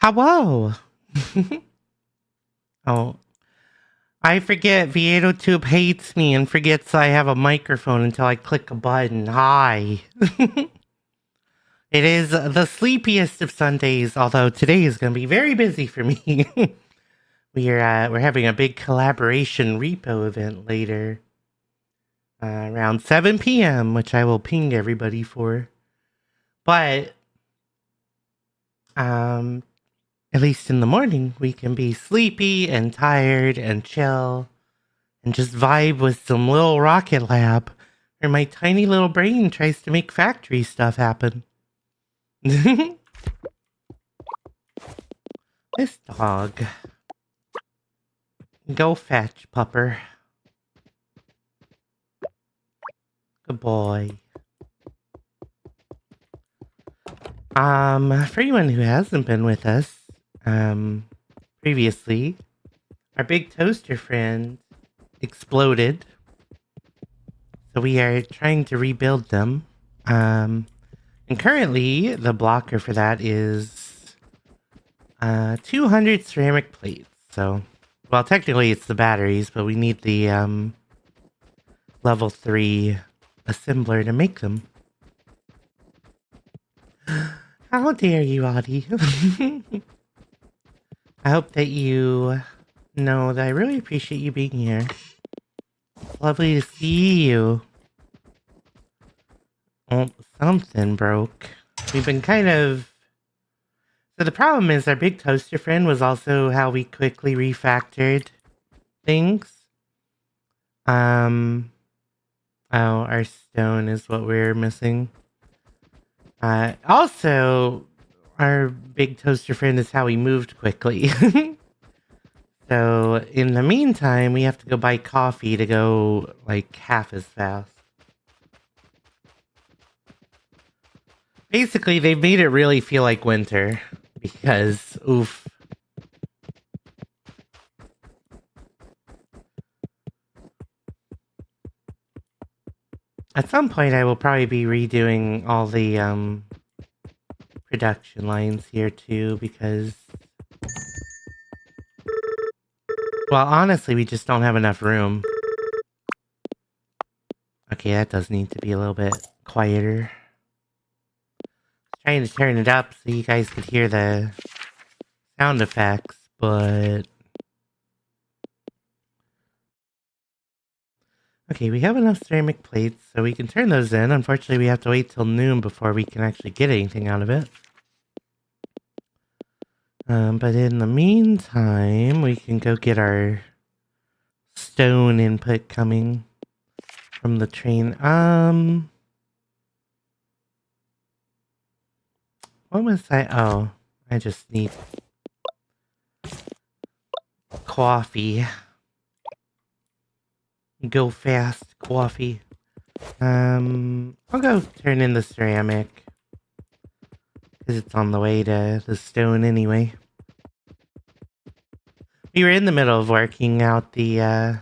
Hello. Oh, I forget Viatotube hates me and forgets I have a microphone until I click a button. Hi. It is the sleepiest of Sundays, although today is going to be very busy for me. we're having a big collaboration repo event later, around 7 p.m., which I will ping everybody for. But at least in the morning, we can be sleepy and tired and chill and just vibe with some little rocket lab where my tiny little brain tries to make factory stuff happen. This dog. Go fetch, pupper. Good boy. For anyone who hasn't been with us, previously, our big toaster friend exploded. So we are trying to rebuild them. And currently, the blocker for that is 200 ceramic plates. So, well, technically it's the batteries, but we need the level 3 assembler to make them. How dare you, Audie? I hope that you know that I really appreciate you being here. It's lovely to see you. Oh, something broke. We've been kind of... So the problem is our big toaster friend was also how we quickly refactored things. Oh, our stone is what we're missing. Also, our big toaster friend is how we moved quickly. So, in the meantime, we have to go buy coffee to go, like, half as fast. Basically, they've made it really feel like winter. Because, oof. At some point, I will probably be redoing all the, production lines here, too, because... Well, honestly, we just don't have enough room. Okay, that does need to be a little bit quieter. Trying to turn it up so you guys could hear the sound effects, but... Okay, we have enough ceramic plates, so we can turn those in. Unfortunately, we have to wait till noon before we can actually get anything out of it. But in the meantime, we can go get our stone input coming from the train. What was I? Oh, I just need coffee. Go fast, coffee. I'll go turn in the ceramic. Because it's on the way to the stone anyway. We were in the middle of working out the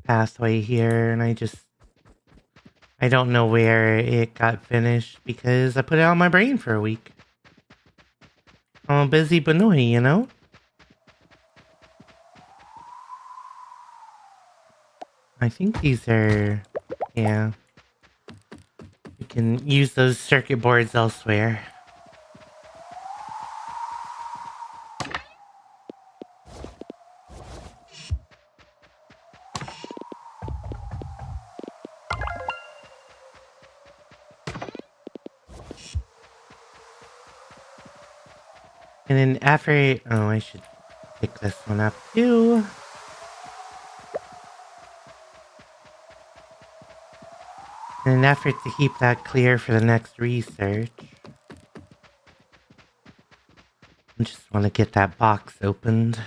pathway here, and I don't know where it got finished because I put it on my brain for a week. I'm a busy Banoi, you know? I think these are... Yeah. We can use those circuit boards elsewhere. And then after... Oh, I should pick this one up too. In an effort to keep that clear for the next research, I just want to get that box opened.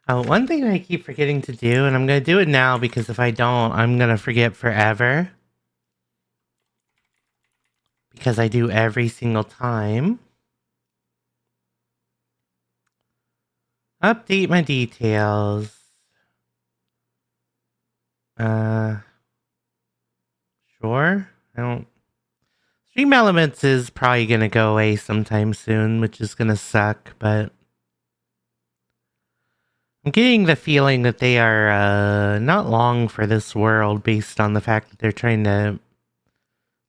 Oh, one thing I keep forgetting to do, and I'm going to do it now because if I don't, I'm going to forget forever. Because I do every single time. Update my details. sure. I don't. Stream Elements is probably gonna go away sometime soon, which is gonna suck, but I'm getting the feeling that they are not long for this world based on the fact that they're trying to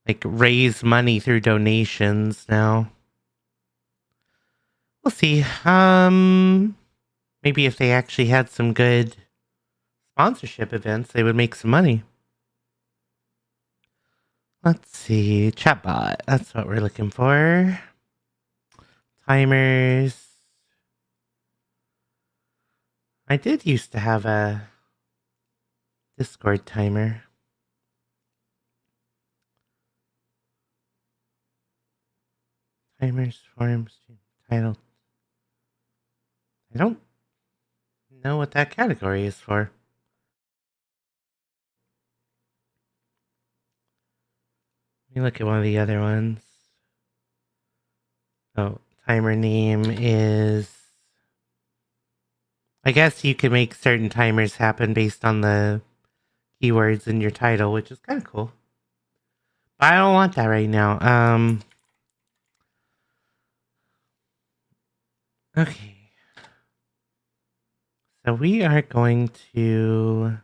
like raise money through donations now. We'll see. Maybe if they actually had some good sponsorship events, they would make some money. Let's see. Chatbot. That's what we're looking for. Timers. I did used to have a Discord timer. Timers, forums, title. I don't know what that category is for. Let me look at one of the other ones. Oh, timer name is... I guess you can make certain timers happen based on the keywords in your title, which is kind of cool. But I don't want that right now. Okay. So we are going to...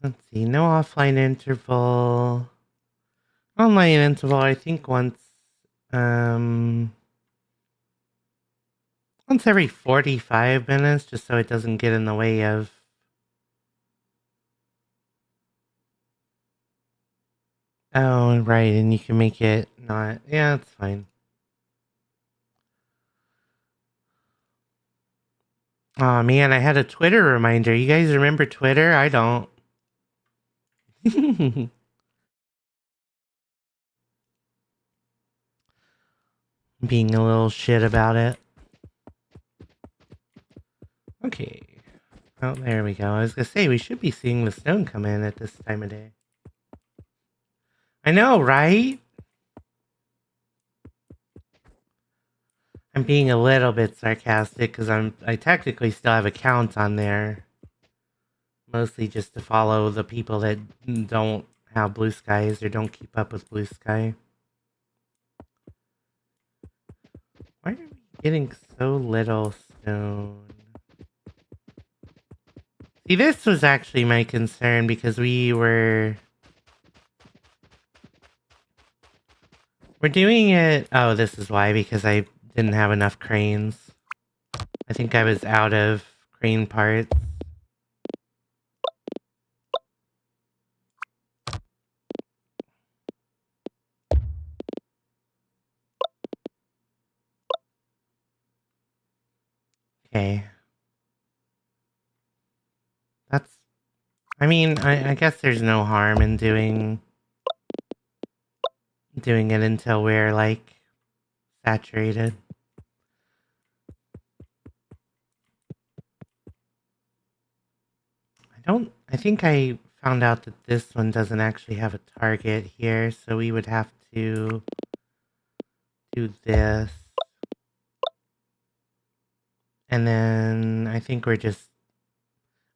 Let's see, no offline interval. Online interval, I think once every 45 minutes, just so it doesn't get in the way of... Oh, right, and you can make it not... Yeah, it's fine. Oh man, I had a Twitter reminder. You guys remember Twitter? I don't. Being a little shit about it. Okay. Oh, there we go. I was gonna say, we should be seeing the stone come in at this time of day. I know, right? I'm being a little bit sarcastic because I technically still have accounts on there. Mostly just to follow the people that don't have blue skies or don't keep up with blue sky. Why are we getting so little stone? See, this was actually my concern because we're doing it... Oh, this is why, because I didn't have enough cranes. I think I was out of crane parts. Okay. That's... I mean, I guess there's no harm in doing it until we're, like, saturated. I think I found out that this one doesn't actually have a target here, so we would have to do this. And then I think we're just...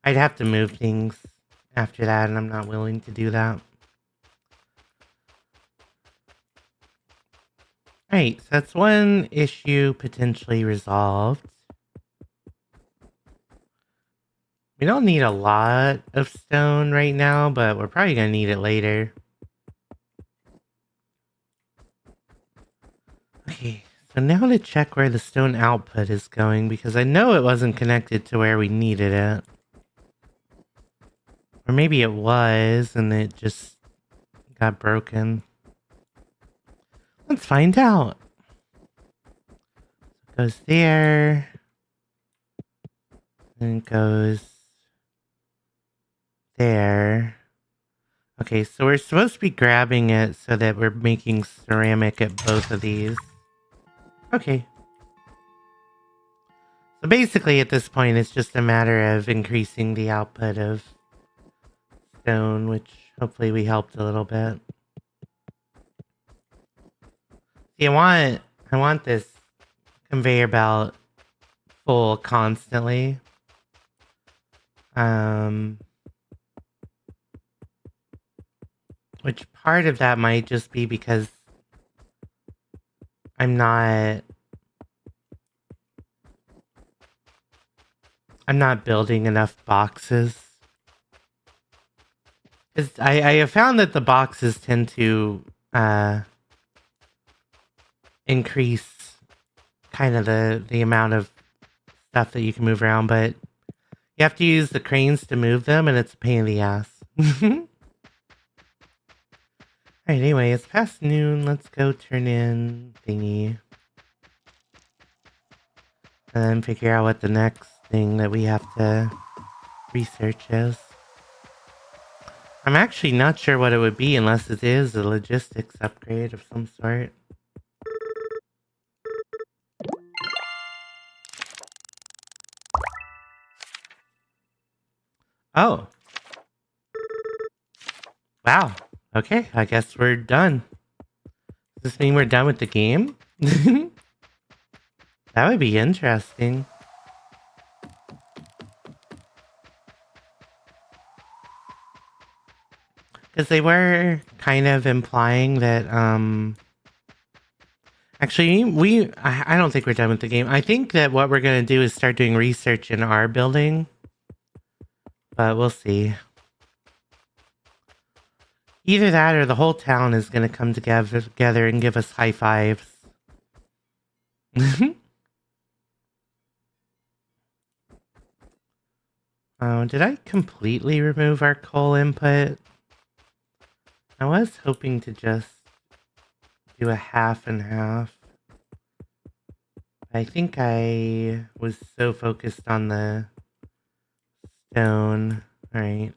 I'd have to move things after that, and I'm not willing to do that. Alright, so that's one issue potentially resolved. We don't need a lot of stone right now, but we're probably gonna need it later. Okay, so now to check where the stone output is going, because I know it wasn't connected to where we needed it. Or maybe it was, and it just got broken. Let's find out. It goes there. And it goes there. Okay, so we're supposed to be grabbing it so that we're making ceramic at both of these. Okay. So basically at this point it's just a matter of increasing the output of stone, which hopefully we helped a little bit. See, I want this conveyor belt full constantly. Which part of that might just be because I'm not building enough boxes. Because I have found that the boxes tend to increase kind of the amount of stuff that you can move around, but you have to use the cranes to move them, and it's a pain in the ass. Alright, anyway, it's past noon. Let's go turn in thingy. And then figure out what the next thing that we have to research is. I'm actually not sure what it would be unless it is a logistics upgrade of some sort. Oh. Wow. Okay, I guess we're done. Does this mean we're done with the game? That would be interesting. Because they were kind of implying that, actually, I don't think we're done with the game. I think that what we're going to do is start doing research in our building. But we'll see. Either that or the whole town is going to come together and give us high fives. Oh, did I completely remove our coal input? I was hoping to just do a half and half. I think I was so focused on the stone. Alright.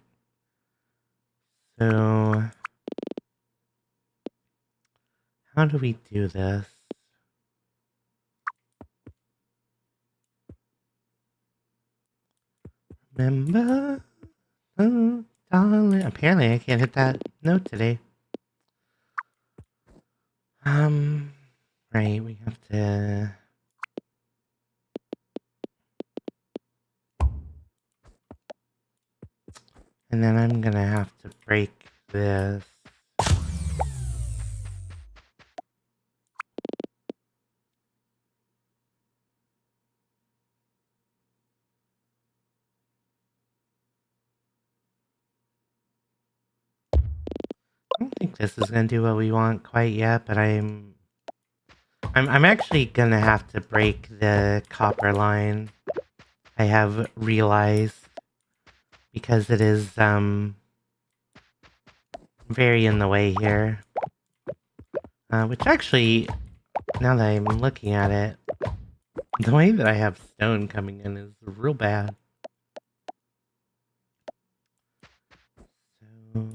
So, how do we do this? Remember? Oh, darling. Apparently I can't hit that note today. Right, we have to... And then I'm gonna have to break this. I don't think this is gonna do what we want quite yet, but I'm actually gonna have to break the copper line. I have realized, because it is very in the way here. Which actually, now that I'm looking at it, the way that I have stone coming in is real bad. So,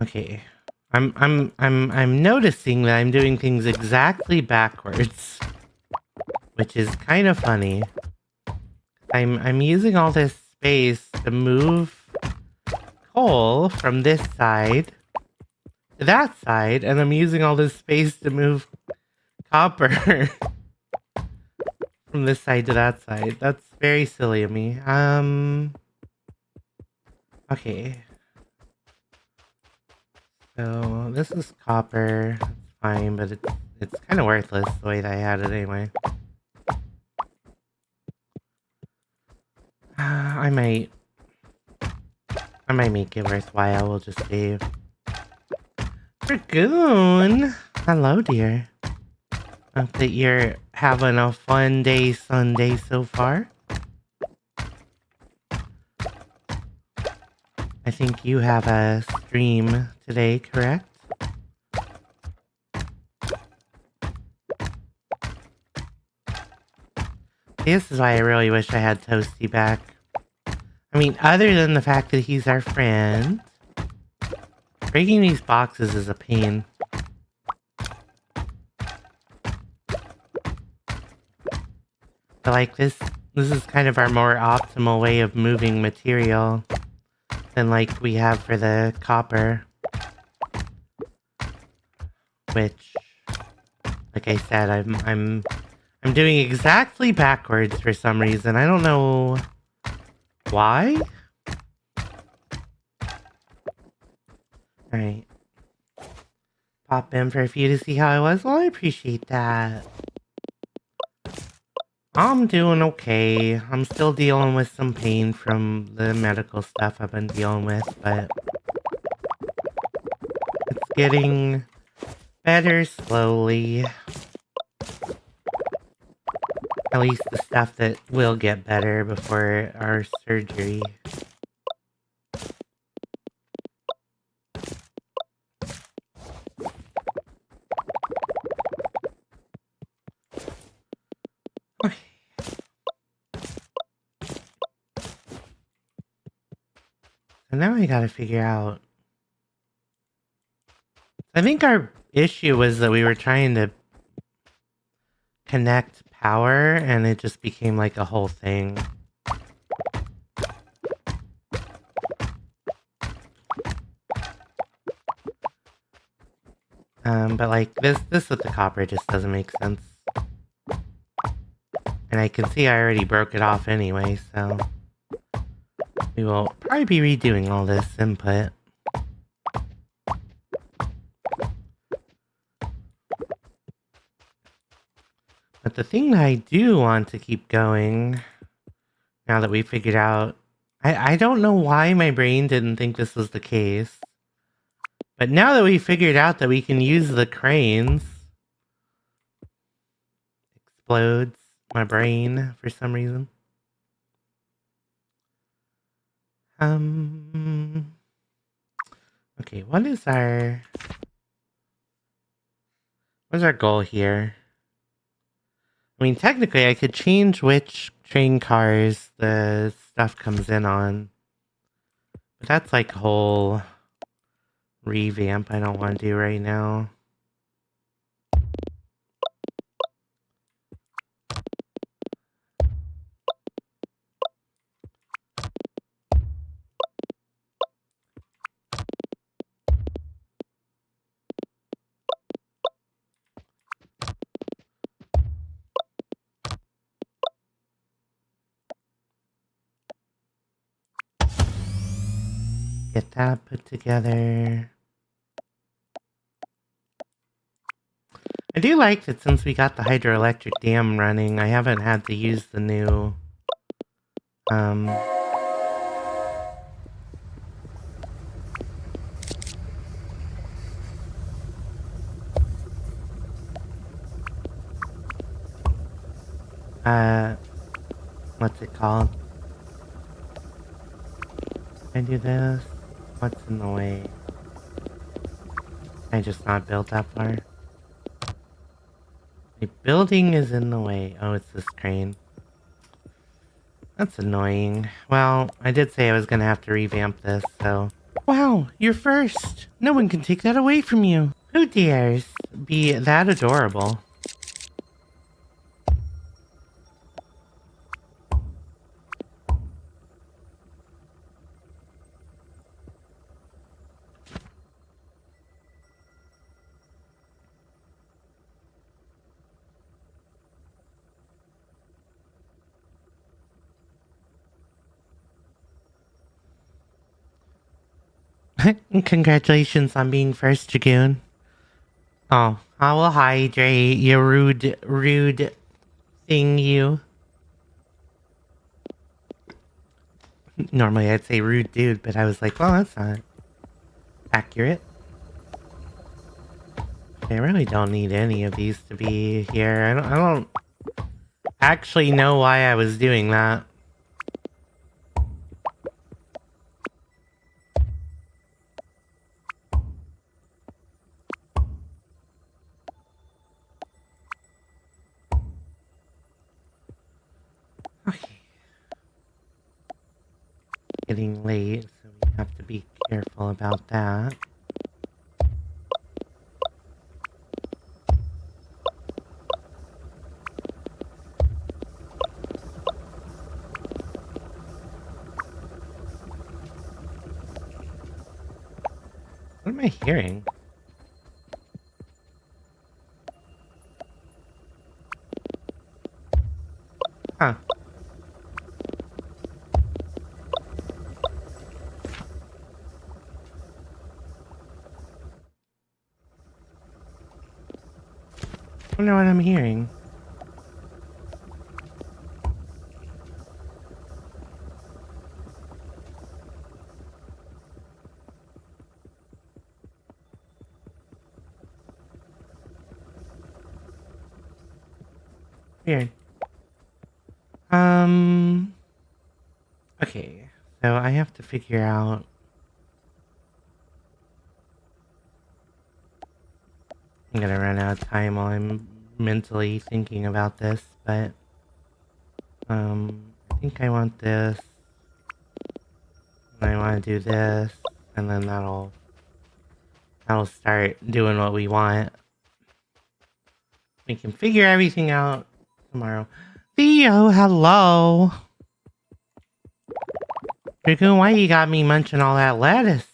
okay. I'm noticing that I'm doing things exactly backwards, which is kind of funny. I'm using all this space to move coal from this side to that side, and I'm using all this space to move copper from this side to that side. That's very silly of me. Okay. So this is copper. That's fine, but it's kind of worthless the way that I had it anyway. I might make it worthwhile. We'll just save. Dragoon! Hello, dear. Hope that you're having a fun day Sunday so far. I think you have a stream today, correct? This is why I really wish I had Toasty back. I I mean, other than the fact that he's our friend, breaking these boxes is a pain. But like this is kind of our more optimal way of moving material than like we have for the copper. Which, like I said, I'm doing exactly backwards for some reason. I don't know why. Alright. Pop in for a few to see how I was. Well, I appreciate that. I'm doing okay. I'm still dealing with some pain from the medical stuff I've been dealing with, but it's getting better slowly. At least the stuff that will get better before our surgery. And now I gotta figure out... I think our issue was that we were trying to connect power and it just became like a whole thing. But like this with the copper just doesn't make sense. And I can see I already broke it off anyway, so we will probably be redoing all this input. But the thing that I do want to keep going, now that we figured out... I don't know why my brain didn't think this was the case. But now that we figured out that we can use the cranes... Explodes my brain for some reason. Okay, what's our goal here? I mean, technically I could change which train cars the stuff comes in on. But that's like a whole revamp I don't want to do right now. Get that put together. I do like that since we got the hydroelectric dam running, I haven't had to use the new what's it called? Can I do this? What's in the way? Can I just not build that far? The building is in the way. Oh, it's this crane. That's annoying. Well, I did say I was gonna have to revamp this, so... Wow, you're first! No one can take that away from you! Who dares be that adorable? Congratulations on being first, Dragoon. Oh, I will hydrate, you rude thing, you. Normally I'd say rude dude, but I was like, well, that's not accurate. I really don't need any of these to be here. I don't actually know why I was doing that. Okay. getting late, so we have to be careful about that. What am I hearing? Huh. I wonder what I'm hearing. Weird. Okay. So I have to figure out... I'm gonna run out of time while I'm mentally thinking about this, but... I think I want this. And I want to do this. And then that'll start doing what we want. We can figure everything out tomorrow. Theo, hello. Dragoon, why you got me munching all that lettuce?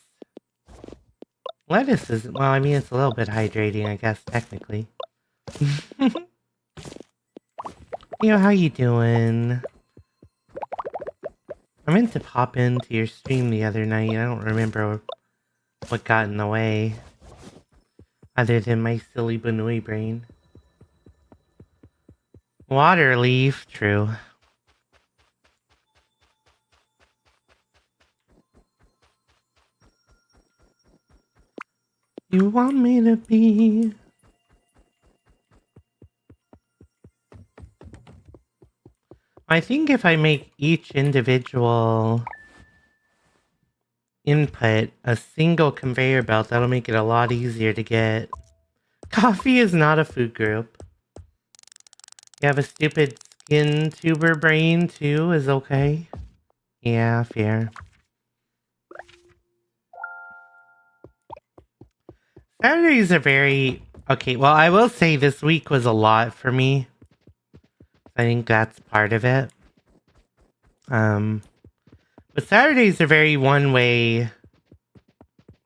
Lettuce is, well, I mean, it's a little bit hydrating, I guess, technically. Theo, how you doing? I meant to pop into your stream the other night. I don't remember what got in the way. Other than my silly Banui brain. Water leaf, true. You want me to be... I think if I make each individual input a single conveyor belt, that'll make it a lot easier to get. Coffee is not a food group. You have a stupid skin tuber brain too, is okay. Yeah, fair. Saturdays are very... Okay, well, I will say this week was a lot for me. I think that's part of it. But Saturdays are very one way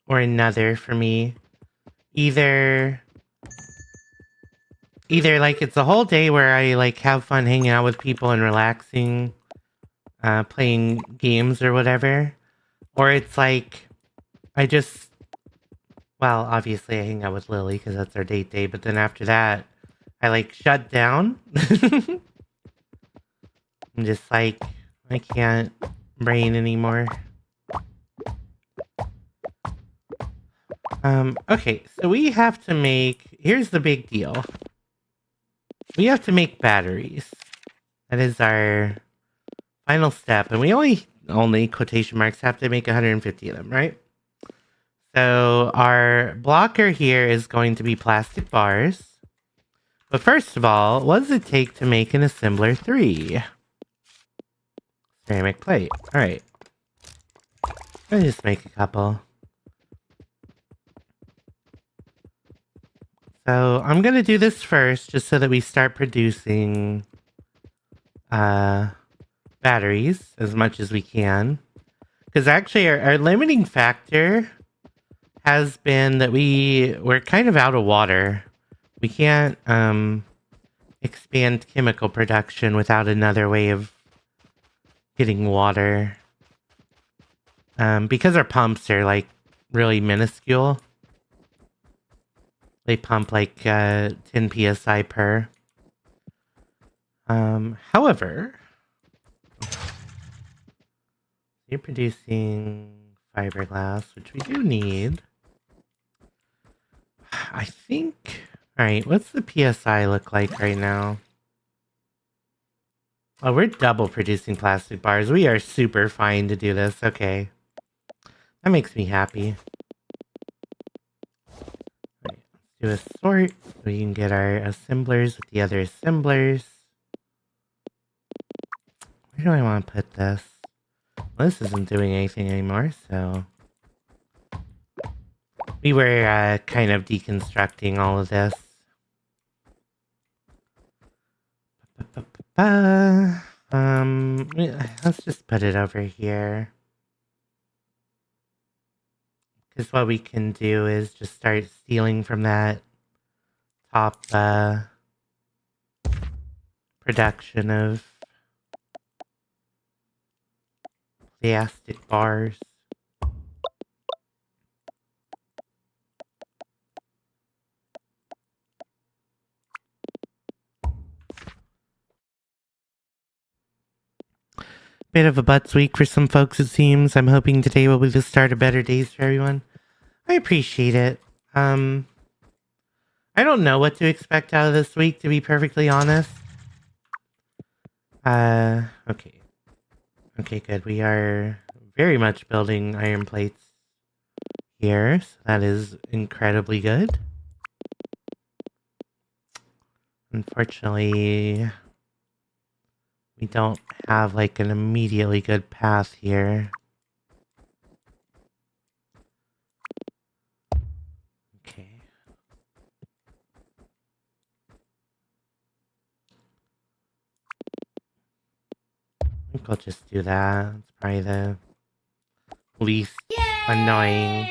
or another for me. Either like it's a whole day where I like have fun hanging out with people and relaxing, playing games or whatever. Or it's like I just, well, obviously I hang out with Lily because that's our date day, but then after that I like shut down. I'm just like, I can't brain anymore. Okay, so we have to make, here's the big deal. We have to make batteries. That is our final step, and we only quotation marks have to make 150 of them, right? So our blocker here is going to be plastic bars. But first of all, what does it take to make an assembler 3? Ceramic plate. Alright. Let me just make a couple. So I'm gonna do this first just so that we start producing batteries as much as we can. Because actually our limiting factor has been that we're kind of out of water. We can't expand chemical production without another way of getting water. Because our pumps are like really minuscule. They pump like 10 psi per. However, you're producing fiberglass, which we do need. I think... Alright, what's the PSI look like right now? Oh, we're double producing plastic bars. We are super fine to do this. Okay. That makes me happy. Right, let's do a sort so we can get our assemblers with the other assemblers. Where do I want to put this? This isn't doing anything anymore, so... We were kind of deconstructing all of this. Let's just put it over here. Because what we can do is just start stealing from that top production of plastic bars. Bit of a butts week for some folks, it seems. I'm hoping today will be the start of better days for everyone. I appreciate it. I don't know what to expect out of this week, to be perfectly honest. Okay. Okay, good. We are very much building iron plates here, so that is incredibly good. Unfortunately, we don't have like an immediately good path here. Okay. I think I'll just do that. It's probably the least annoying.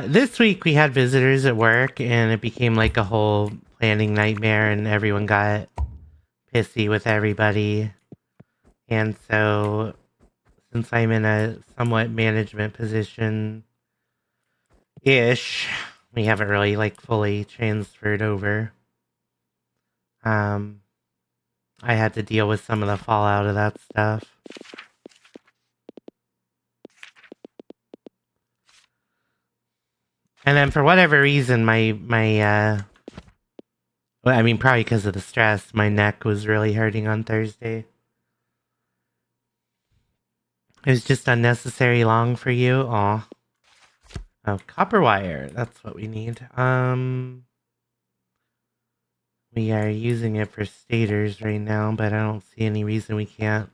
This week we had visitors at work and it became like a whole planning nightmare and everyone got pissy with everybody. And so, since I'm in a somewhat management position-ish, we haven't really like fully transferred over. I had to deal with some of the fallout of that stuff. And then for whatever reason, well, I mean, probably because of the stress, my neck was really hurting on Thursday. It was just unnecessary long for you. Aw. Oh, copper wire. That's what we need. We are using it for stators right now, but I don't see any reason we can't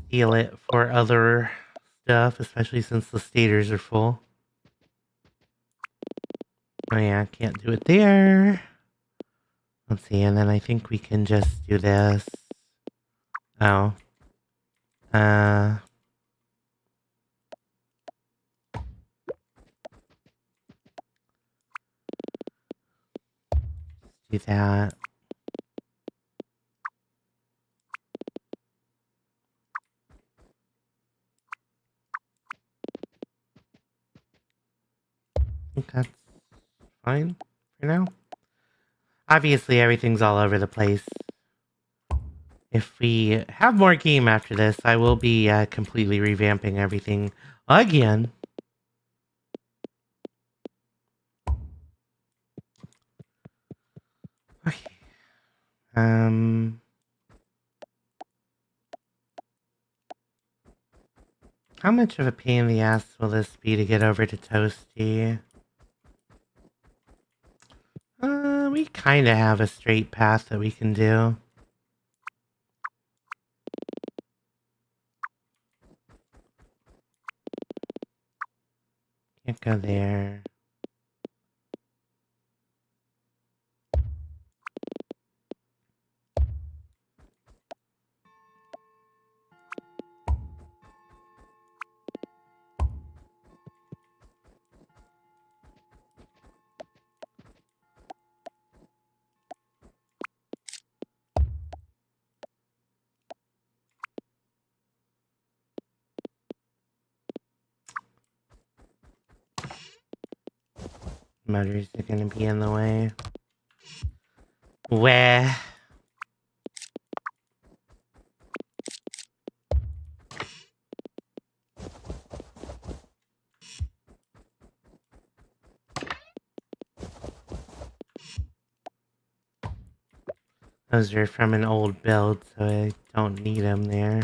steal it for other stuff, especially since the stators are full. Oh yeah, can't do it there. Let's see, and then I think we can just do this. Oh. Do that. I think that's fine for now. Obviously, everything's all over the place. If we have more game after this, I will be completely revamping everything again. Okay. How much of a pain in the ass will this be to get over to Toasty? We kind of have a straight path that we can do. Can't go there. Motors are gonna be in the way. Where? Those are from an old build, so I don't need them there.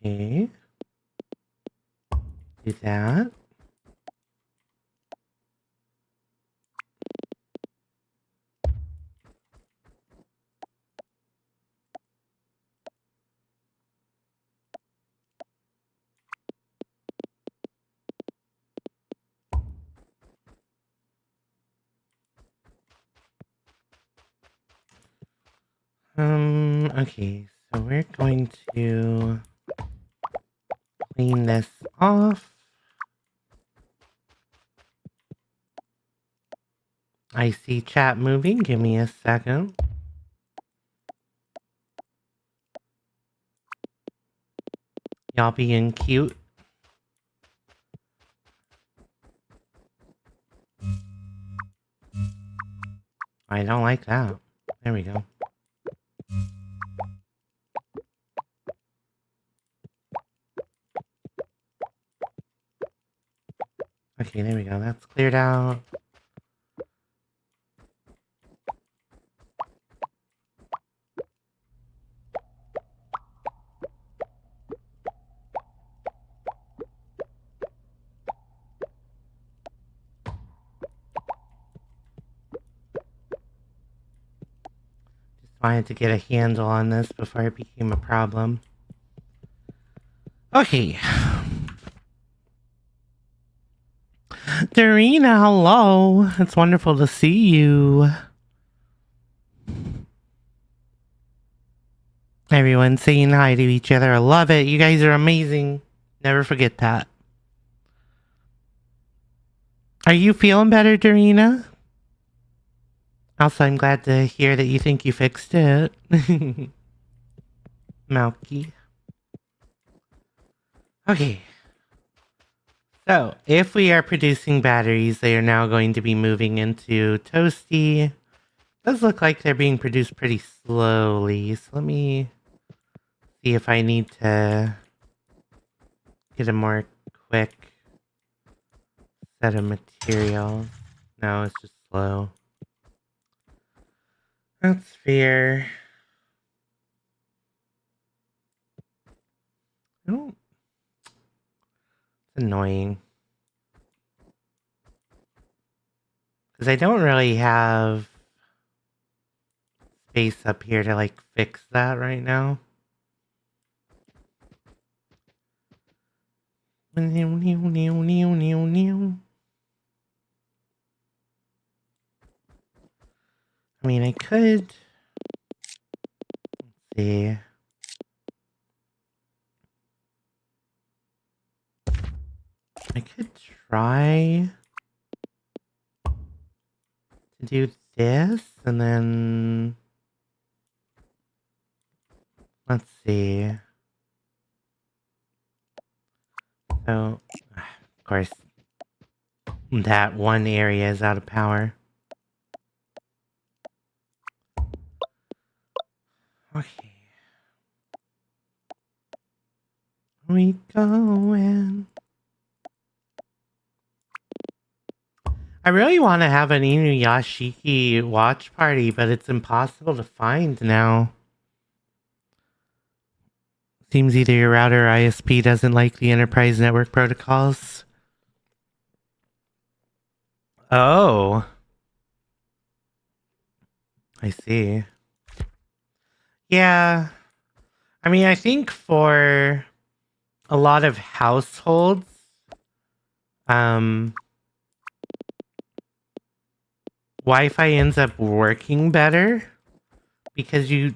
Okay. Do that. Okay, so we're going to clean this off. I see chat moving. Give me a second. Y'all being cute. I don't like that. There we go. Okay, there we go. That's cleared out. Wanted to get a handle on this before it became a problem. Okay. Darina, hello. It's wonderful to see you. Everyone saying hi to each other. I love it. You guys are amazing. Never forget that. Are you feeling better, Darina? Also, I'm glad to hear that you think you fixed it. Malky. Okay. So, if we are producing batteries, they are now going to be moving into Toasty. Does look like they're being produced pretty slowly. So let me see if I need to get a more quick set of materials. No, it's just slow. That's fair. Oh, it's annoying. Because I don't really have space up here to like fix that right now. I mean, I could. Let's see. I could try to do this and then let's see. So, of course, that one area is out of power. Okay. We going. I really want to have an Inuyashiki watch party, but it's impossible to find now. Seems either your router or ISP doesn't like the enterprise network protocols. Oh. I see. Yeah. I mean, I think for a lot of households, Wi-Fi ends up working better because you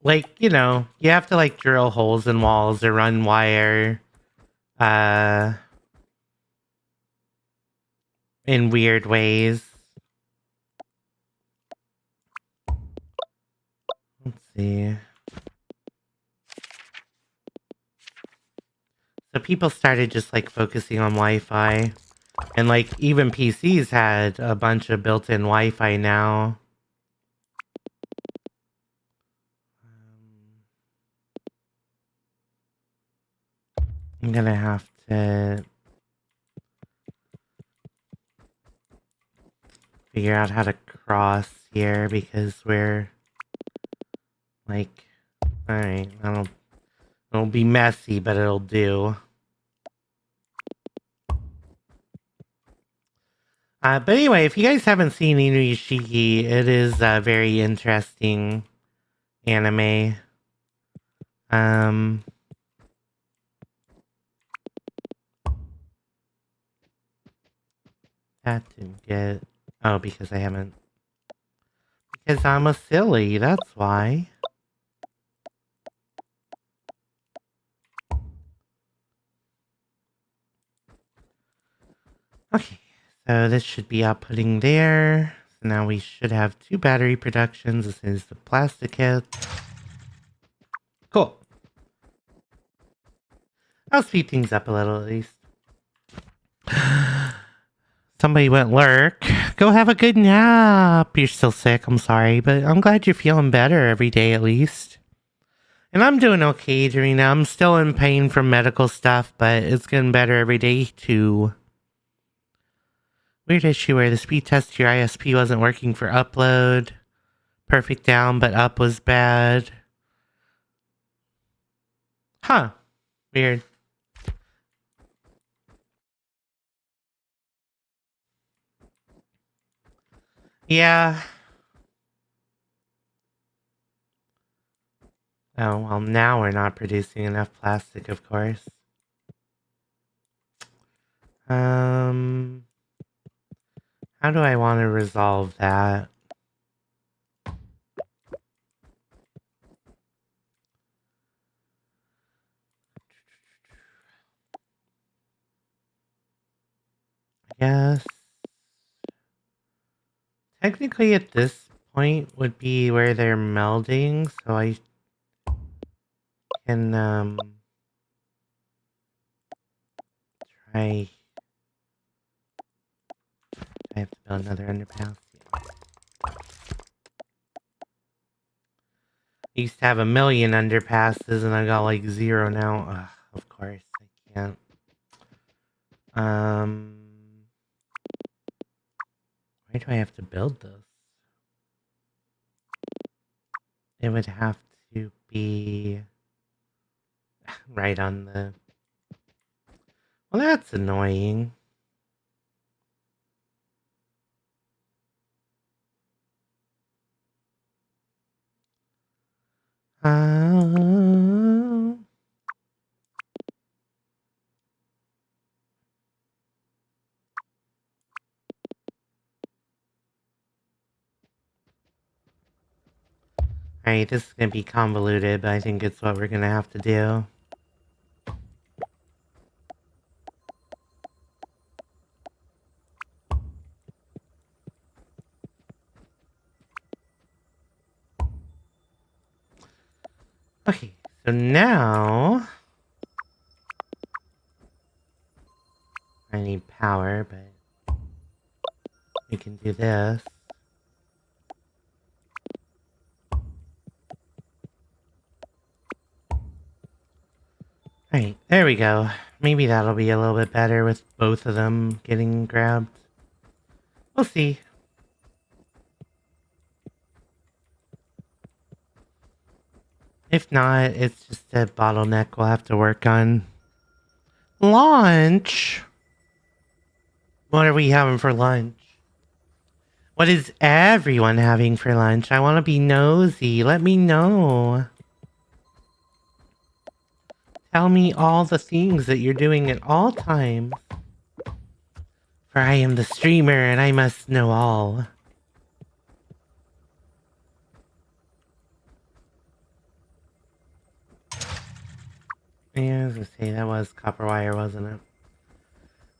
have to like drill holes in walls or run wire in weird ways. Let's see. So people started just like focusing on Wi-Fi, and like even PCs had a bunch of built-in Wi-Fi now. I'm gonna have to figure out how to cross here because we're like, alright, it'll be messy, but it'll do. But anyway, if you guys haven't seen Inuyashiki, it is a very interesting anime. That didn't get... Oh, because I haven't... Because I'm a silly, that's why. Okay, so this should be outputting there. So now we should have 2 battery productions as soon as the plastic hits. Cool. I'll speed things up a little at least. Somebody went lurk. Go have a good nap. You're still sick, I'm sorry, but I'm glad you're feeling better every day at least. And I'm doing okay, Darina. I'm still in pain from medical stuff, but it's getting better every day too. Weird issue where the speed test to your ISP wasn't working for upload. Perfect down, but up was bad. Huh. Weird. Yeah. Oh, well, now we're not producing enough plastic, of course. How do I want to resolve that? I guess technically at this point would be where they're melding, so I can try. I have to build another underpass. I used to have 1,000,000 underpasses and I got like 0 now. Ugh, of course I can't. Why do I have to build this? It would have to be right on the... Well, that's annoying. Alright, this is gonna be convoluted, but I think it's what we're gonna have to do. Okay, so now... I need power, but... we can do this. Alright, there we go. Maybe that'll be a little bit better with both of them getting grabbed. We'll see. If not, it's just a bottleneck we'll have to work on. Lunch? What are we having for lunch? What is everyone having for lunch? I want to be nosy. Let me know. Tell me all the things that you're doing at all times. For I am the streamer and I must know all. Yeah, I was gonna say, that was copper wire, wasn't it?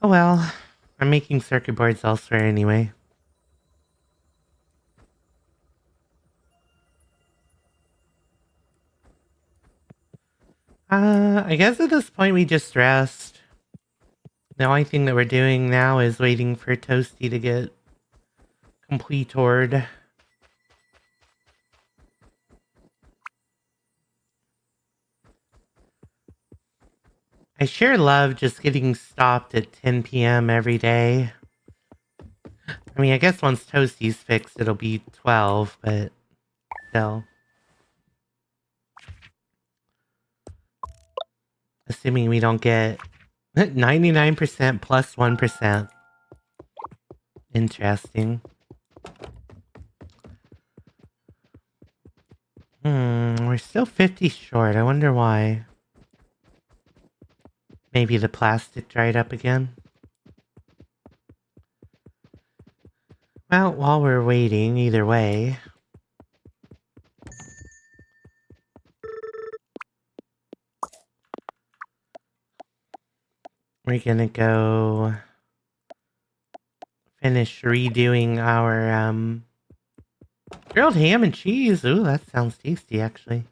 Oh well, I'm making circuit boards elsewhere anyway. I guess at this point we just rest. The only thing that we're doing now is waiting for Toasty to get completed. I sure love just getting stopped at 10 p.m. every day. I mean, I guess once Toasty's fixed, it'll be 12, but still. Assuming we don't get 99% plus 1%. Interesting. We're still 50 short. I wonder why. Maybe the plastic dried up again? Well, while we're waiting, either way. We're gonna go finish redoing our grilled ham and cheese. Ooh, that sounds tasty, actually.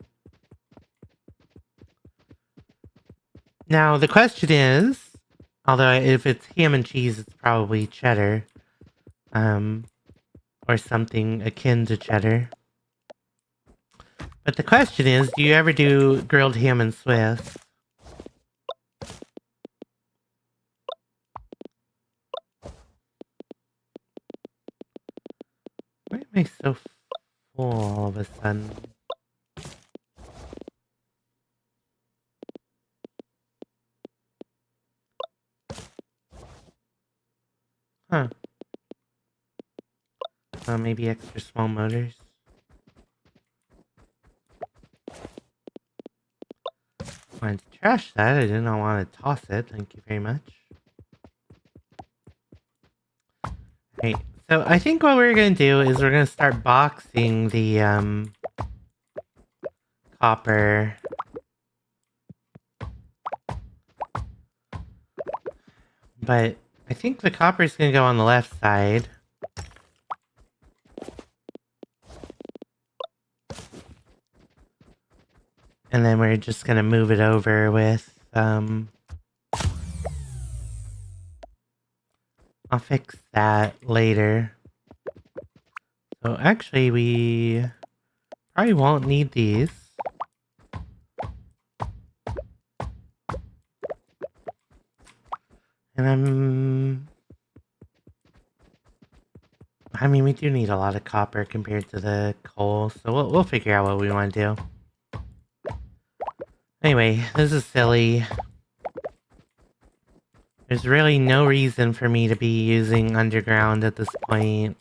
Now, the question is, although if it's ham and cheese, it's probably cheddar. Or something akin to cheddar. But the question is, do you ever do grilled ham and Swiss? Why am I so full all of a sudden? Huh. Maybe extra small motors. Wanted to trash that. I did not want to toss it. Thank you very much. Right. So I think what we're going to do is we're going to start boxing the copper. But I think the copper is going to go on the left side. And then we're just going to move it over with, I'll fix that later. So actually, we probably won't need these. And I mean, we do need a lot of copper compared to the coal, so we'll figure out what we want to do. Anyway, this is silly. There's really no reason for me to be using underground at this point.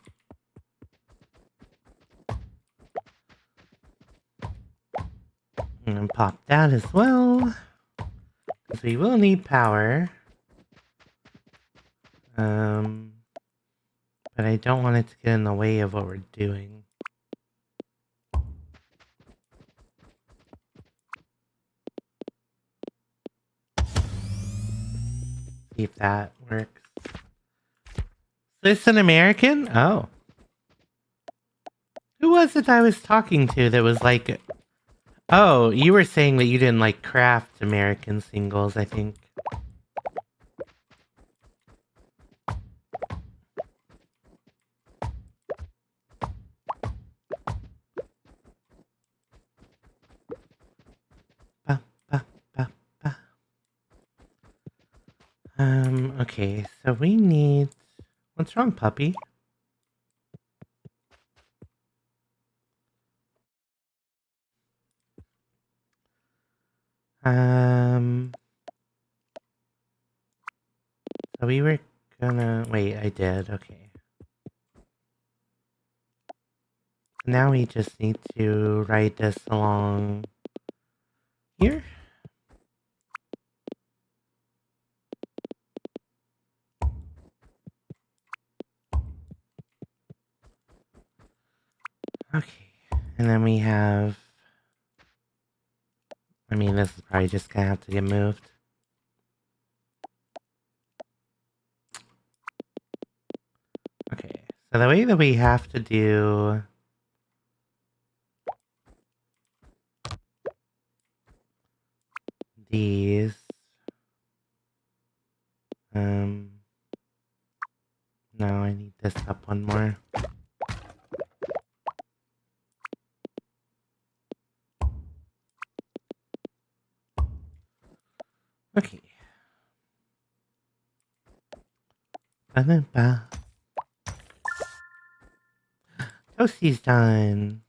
And pop that as well, because we will need power. But I don't want it to get in the way of what we're doing. See if that works. Is this an American? Oh. Who was it I was talking to that was like... Oh, you were saying that you didn't like craft American singles, I think. Okay, so we need... What's wrong, puppy? So we were gonna... Wait, I did, okay. Now we just need to write this along here. Okay, and then we have... I mean, this is probably just gonna have to get moved. Okay, so the way that we have to do... these... No, I need this up one more. Okay. Toasty's done.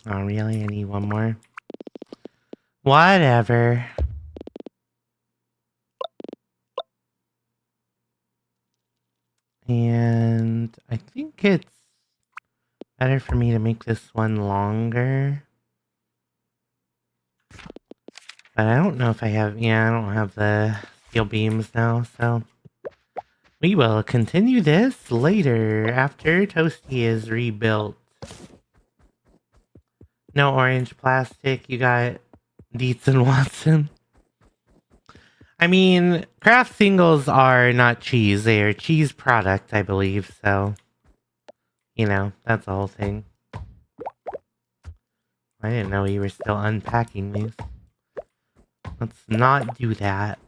Oh, really? I need one more? Whatever. And I think it's better for me to make this one longer. But I don't know if I have... Yeah, I don't have the steel beams now, so... We will continue this later, after Toasty is rebuilt. No orange plastic. You got Dietz and Watson. I mean, Kraft singles are not cheese. They are cheese product, I believe. So, you know, that's the whole thing. I didn't know you were still unpacking these. Let's not do that.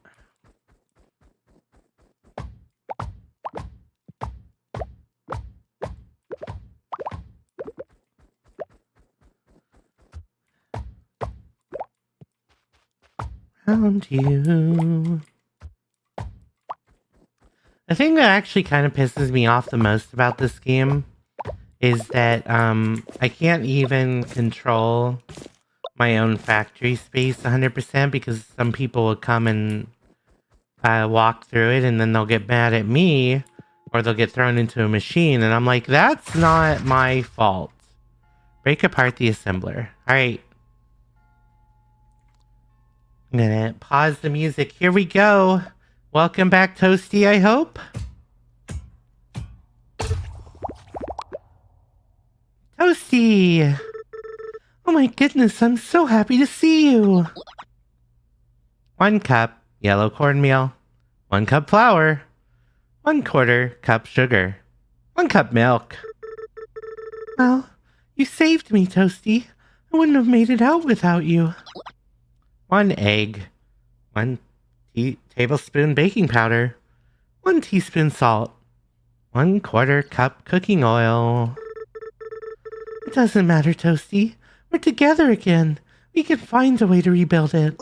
Found you. The thing that actually kind of pisses me off the most about this game is that I can't even control my own factory space 100% because some people will come and walk through it and then they'll get mad at me or they'll get thrown into a machine and I'm like, that's not my fault. Break apart the assembler. Alright. I'm gonna pause the music. Here we go. Welcome back, Toasty, I hope. Toasty! Oh my goodness, I'm so happy to see you. 1 cup yellow cornmeal. 1 cup flour. 1/4 cup sugar. 1 cup milk. Well, you saved me, Toasty. I wouldn't have made it out without you. 1 egg. 1 tablespoon baking powder. 1 teaspoon salt. 1/4 cup cooking oil. It doesn't matter, Toasty. We're together again. We can find a way to rebuild it.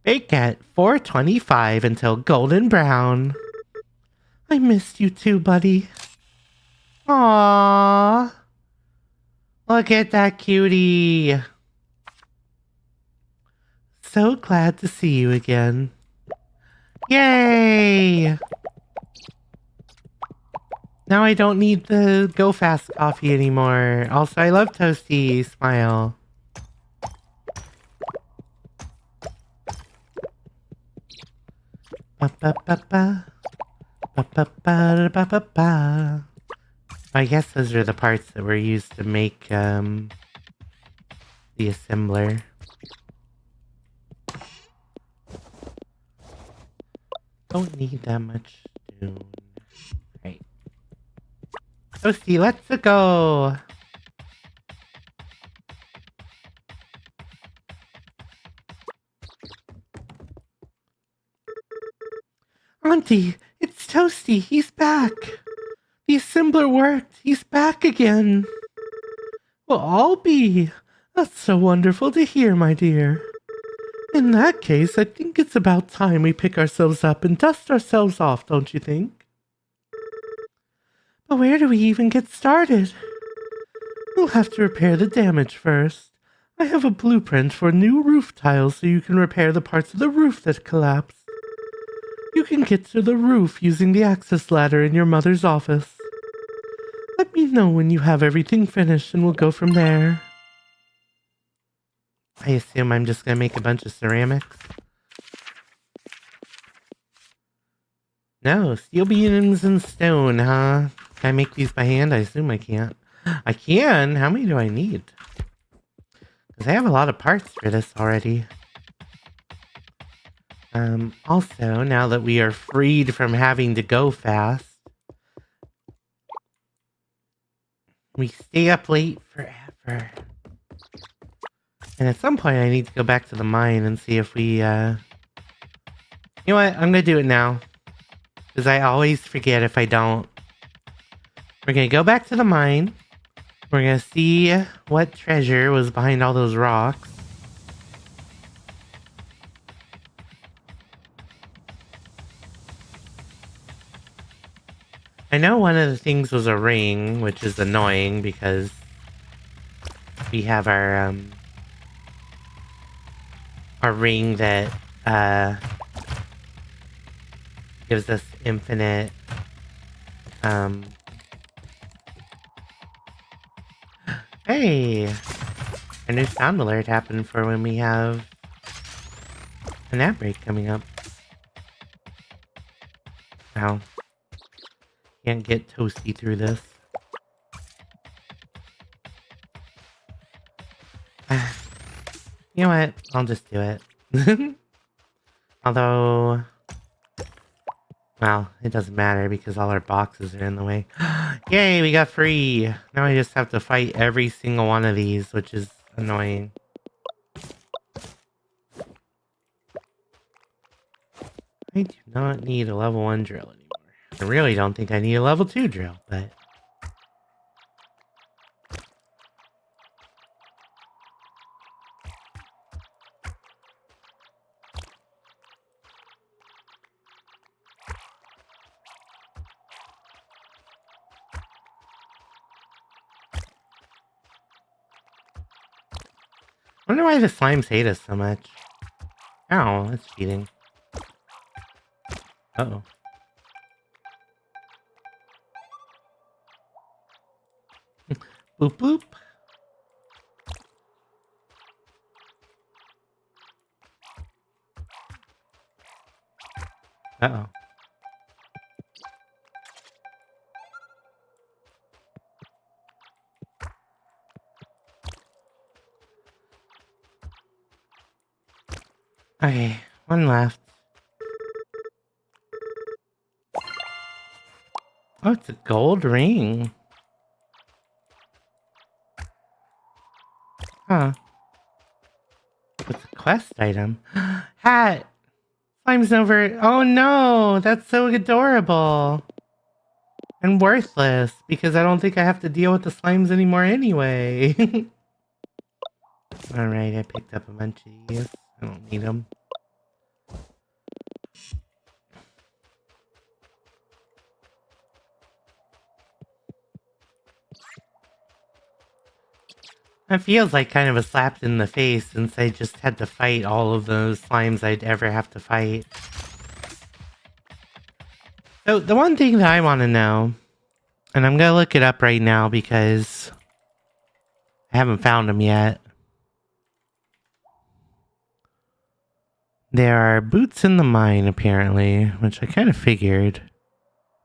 Bake at 425 until golden brown. I missed you too, buddy. Aww. Look at that cutie. So glad to see you again. Yay! Now I don't need the Go Fast coffee anymore. Also, I love Toasty. Smile. Ba-ba-ba-ba. Ba-ba-ba-da-ba-ba-ba. I guess those are the parts that were used to make the assembler. Don't need that much stone. Right. Toasty, let's go! Auntie, it's Toasty. He's back. The assembler worked. He's back again. Well, I'll be. That's so wonderful to hear, my dear. In that case, I think it's about time we pick ourselves up and dust ourselves off, don't you think? But where do we even get started? We'll have to repair the damage first. I have a blueprint for new roof tiles so you can repair the parts of the roof that collapsed. You can get to the roof using the access ladder in your mother's office. Let me know when you have everything finished and we'll go from there. I assume I'm just gonna make a bunch of ceramics. No, steel beams and stone, huh? Can I make these by hand? I assume I can't. I can? How many do I need? Because I have a lot of parts for this already. Also, now that we are freed from having to go fast, we stay up late forever. And at some point I need to go back to the mine and see if we, You know what? I'm gonna do it now. Because I always forget if I don't. We're gonna go back to the mine. We're gonna see what treasure was behind all those rocks. I know one of the things was a ring, which is annoying because we have our ring that gives us infinite Hey! A new sound alert happened for when we have an ad break coming up. Wow. Can't get Toasty through this. You know what? I'll just do it. Although, well, it doesn't matter because all our boxes are in the way. Yay, we got free! Now I just have to fight every single one of these, which is annoying. I do not need a level 1 drill anymore. I really don't think I need a level 2 drill, but... I wonder why the slimes hate us so much. Ow, that's cheating. Uh-oh. Boop boop. Uh-oh. Okay, one left. Oh, it's a gold ring. Huh. What's a quest item? Hat! Slime's over. Oh no! That's so adorable. And worthless, because I don't think I have to deal with the slimes anymore anyway. Alright, I picked up a bunch of these. I don't need them. That feels like kind of a slap in the face since I just had to fight all of those slimes I'd ever have to fight. So, the one thing that I want to know, and I'm going to look it up right now because I haven't found them yet. There are boots in the mine, apparently, which I kind of figured.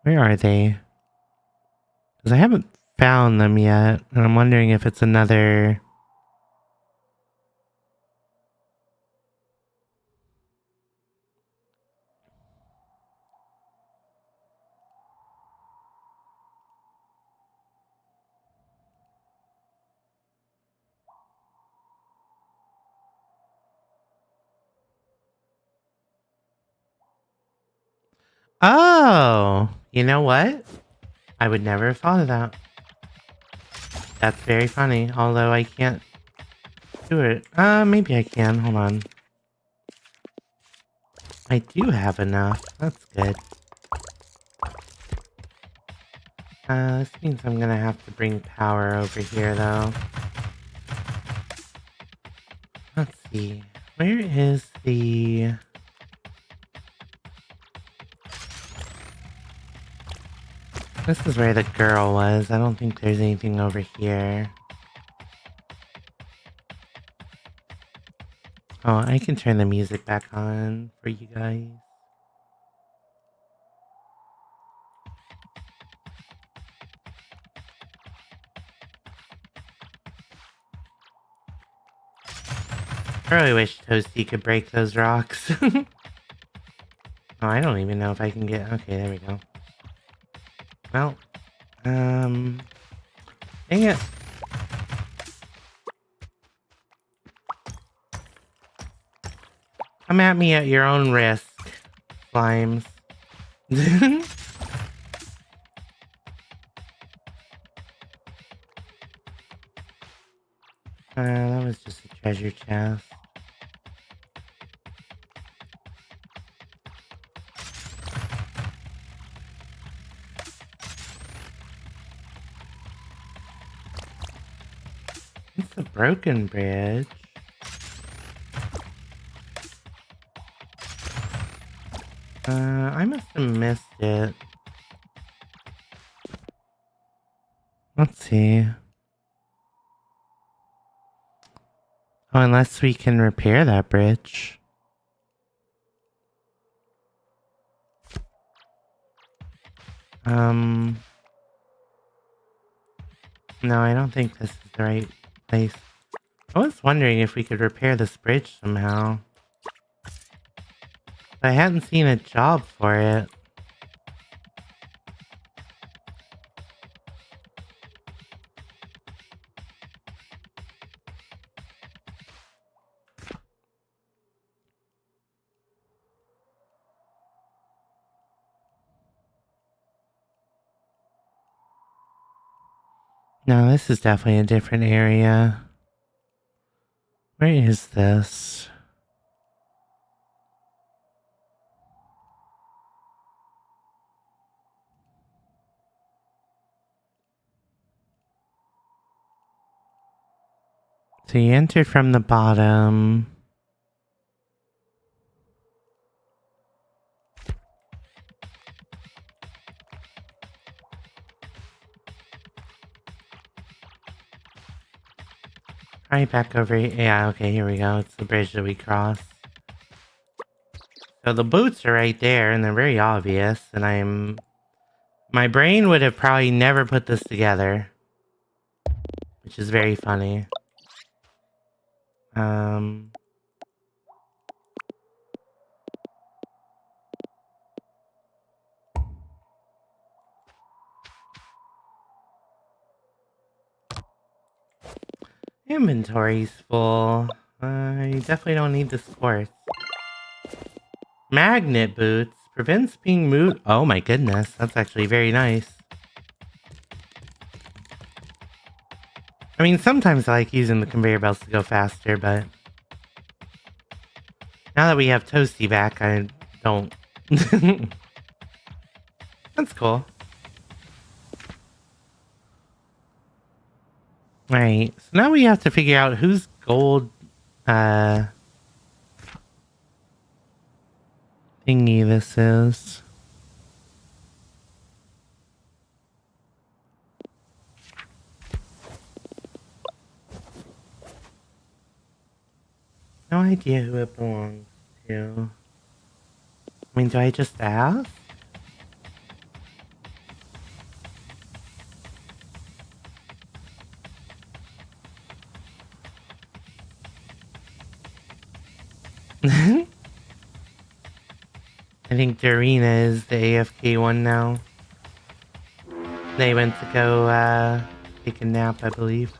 Where are they? Because I haven't found them yet, and I'm wondering if it's another... Oh! You know what? I would never have thought of that. That's very funny, although I can't do it. Maybe I can. Hold on. I do have enough. That's good. This means I'm gonna have to bring power over here, though. Let's see. Where is the... This is where the girl was. I don't think there's anything over here. Oh, I can turn the music back on for you guys. I really wish Toasty could break those rocks. Oh, I don't even know if I can get... Okay, there we go. Well, dang it. Come at me at your own risk, slimes. That was just a treasure chest. It's a broken bridge. I must have missed it. Let's see. Oh, unless we can repair that bridge. No, I don't think this is the right place. I was wondering if we could repair this bridge somehow. I hadn't seen a job for it. No, this is definitely a different area. Where is this? So you entered from the bottom. Right back over here. Yeah, okay, here we go. It's the bridge that we crossed. So the boots are right there, and they're very obvious, and my brain would have probably never put this together, which is very funny. Inventory's full. I definitely don't need this quartz. Magnet boots prevents being moved. Oh my goodness, that's actually very nice. I mean, sometimes I like using the conveyor belts to go faster, but now that we have Toasty back, I don't. That's cool. Alright, so now we have to figure out whose gold thingy this is. No idea who it belongs to. I mean, do I just ask? I think Dorina is the AFK one now. They went to go take a nap, I believe.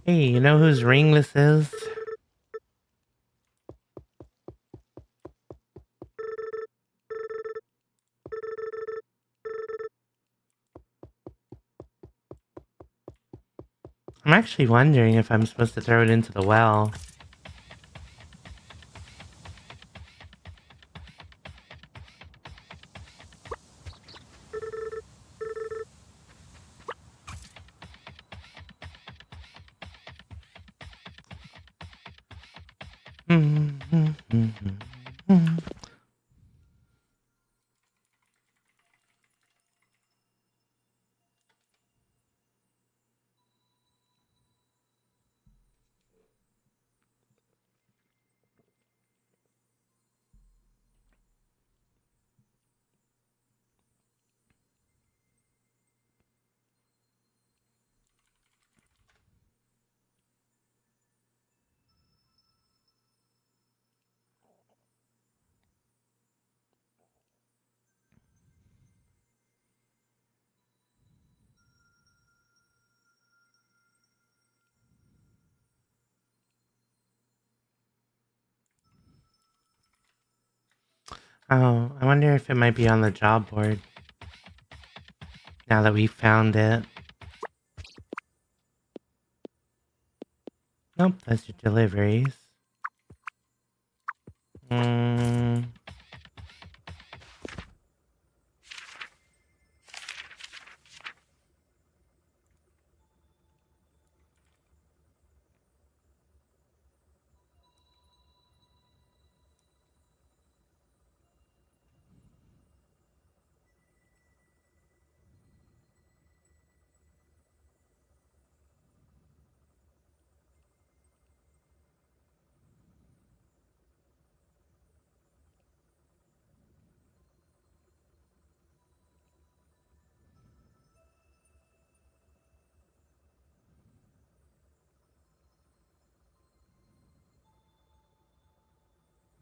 Hey, you know whose ring this is? I'm actually wondering if I'm supposed to throw it into the well. Oh, I wonder if it might be on the job board. Now that we found it. Nope, that's your deliveries.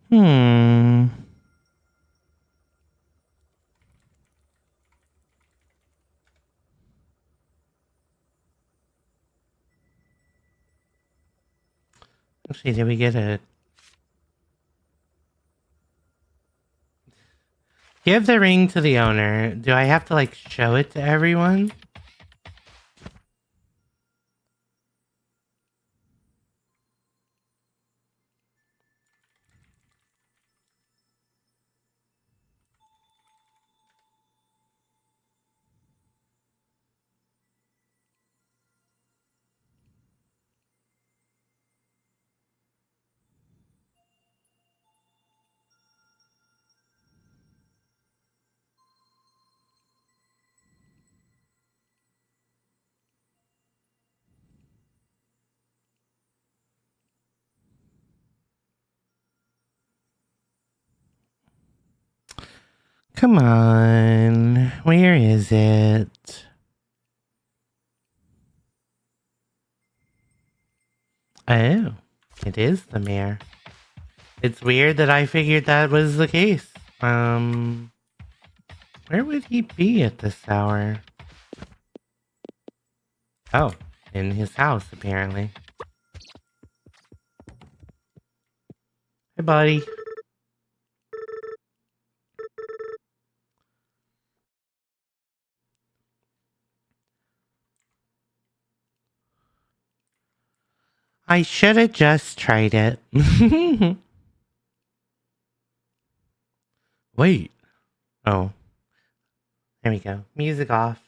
Hmm. Actually, did we get a... Give the ring to the owner. Do I have to, like, show it to everyone? Come on. Where is it? Oh, it is the mayor. It's weird that I figured that was the case. Where would he be at this hour? Oh, in his house, apparently. Hey, buddy. I should have just tried it. Wait. Oh, there we go. Music off.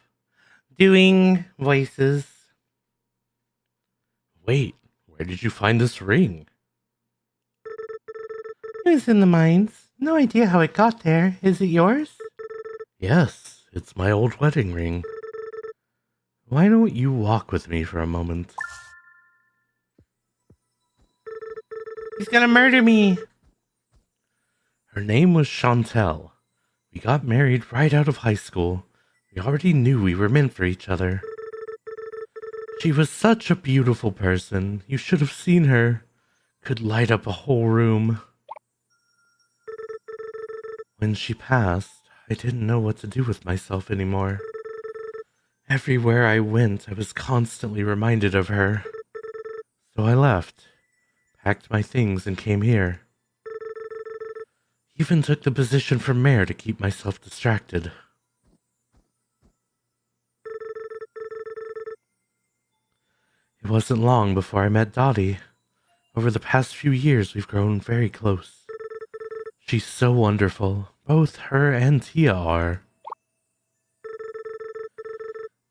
Doing voices. Wait, where did you find this ring? It was in the mines. No idea how it got there. Is it yours? Yes, it's my old wedding ring. Why don't you walk with me for a moment? He's gonna murder me. Her name was Chantel. We got married right out of high school. We already knew we were meant for each other. She was such a beautiful person. You should have seen her. Could light up a whole room. When she passed, I didn't know what to do with myself anymore. Everywhere I went, I was constantly reminded of her. So I left, packed my things, and came here. Even took the position for mayor to keep myself distracted. It wasn't long before I met Dottie. Over the past few years, we've grown very close. She's so wonderful. Both her and Tia are.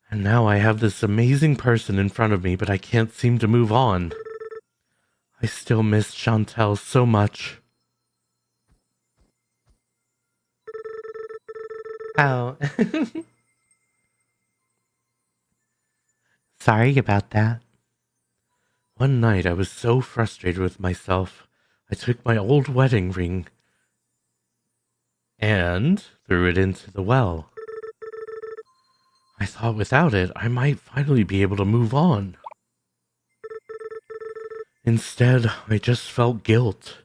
And now I have this amazing person in front of me, but I can't seem to move on. I still miss Chantel so much. Oh. Sorry about that. One night I was so frustrated with myself, I took my old wedding ring and threw it into the well. I thought without it, I might finally be able to move on. Instead, I just felt guilt,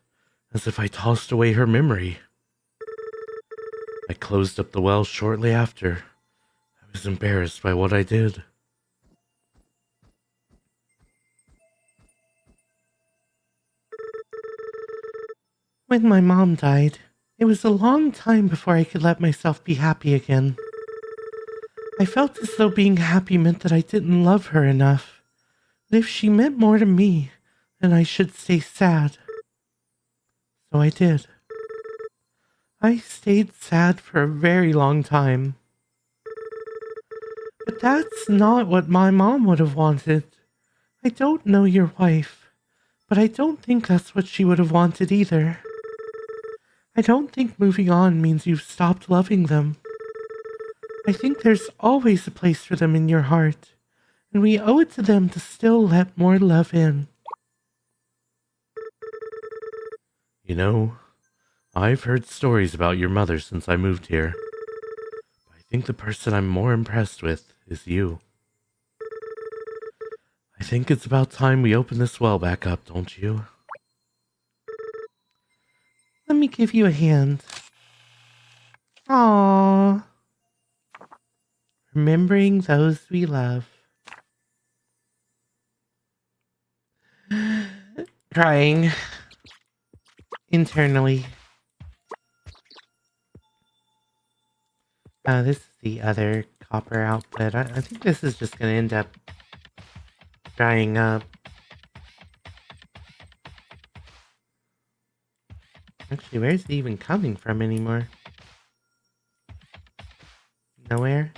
as if I tossed away her memory. I closed up the well shortly after. I was embarrassed by what I did. When my mom died, it was a long time before I could let myself be happy again. I felt as though being happy meant that I didn't love her enough. That if she meant more to me, then I should stay sad. So I did. I stayed sad for a very long time. But that's not what my mom would have wanted. I don't know your wife, but I don't think that's what she would have wanted either. I don't think moving on means you've stopped loving them. I think there's always a place for them in your heart, and we owe it to them to still let more love in. You know, I've heard stories about your mother since I moved here. I think the person I'm more impressed with is you. I think it's about time we open this well back up, don't you? Let me give you a hand. Aww. Remembering those we love. Crying. Internally. This is the other copper output. I think this is just going to end up drying up. Actually, where's it even coming from anymore? Nowhere?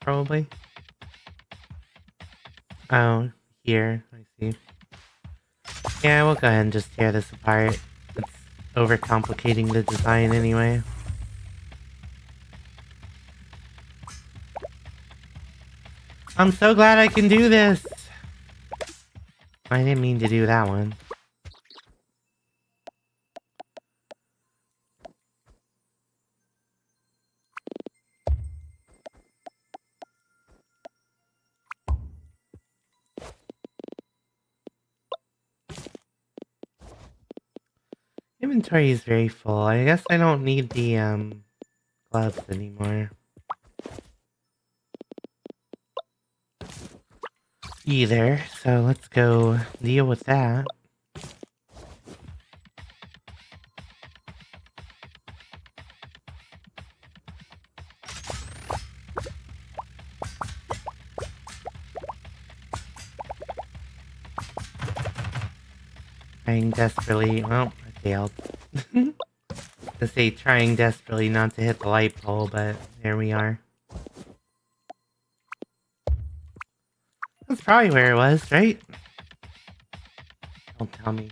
Probably. Oh, here. I see. Yeah, we'll go ahead and just tear this apart. It's overcomplicating the design anyway. I'm so glad I can do this! I didn't mean to do that one. Inventory is very full. I guess I don't need the gloves anymore. Either, so let's go deal with that. Trying desperately, well, I failed. To say trying desperately not to hit the light pole, but there we are. That's probably where it was, right? Don't tell me.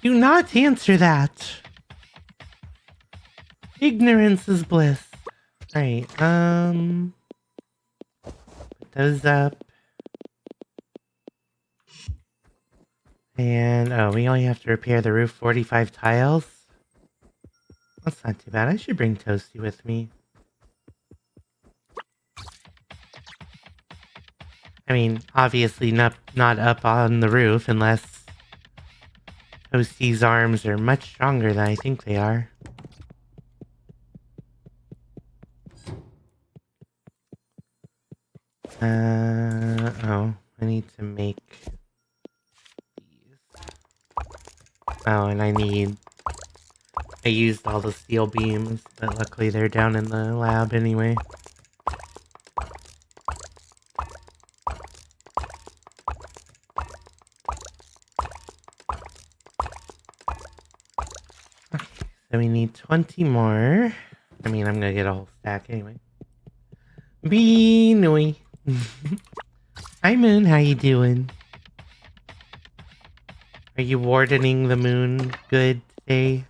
Do not answer that! Ignorance is bliss. Alright, put those up. And, oh, we only have to repair the roof 45 tiles? That's not too bad. I should bring Toasty with me. I mean, obviously not up on the roof unless Toasty's arms are much stronger than I think they are. Oh, I need to make these. Oh, and I used all the steel beams, but luckily they're down in the lab anyway. Okay, so we need 20 more. I mean, I'm gonna get a whole stack anyway. Bee-nooey. Hi, Moon. How you doing? Are you wardening the moon good today?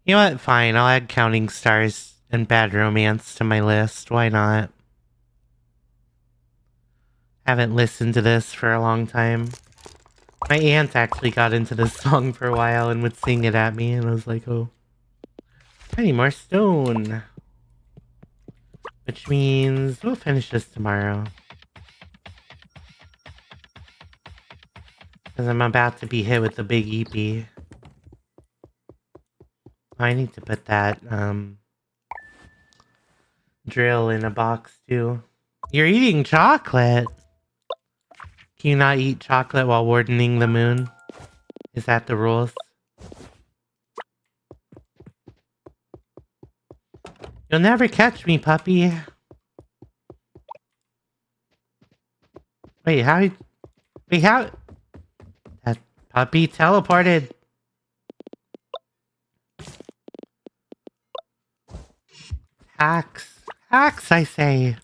You know what? Fine. I'll add Counting Stars and Bad Romance to my list. Why not? Haven't listened to this for a long time. My aunt actually got into this song for a while and would sing it at me, and I was like, oh. I need more stone. Which means we'll finish this tomorrow. Because I'm about to be hit with the big EP. I need to put that drill in a box too. You're eating chocolate! Can you not eat chocolate while wardening the moon? Is that the rules? You'll never catch me, puppy. Wait, how... Wait, how... That puppy teleported. Hacks. Hacks, I say.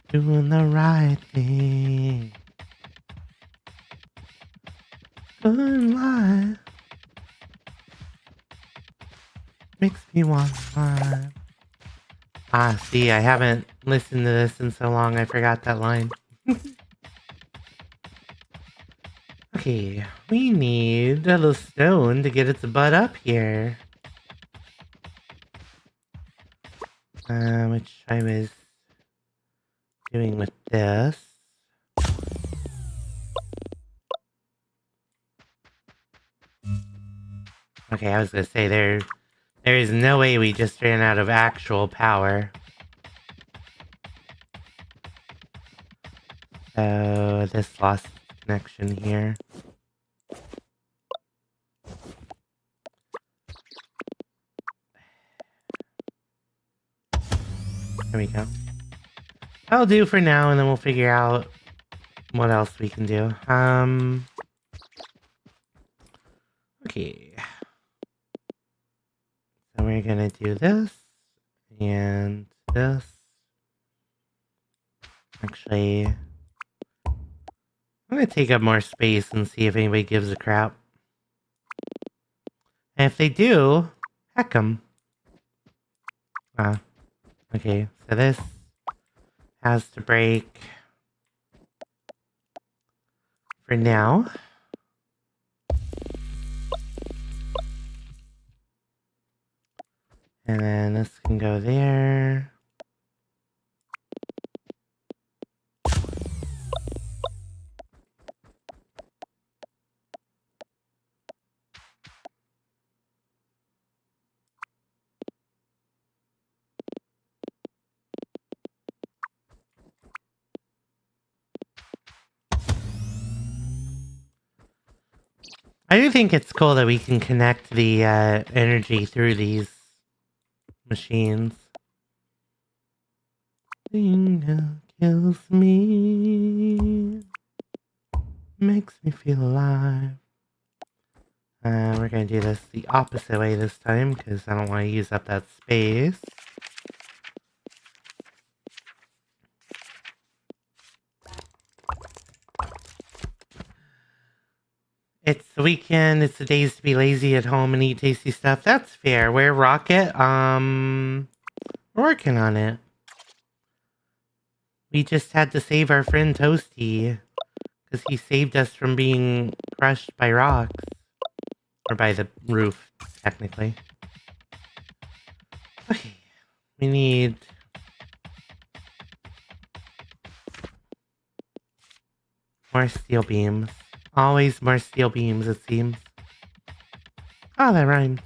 Doing the right thing. Good life. Makes me want life. Ah, see, I haven't listened to this in so long, I forgot that line. Okay, we need a little stone to get its butt up here. Which I was doing with this. Okay, I was gonna say there is no way we just ran out of actual power. So this lost connection here. There we go. That'll do for now, and then we'll figure out what else we can do. Okay. So we're gonna do this and this. Actually, I'm gonna take up more space and see if anybody gives a crap. And if they do, heck 'em. Okay, so this has to break for now. And then this can go there. I do think it's cool that we can connect the energy through these machines. Thing that kills me, makes me feel alive. We're gonna do this the opposite way this time because I don't want to use up that space. It's the weekend, it's the days to be lazy at home and eat tasty stuff. That's fair. We're Rocket. We're working on it. We just had to save our friend Toasty because he saved us from being crushed by rocks. Or by the roof, technically. Okay. We need more steel beams. Always more steel beams, it seems. Oh, that rhymed.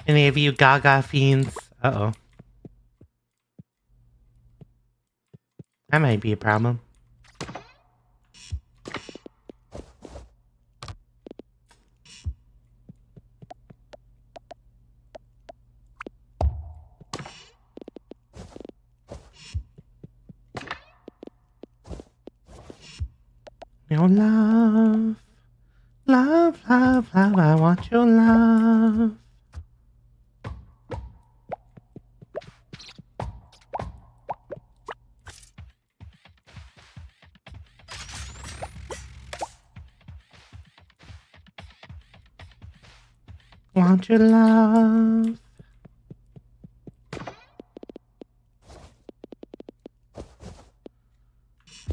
Any of you Gaga fiends? Uh-oh. That might be a problem. Your love. Love, love, love, I want your love. Want your love.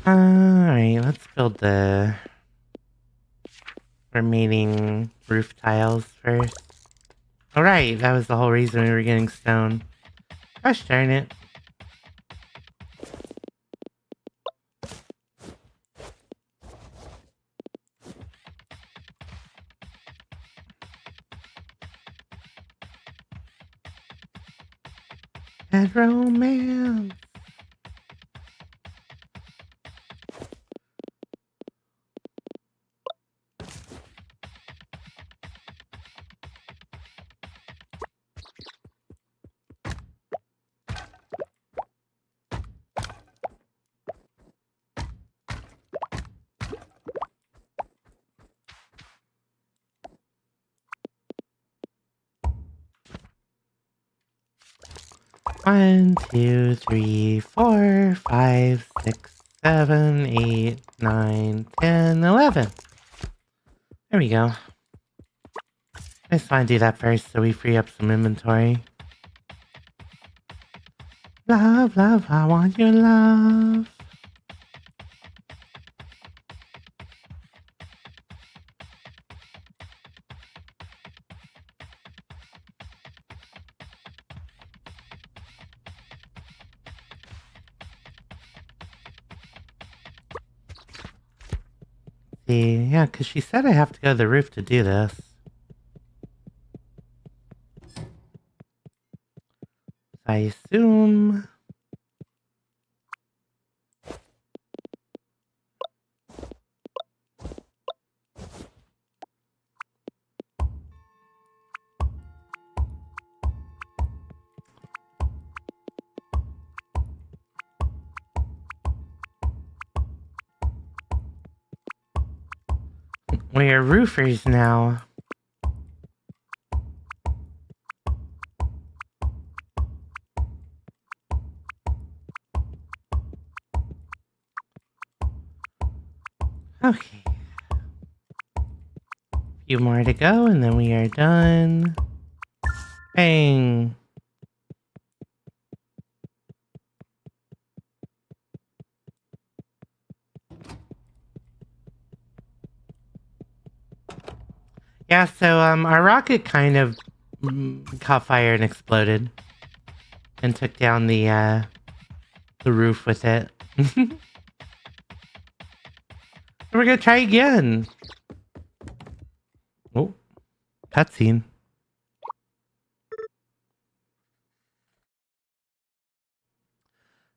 Alright, let's build the remaining roof tiles first. Alright, that was the whole reason we were getting stone. Gosh darn it. Bad romance. One, two, three, 4, 5, 6, 7, 8, 9, 10, 11. There we go. I just want to do that first so we free up some inventory. Love, love, I want your love. See, yeah, because she said I have to go to the roof to do this. I assume... We're roofers now. Okay. Few more to go and then we are done. Bang. Yeah, so our rocket kind of caught fire and exploded. And took down the roof with it. We're gonna try again. Oh, cutscene.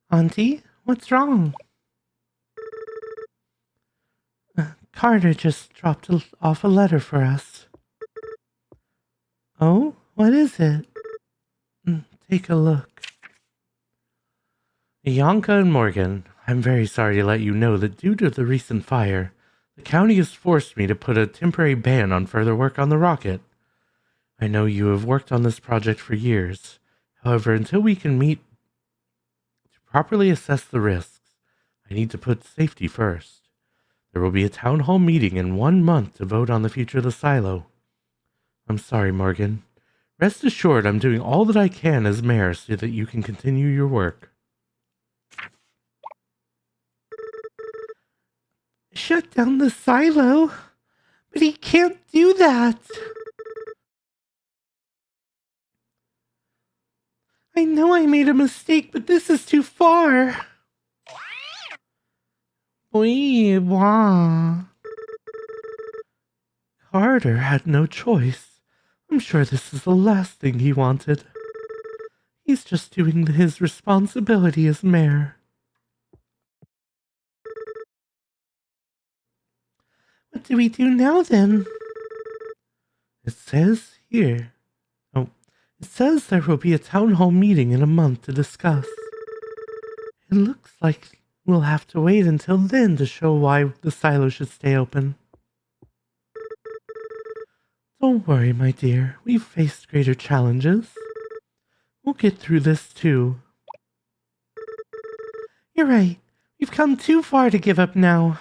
Auntie, what's wrong? Carter just dropped off a letter for us. Oh, what is it? Take a look. Ianka and Morgan, I'm very sorry to let you know that due to the recent fire, the county has forced me to put a temporary ban on further work on the rocket. I know you have worked on this project for years. However, until we can meet to properly assess the risks, I need to put safety first. There will be a town hall meeting in 1 month to vote on the future of the silo. I'm sorry, Morgan. Rest assured I'm doing all that I can as mayor so that you can continue your work. Shut down the silo? But he can't do that. I know I made a mistake, but this is too far. Oui, wah. Carter had no choice. I'm sure this is the last thing he wanted. He's just doing his responsibility as mayor. What do we do now, then? It says here. Oh, it says there will be a town hall meeting in a month to discuss. It looks like we'll have to wait until then to show why the silo should stay open. Don't worry, my dear. We've faced greater challenges. We'll get through this too. You're right. We've come too far to give up now.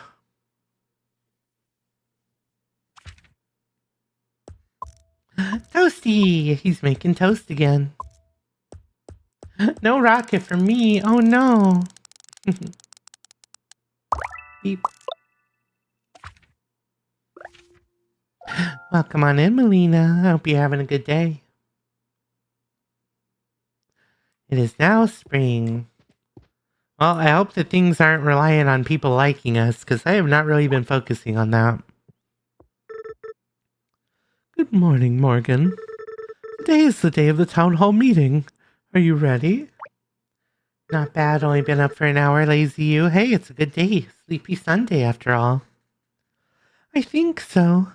Toasty! He's making toast again. No rocket for me. Oh no. Beep. Welcome on in, Melina. I hope you're having a good day. It is now spring. Well, I hope that things aren't relying on people liking us, because I have not really been focusing on that. Good morning, Morgan. Today is the day of the town hall meeting. Are you ready? Not bad, only been up for an hour, lazy you. Hey, it's a good day. Sleepy Sunday, after all. I think so.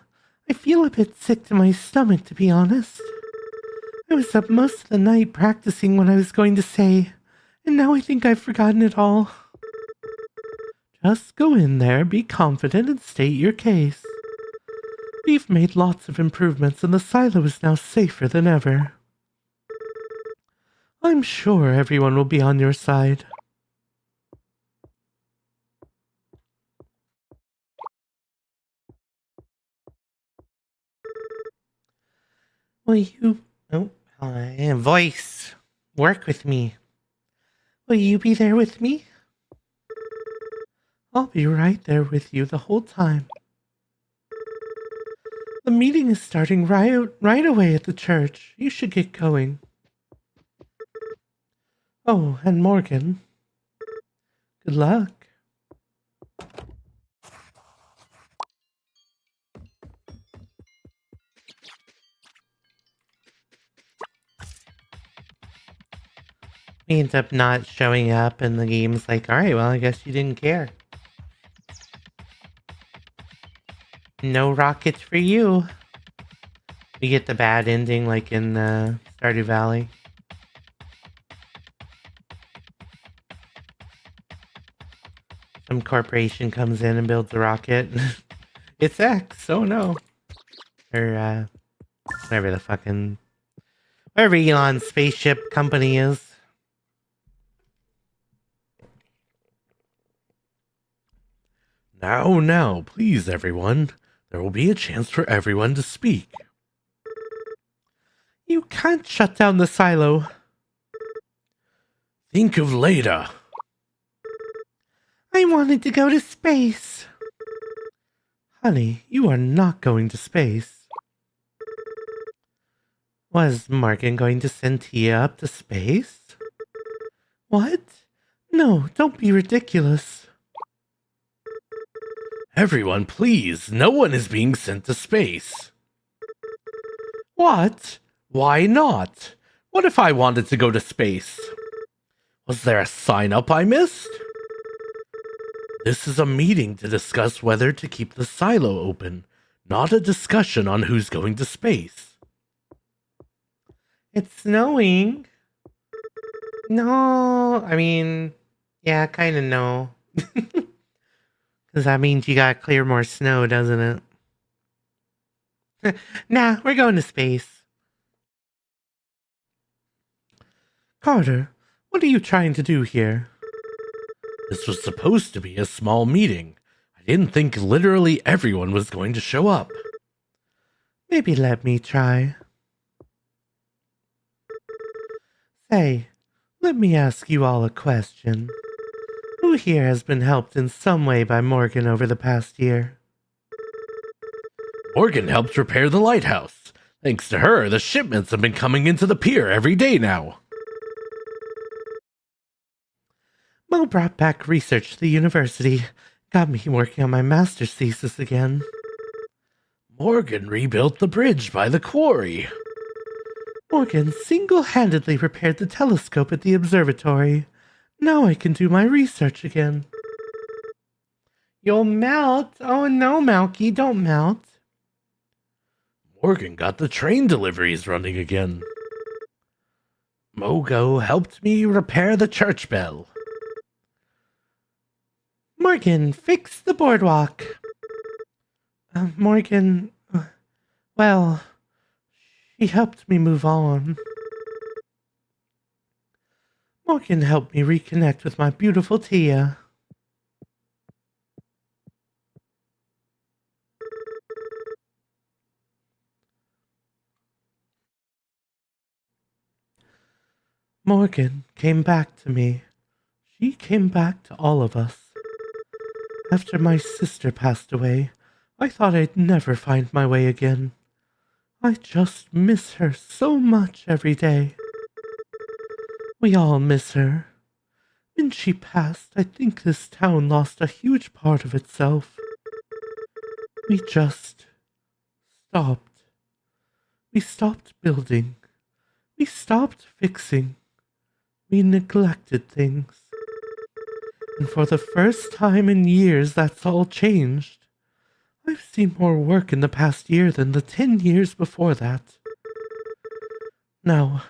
I feel a bit sick to my stomach, to be honest. I was up most of the night practicing what I was going to say, and now I think I've forgotten it all. Just go in there, be confident, and state your case. We've made lots of improvements, and the silo is now safer than ever. I'm sure everyone will be on your side. Will you... Oh, voice. Work with me. Will you be there with me? I'll be right there with you the whole time. The meeting is starting right away at the church. You should get going. Oh, and Morgan. Good luck. We end up not showing up, and the game's like, alright, well, I guess you didn't care. No rockets for you. We get the bad ending like in Stardew Valley. Some corporation comes in and builds a rocket. It's X, oh no. Or, whatever Elon's spaceship company is. Now, please, everyone. There will be a chance for everyone to speak. You can't shut down the silo. Think of later. I wanted to go to space. Honey, you are not going to space. Was Morgan going to send Tia up to space? What? No, don't be ridiculous. Everyone, please. No one is being sent to space. What? Why not? What if I wanted to go to space? Was there a sign-up I missed? This is a meeting to discuss whether to keep the silo open, not a discussion on who's going to space. It's snowing. No, I mean, yeah, kind of no. Because that means you gotta clear more snow, doesn't it? Nah, we're going to space. Carter, what are you trying to do here? This was supposed to be a small meeting. I didn't think literally everyone was going to show up. Maybe let me try. Say, let me ask you all a question. Who here has been helped in some way by Morgan over the past year? Morgan helped repair the lighthouse. Thanks to her, the shipments have been coming into the pier every day now. Mo brought back research to the university. Got me working on my master's thesis again. Morgan rebuilt the bridge by the quarry. Morgan single-handedly repaired the telescope at the observatory. Now I can do my research again. You'll melt. Oh no, Malky, don't melt. Morgan got the train deliveries running again. Mogo helped me repair the church bell. Morgan, fix the boardwalk. Morgan, well, she helped me move on. Morgan helped me reconnect with my beautiful Tia. Morgan came back to me. She came back to all of us. After my sister passed away, I thought I'd never find my way again. I just miss her so much every day. We all miss her. When she passed, I think this town lost a huge part of itself. We just stopped. We stopped building. We stopped fixing. We neglected things. And for the first time in years, that's all changed. I've seen more work in the past year than the 10 years before that. Now,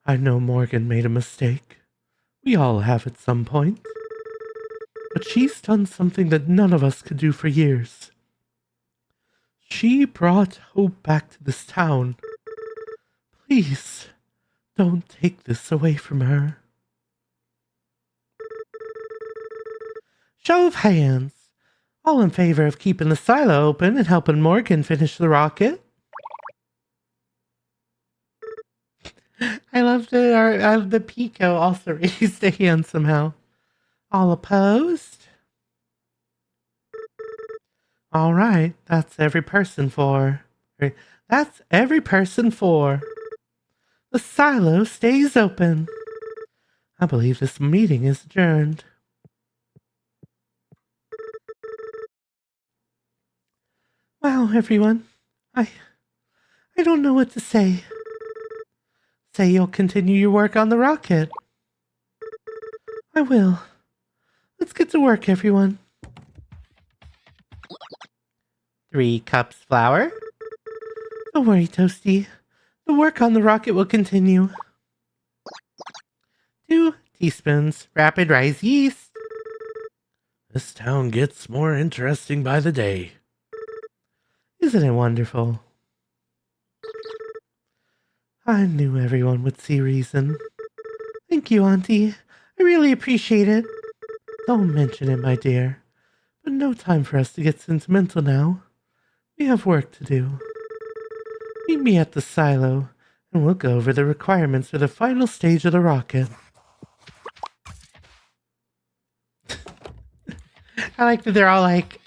I know Morgan made a mistake. We all have at some point. But she's done something that none of us could do for years. She brought hope back to this town. Please, don't take this away from her. Show of hands. All in favor of keeping the silo open and helping Morgan finish the rocket? the Pico also raised a hand somehow. All opposed? All right, that's every person for. That's every person for. The silo stays open. I believe this meeting is adjourned. Wow, everyone. I don't know what to say. Say you'll continue your work on the rocket. I will. Let's get to work, everyone. 3 cups flour. Don't worry, Toasty. The work on the rocket will continue. 2 teaspoons rapid rise yeast. This town gets more interesting by the day. Isn't it wonderful? I knew everyone would see reason. Thank you, Auntie. I really appreciate it. Don't mention it, my dear. But no time for us to get sentimental now. We have work to do. Meet me at the silo, and we'll go over the requirements for the final stage of the rocket. I like that they're all like,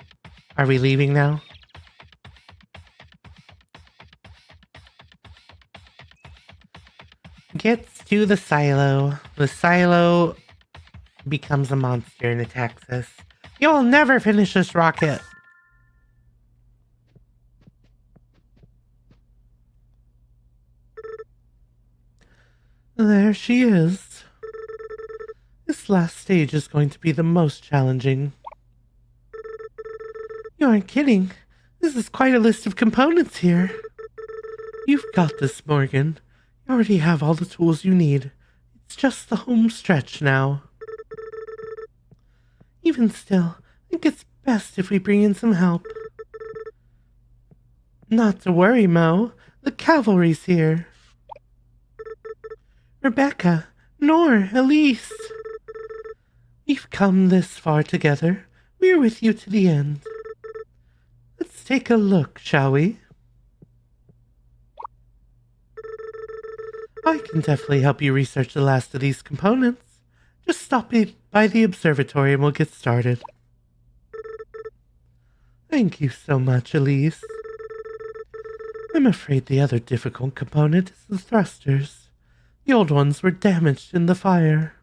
are we leaving now? Gets to the silo. The silo becomes a monster and attacks us. You'll never finish this rocket. There she is. This last stage is going to be the most challenging. You aren't kidding. This is quite a list of components here. You've got this, Morgan. You already have all the tools you need. It's just the home stretch now. Even still, I think it's best if we bring in some help. Not to worry, Mo. The cavalry's here. Rebecca, Nor, Elise. We've come this far together. We're with you to the end. Let's take a look, shall we? I can definitely help you research the last of these components. Just stop by the observatory and we'll get started. Thank you so much, Elise. I'm afraid the other difficult component is the thrusters. The old ones were damaged in the fire.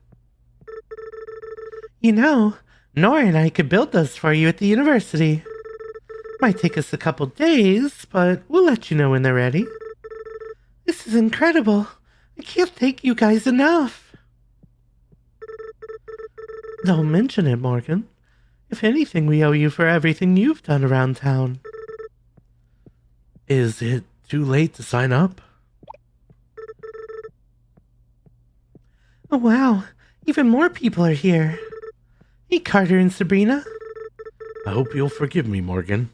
You know, Nora and I could build those for you at the university. Might take us a couple days, but we'll let you know when they're ready. This is incredible. I can't thank you guys enough. Don't mention it, Morgan. If anything, we owe you for everything you've done around town. Is it too late to sign up? Oh wow, even more people are here. Hey Carter and Sabrina. I hope you'll forgive me, Morgan.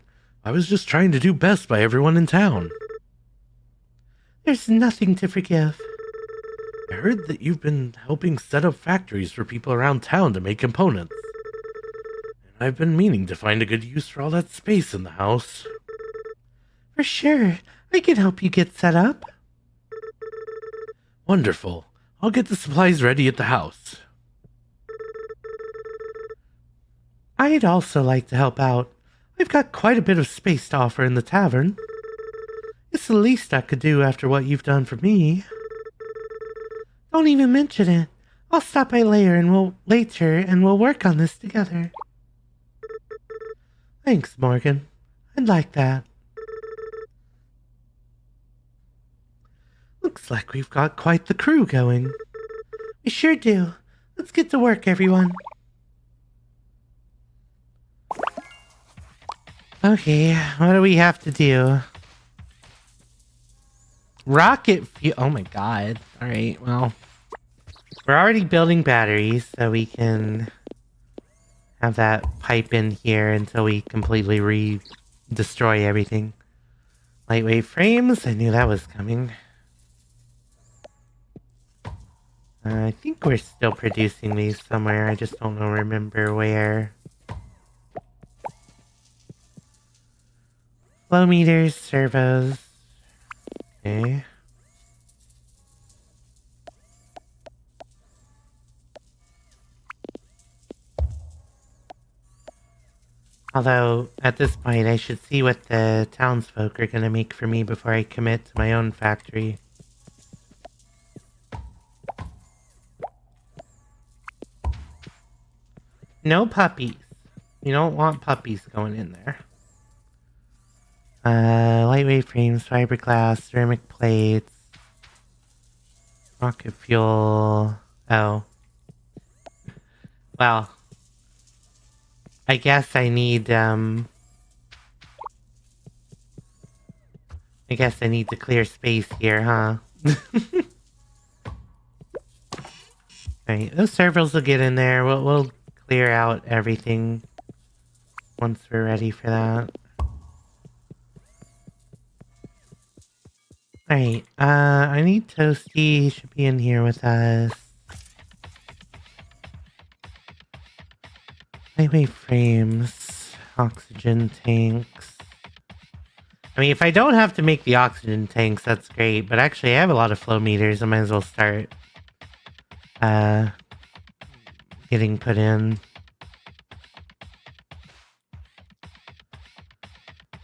I was just trying to do best by everyone in town. There's nothing to forgive. I heard that you've been helping set up factories for people around town to make components. And I've been meaning to find a good use for all that space in the house. For sure, I can help you get set up. Wonderful. I'll get the supplies ready at the house. I'd also like to help out. I've got quite a bit of space to offer in the tavern. It's the least I could do after what you've done for me. Don't even mention it. I'll stop by later and we'll work on this together. Thanks, Morgan. I'd like that. Looks like we've got quite the crew going. We sure do. Let's get to work, everyone. Okay, what do we have to do? Rocket fuel. Oh my god. Alright, well. We're already building batteries, so we can have that pipe in here until we completely destroy everything. Lightweight frames, I knew that was coming. I think we're still producing these somewhere, I just don't remember where. Flow meters, servos. Okay. Although, at this point, I should see what the townsfolk are gonna make for me before I commit to my own factory. No puppies. You don't want puppies going in there. Lightweight frames, fiberglass, ceramic plates, rocket fuel. Oh. Well. I guess I need, I guess I need to clear space here, huh? Alright, those servers will get in there. We'll clear out everything once we're ready for that. Alright, I need Toasty. He should be in here with us. Lightweight frames, oxygen tanks. I mean, if I don't have to make the oxygen tanks, that's great. But actually, I have a lot of flow meters. I might as well start getting put in.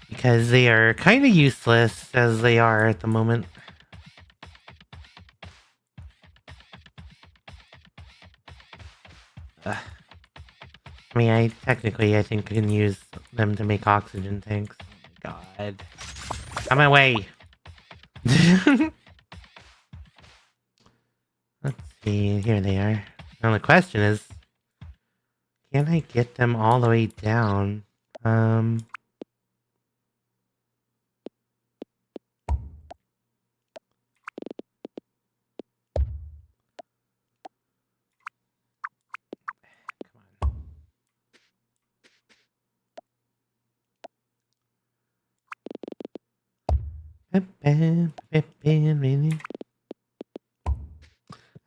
Because they are kind of useless as they are at the moment. I mean, I think I can use them to make oxygen tanks. Oh my god. On my way! Let's see, here they are. Now the question is, can I get them all the way down?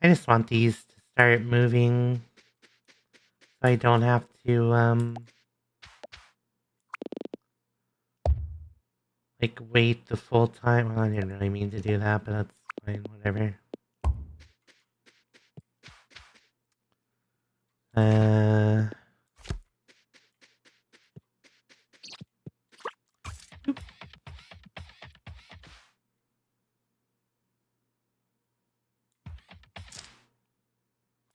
I just want these to start moving so I don't have to, like, wait the full time. Well, I didn't really mean to do that, but that's fine, whatever.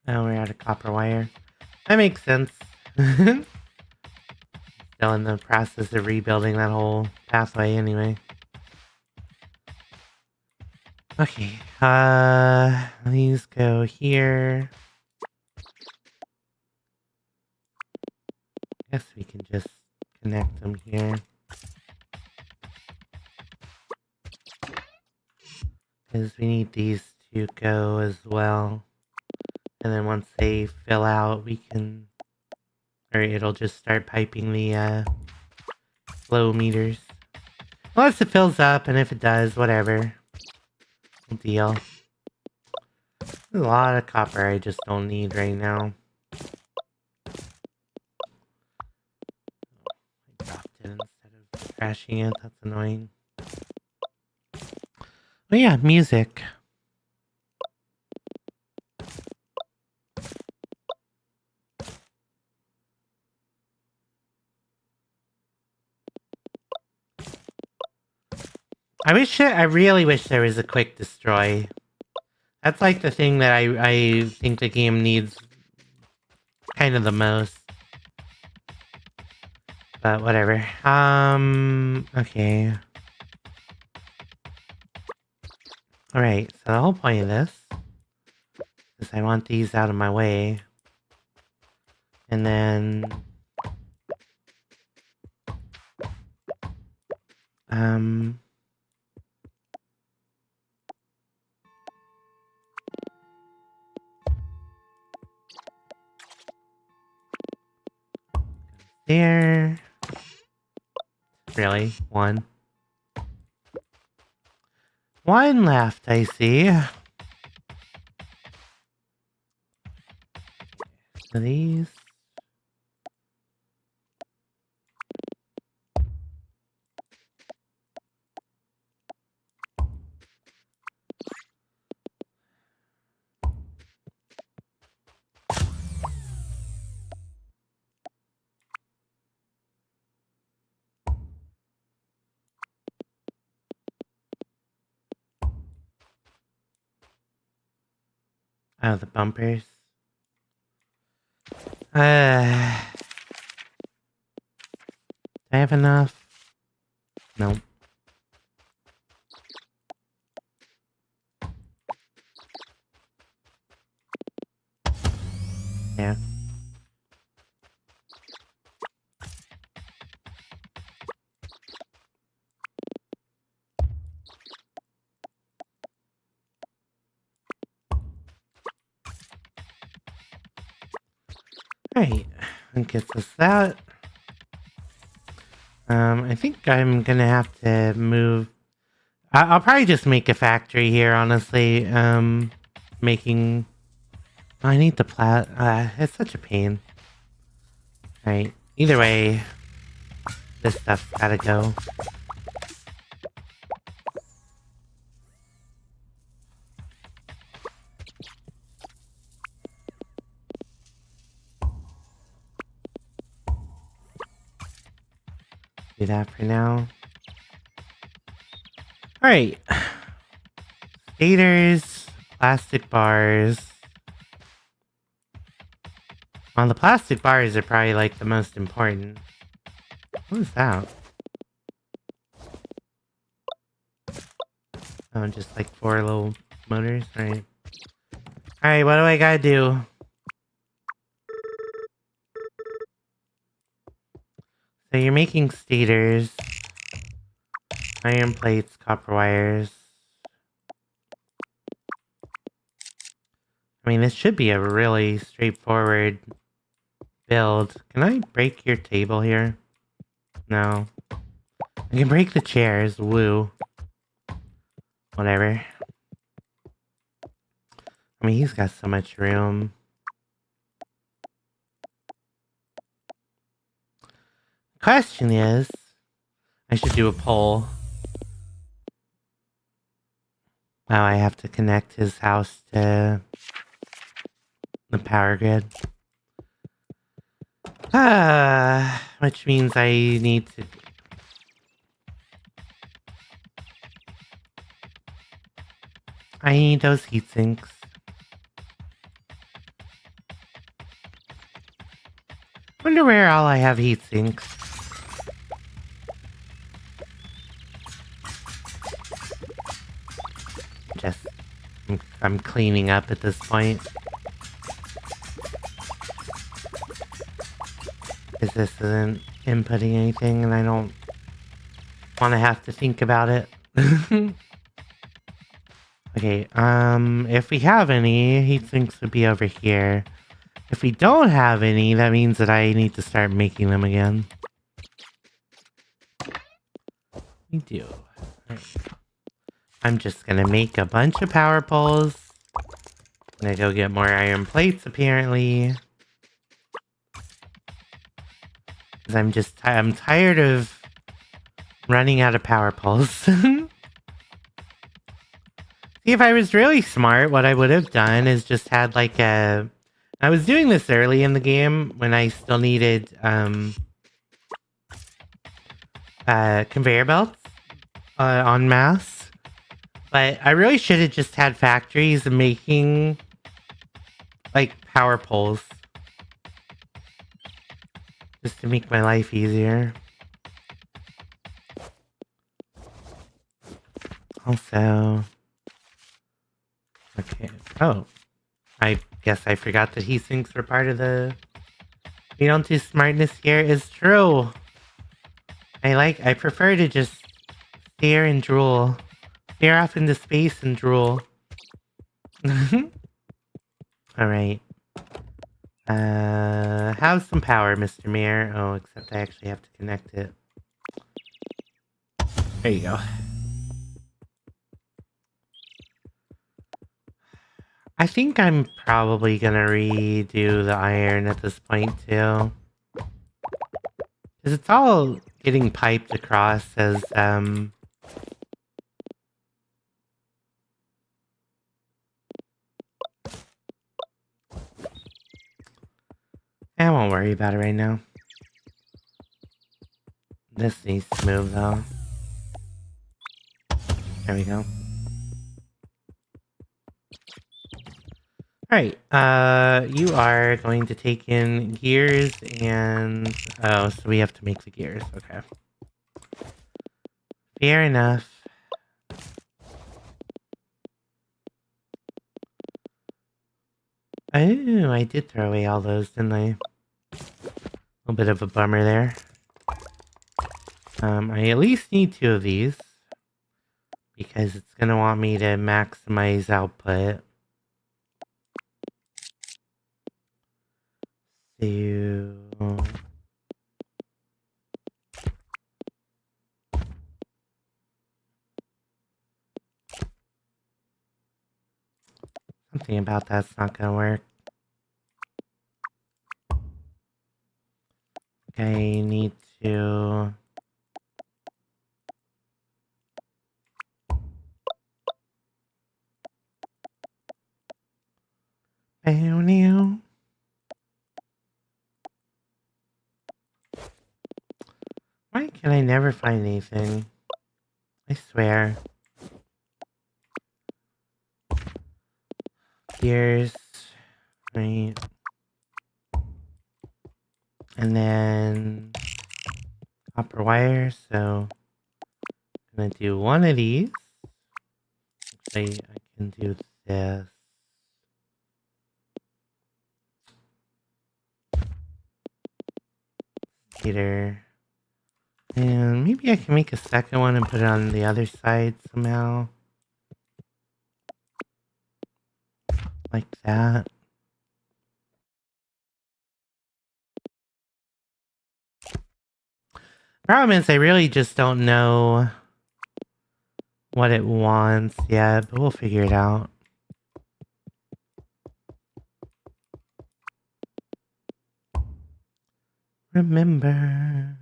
Now we're out of copper wire. That makes sense. Still in the process of rebuilding that whole pathway anyway. Okay, these go here. Guess we can just connect them here. Because we need these to go as well. And then once they fill out, we can... Or it'll just start piping the, flow meters. Unless it fills up, and if it does, whatever. No deal. There's a lot of copper I just don't need right now. I dropped it instead of crashing it. That's annoying. Oh yeah, music. I really wish there was a quick destroy. That's like the thing that I think the game needs kind of the most. But whatever. Okay. Alright, so the whole point of this is I want these out of my way. And then... There... Really? One? One left, I see. So these... Oh, the bumpers. Do I have enough? Nope. Yeah. Alright. That gets us that. I think I'm gonna have to move. I'll probably just make a factory here, honestly. Making. I need the plat. It's such a pain. Alright. Either way, this stuff's gotta go. Do that for now. Alright. Skaters, plastic bars. Well, the plastic bars are probably like the most important. What is that? Oh, just like 4 little motors? Alright. Alright, what do I gotta do? So you're making stators, iron plates, copper wires. I mean, this should be a really straightforward build. Can I break your table here? No. I can break the chairs. Woo. Whatever. I mean, he's got so much room. Question is, I should do a poll. Oh, I have to connect his house to the power grid. Which means I need to... I need those heat sinks. Wonder where all I have heat sinks. Just... I'm cleaning up at this point. Because this isn't inputting anything and I don't want to have to think about it. Okay, if we have any, heat sinks would be over here. If we don't have any, that means that I need to start making them again. We do. Right. I'm just gonna make a bunch of power poles. I'm gonna go get more iron plates, apparently. Because I'm tired of running out of power poles. See, if I was really smart, what I would have done is just had like a... I was doing this early in the game when I still needed conveyor belts en masse. But I really should have just had factories making like power poles. Just to make my life easier. Also... Okay. Oh. I guess I forgot that heat sinks were part of the... We don't do smartness here is true. I prefer to just stare and drool. Stare off into space and drool. Alright. Have some power, Mr. Mayor. Oh, except I actually have to connect it. There you go. I think I'm probably gonna redo the iron at this point, too. Because it's all getting piped across as, I won't worry about it right now. This needs to move, though. There we go. Alright, you are going to take in gears and... Oh, so we have to make the gears, okay. Fair enough. Oh, I did throw away all those, didn't I? A little bit of a bummer there. I at least need 2 of these. Because it's gonna want me to maximize output. So... Something about that's not gonna work. I need to... Bow now. Why can I never find anything? I swear. Gears. Right. And then... Copper wire, so... I'm gonna do one of these. Actually, I can do this. Later. And maybe I can make a second one and put it on the other side somehow. Like that. Problem is, I really just don't know what it wants yet, but we'll figure it out. Remember.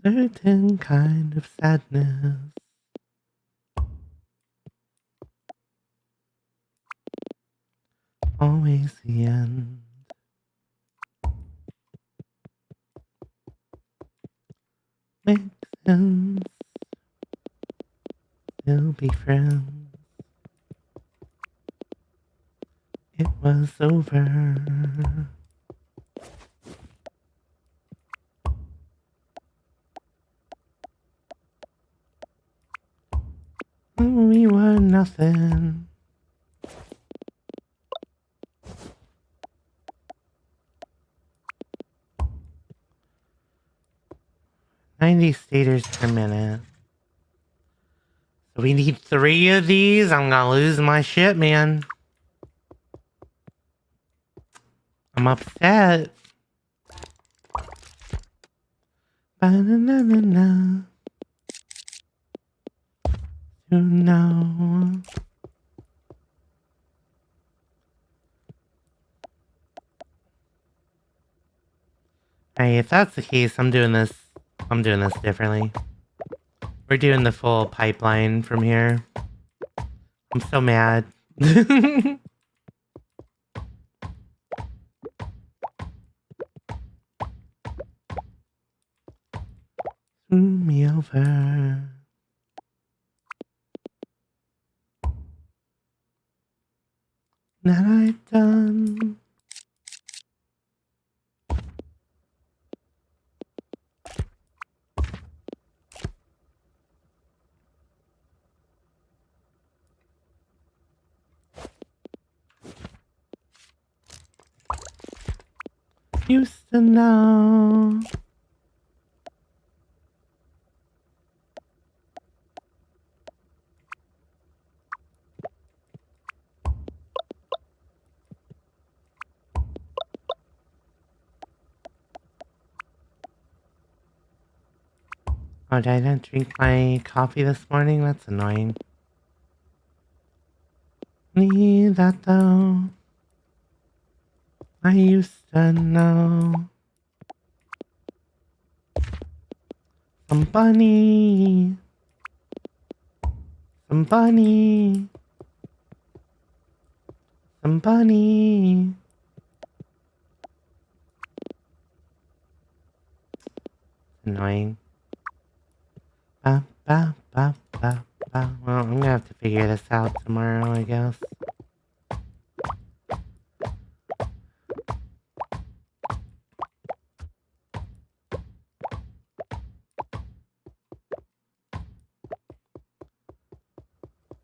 Certain kind of sadness. Always the end. Makes sense. We'll be friends. It was over. We were nothing. $90 staters per minute. So we need 3 of these. I'm gonna lose my shit, man. I'm upset. Ba-na-na-na-na. You know. Hey, if that's the case, I'm doing this differently. We're doing the full pipeline from here. I'm so mad. Threw me over. That I've done. Used to know. Oh, did I not drink my coffee this morning? That's annoying. Need that though. I used to know. Some bunny. Some bunny. Some bunny. Annoying. Ba, ba, ba, ba, ba. Well, I'm gonna have to figure this out tomorrow, I guess.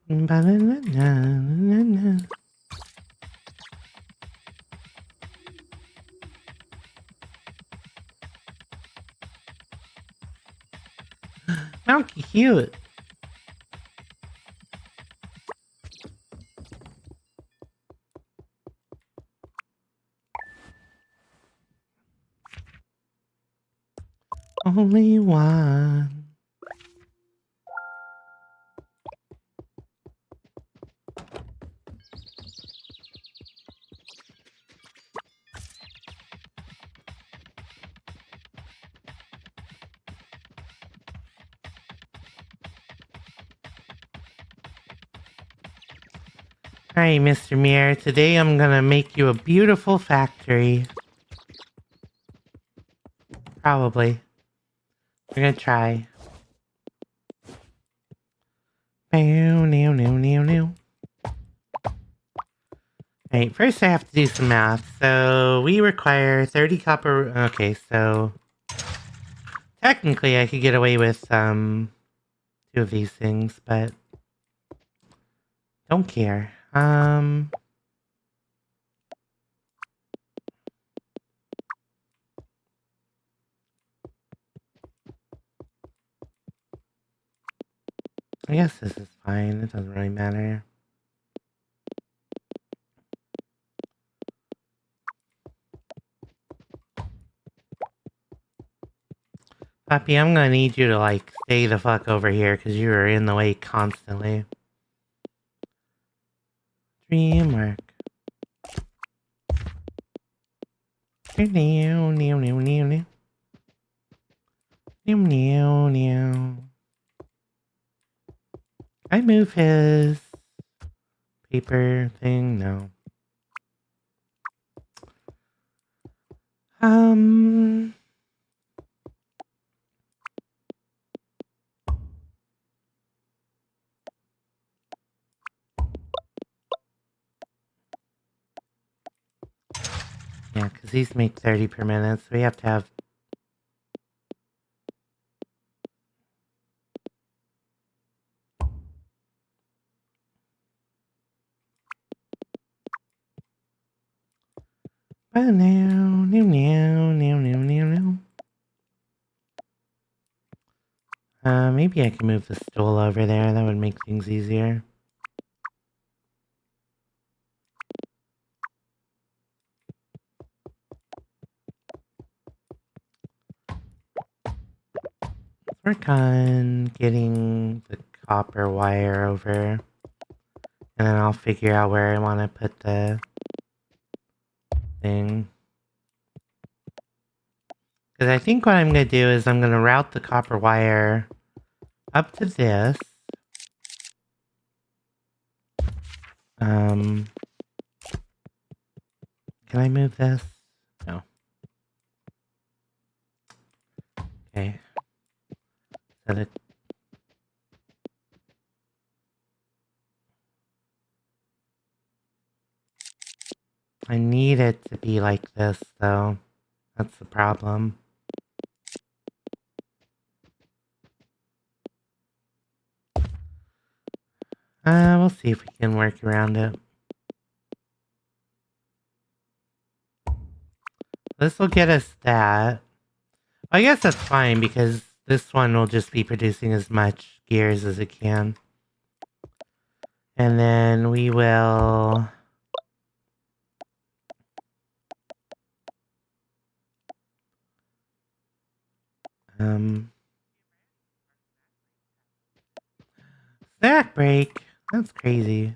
Ba-na-na-na-na-na. Monkey cute. Only one. Alright, Mr. Mirror, today I'm gonna make you a beautiful factory. Probably. We're gonna try. Alright, first I have to do some math. So we require 30 copper. Okay, so technically I could get away with 2 of these things, but don't care. I guess this is fine. It doesn't really matter. Puppy, I'm gonna need you to, like, stay the fuck over here because you are in the way constantly. Dreamwork. I move his paper thing? No. Yeah, because these make 30 per minute, so we have to have... Maybe I can move the stool over there. That would make things easier. Work on getting the copper wire over. And then I'll figure out where I want to put the thing. Because I think what I'm going to do is I'm going to route the copper wire up to this. Can I move this? No. Okay. So the... I need it to be like this, though. That's the problem. We'll see if we can work around it. This will get us that. I guess that's fine because this one will just be producing as much gears as it can. And then we will... Snack break! That's crazy.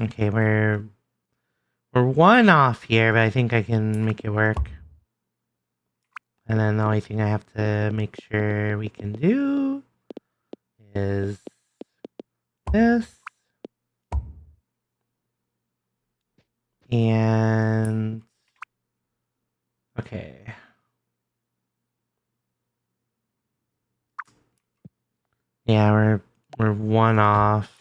Okay, we're 1 off here, but I think I can make it work. And then the only thing I have to make sure we can do is this. And okay. Yeah, we're one off.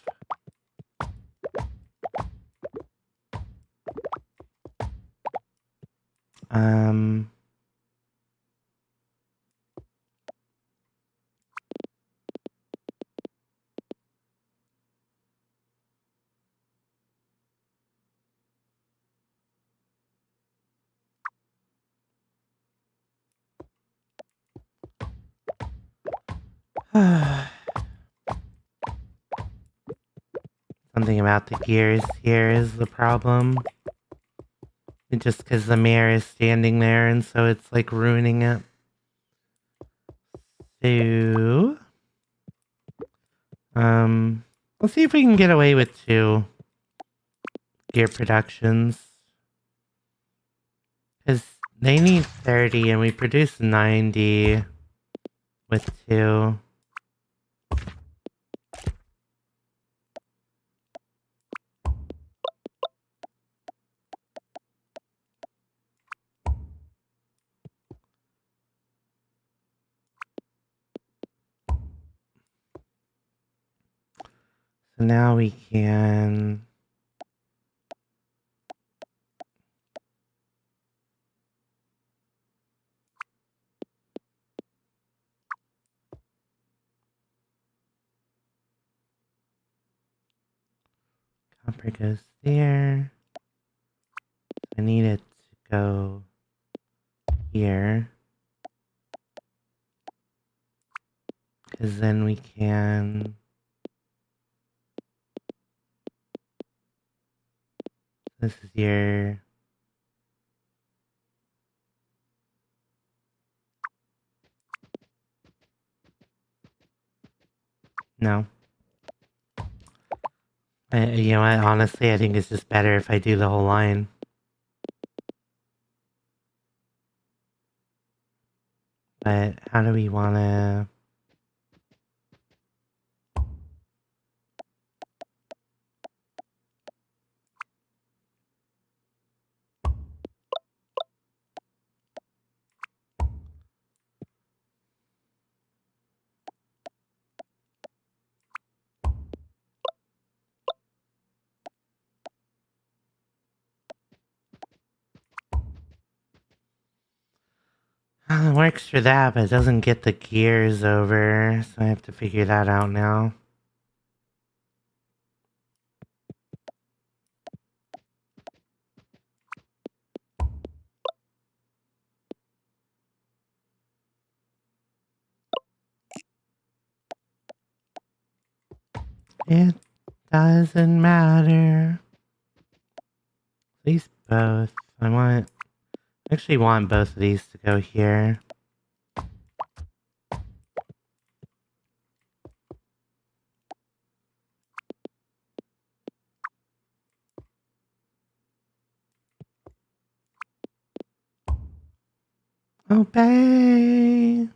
Um something about the gears here is the problem. And just because the mayor is standing there and so it's like ruining it. So let's see if we can get away with 2 gear productions. Because they need 30 and we produce 90 with 2. So now we can copper goes there. I need it to go here. Because then we can... This is your... No. You know what? Honestly, I think it's just better if I do the whole line. But how do we want to... It works for that, but it doesn't get the gears over. So I have to figure that out now. It doesn't matter. These both. I actually want both of these to go here. Obey.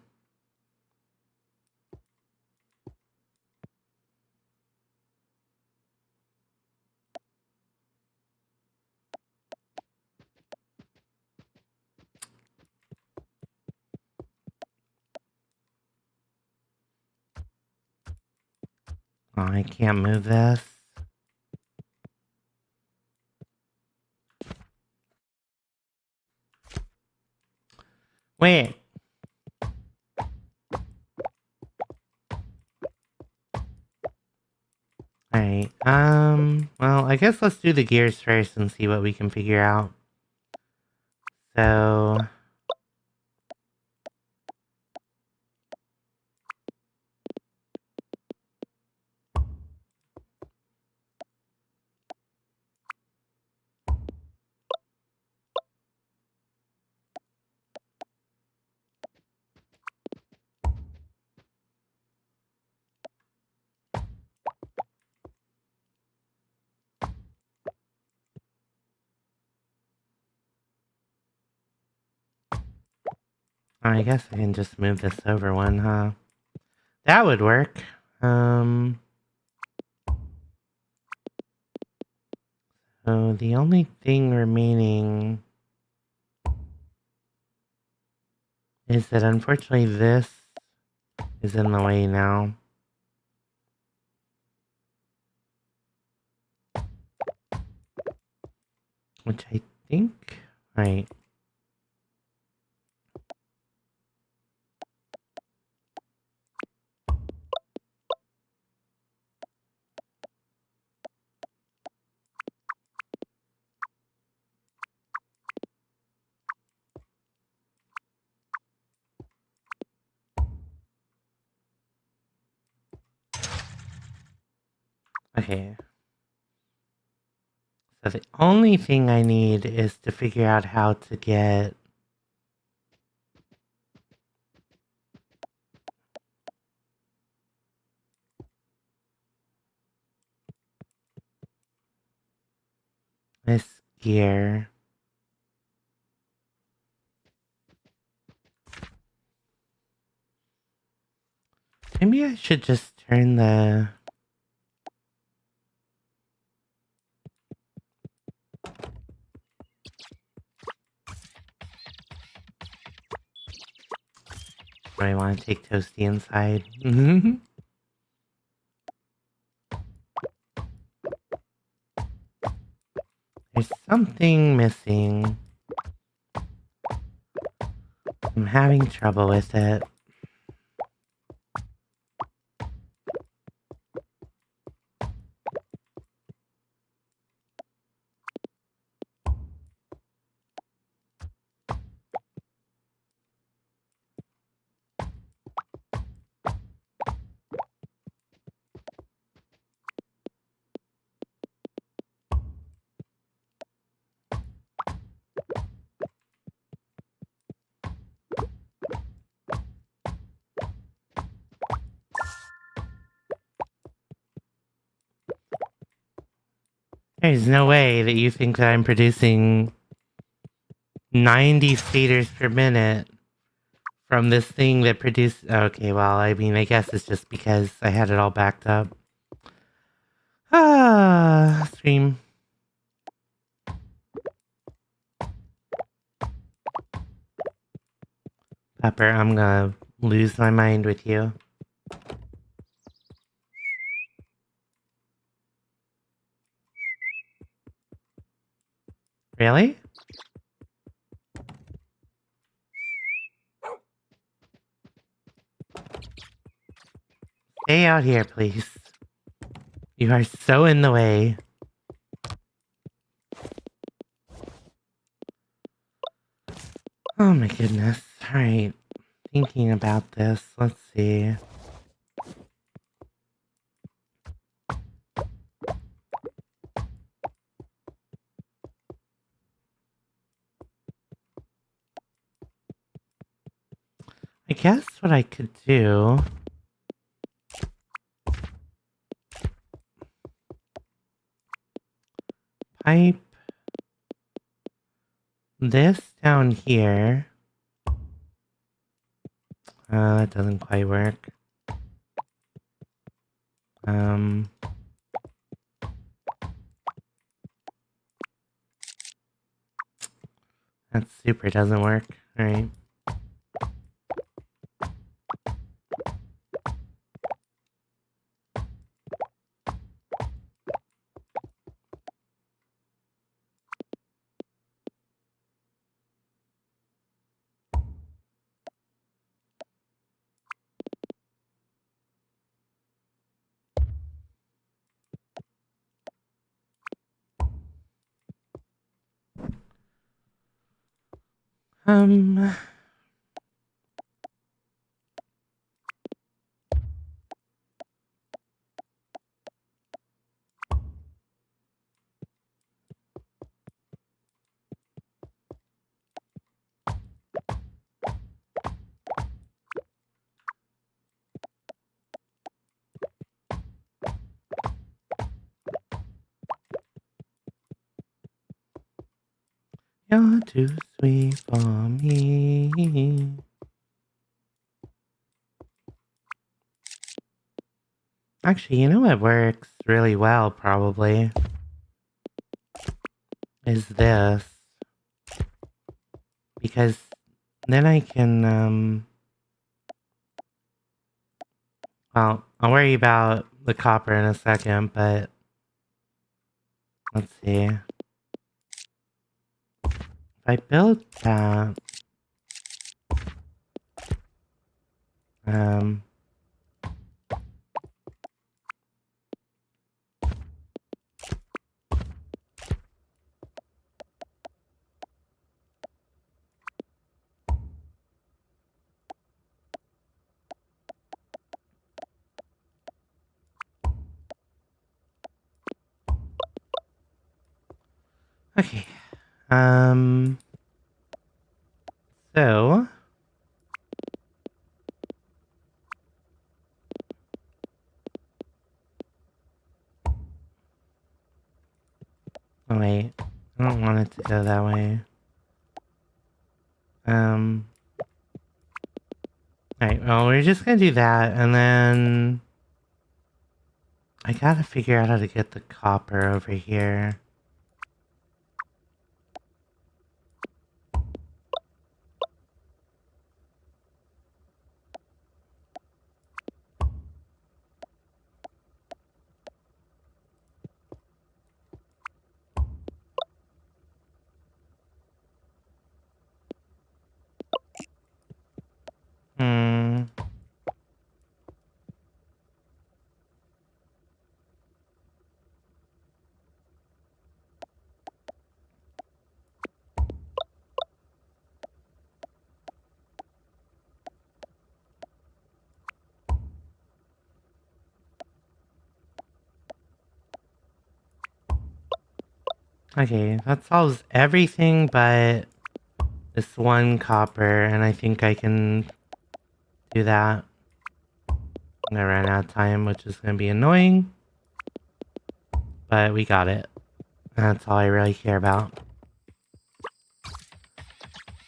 Oh, I can't move this. Wait. Alright, well, I guess let's do the gears first and see what we can figure out. So... I guess I can just move this over one, huh? That would work. So the only thing remaining is that unfortunately this is in the way now. Which I think, right. Okay. So the only thing I need is to figure out how to get this gear. Maybe I should just turn the... Do I want to take Toasty inside? There's something missing. I'm having trouble with it. There's no way that you think that I'm producing 90 staters per minute from this thing that produced... Okay, well, I mean, I guess it's just because I had it all backed up. Stream. Pepper, I'm gonna lose my mind with you. Really? Stay out here, please. You are so in the way. Oh my goodness. Alright. Thinking about this. Let's see. I guess what I could do... Pipe this down here. That doesn't quite work. That super doesn't work. Alright. Um... You're too sweet for me. Actually, you know what works really well, probably, is this. Because then I can, well, I'll worry about the copper in a second, but let's see. If I build that, um, okay, so, oh wait, I don't want it to go that way. Alright, well, we're just gonna do that, and then I gotta figure out how to get the copper over here. Hmm. Okay, that solves everything but this one copper, and I think I can do that. I'm gonna run out of time, which is gonna be annoying. But we got it. That's all I really care about.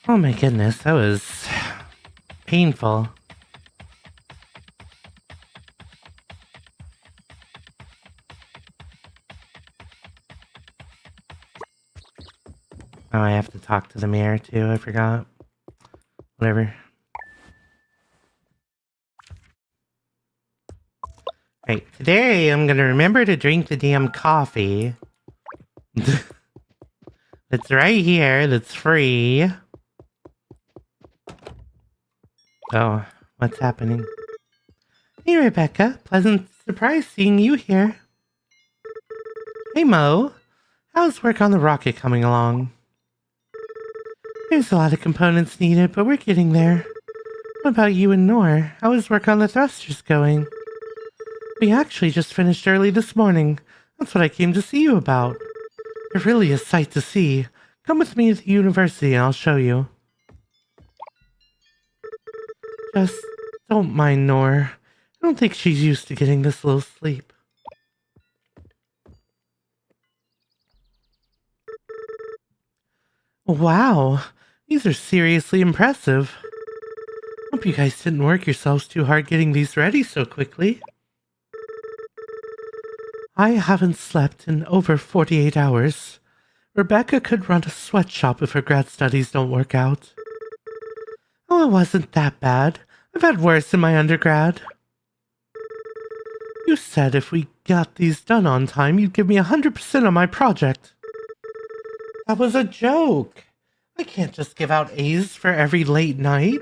Oh my goodness, that was painful. Oh, I have to talk to the mirror too, I forgot. Whatever. Right, today I'm gonna remember to drink the damn coffee. It's right here, that's free. Oh, what's happening? Hey Rebecca, pleasant surprise seeing you here. Hey Mo, how's work on the rocket coming along? There's a lot of components needed, but we're getting there. What about you and Nor? How is work on the thrusters going? We actually just finished early this morning. That's what I came to see you about. They're really a sight to see. Come with me to the university and I'll show you. Just don't mind Nor. I don't think she's used to getting this little sleep. Wow, these are seriously impressive. Hope you guys didn't work yourselves too hard getting these ready so quickly. I haven't slept in over 48 hours. Rebecca could run a sweatshop if her grad studies don't work out. Oh, it wasn't that bad. I've had worse in my undergrad. You said if we got these done on time, you'd give me 100% on my project. That was a joke. I can't just give out A's for every late night.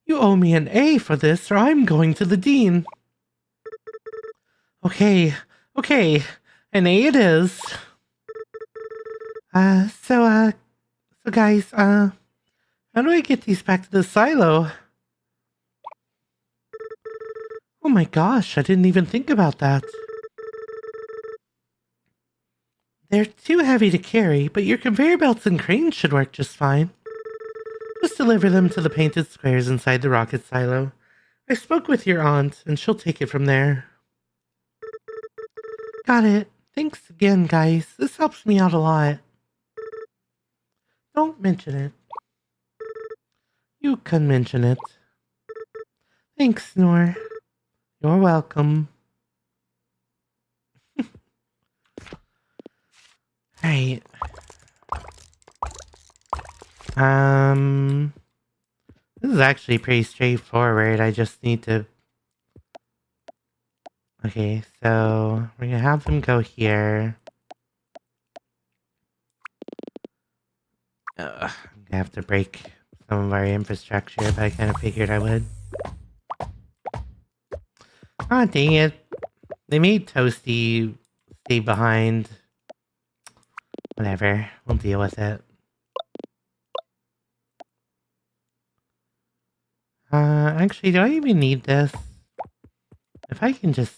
You owe me an A for this, or I'm going to the dean. Okay, an A it is. So guys, how do I get these back to the silo? Oh my gosh, I didn't even think about that. They're too heavy to carry, but your conveyor belts and cranes should work just fine. Just deliver them to the painted squares inside the rocket silo. I spoke with your aunt, and she'll take it from there. Got it. Thanks again, guys. This helps me out a lot. Don't mention it. You can mention it. Thanks, Nor. You're welcome. Right. This is actually pretty straightforward. I just need to... Okay, so we're gonna have them go here. I'm gonna have to break some of our infrastructure, but I kind of figured I would. Ah, dang it. They made Toasty stay behind. Whatever, we'll deal with it. Actually, do I even need this? If I can just...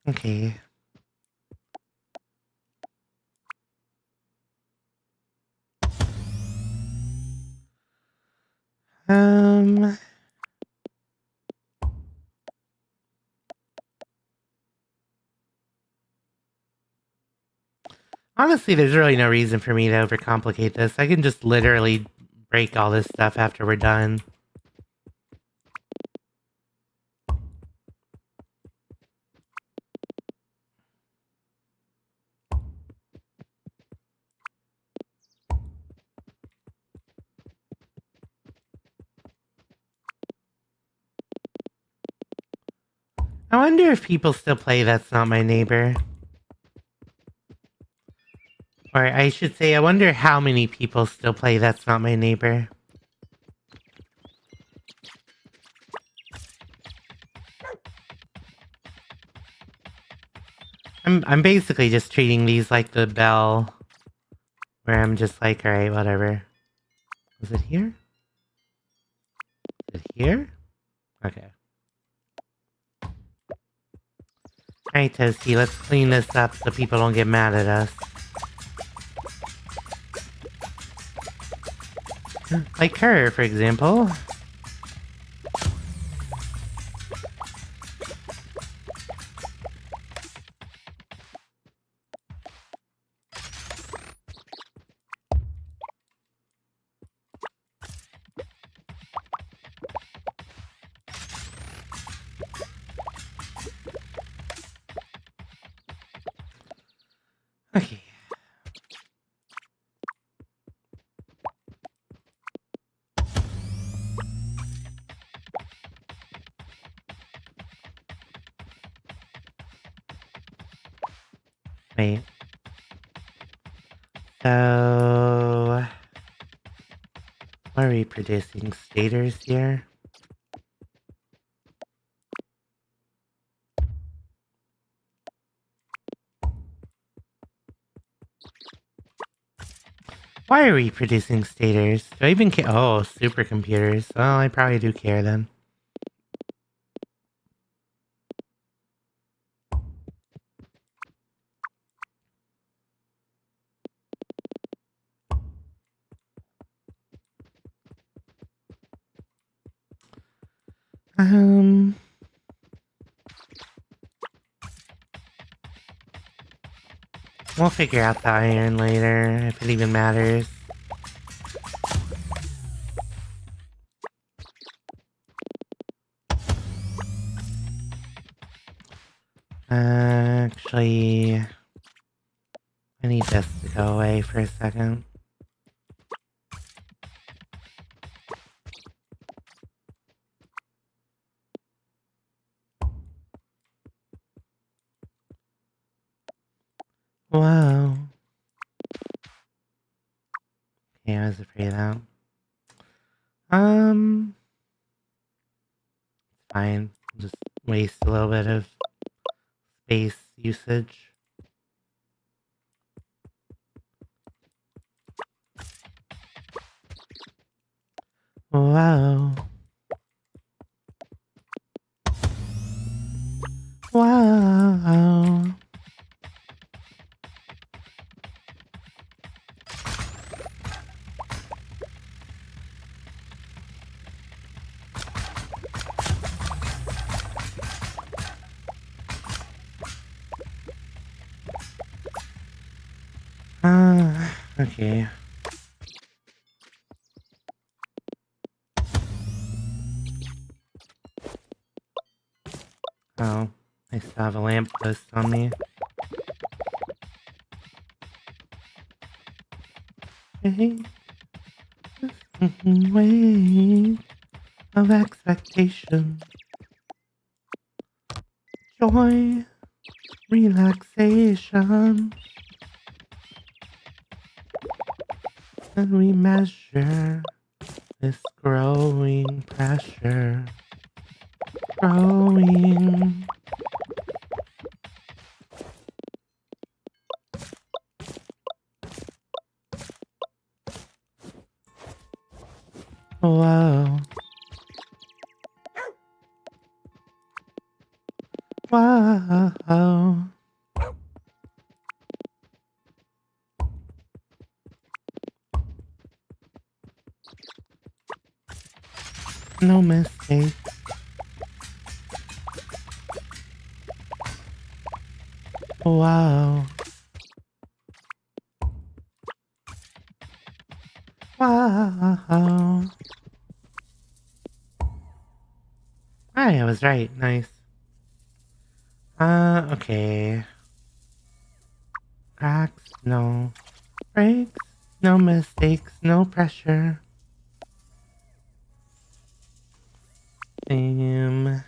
Okay. Um... Honestly, there's really no reason for me to overcomplicate this. I can just literally break all this stuff after we're done. I wonder if people still play That's Not My Neighbor. Or I should say, I wonder how many people still play That's Not My Neighbor. I'm basically just treating these like the bell. Where I'm just like, alright, whatever. Was it here? Is it here? Okay. Alright, Toasty, let's clean this up so people don't get mad at us. Like her, for example. Okay. Wait. So... Are we producing stators here? Why are we producing stators? Do I even care? Oh, supercomputers. Well, I probably do care then. Um... We'll figure out the iron later, if it even matters. Actually... I need this to go away for a second. Whoa. Okay, I was afraid of that. Fine. Just waste a little bit of space usage. Wow. Wow. Okay. Oh, I still have a lamppost on me. Wait, wait of expectation, joy, relaxation, and we measure this growing pressure, growing. Whoa, whoa. No mistake. Wow. Wow. I was right. Nice. Okay. Cracks, no. Breaks, no mistakes, no pressure. Let's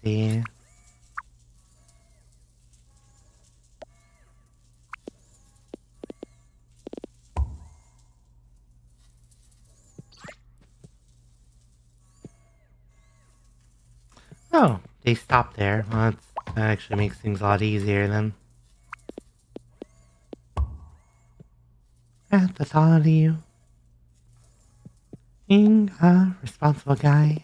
see. Oh, they stopped there. Well, that actually makes things a lot easier then. At the thought of you being a responsible guy.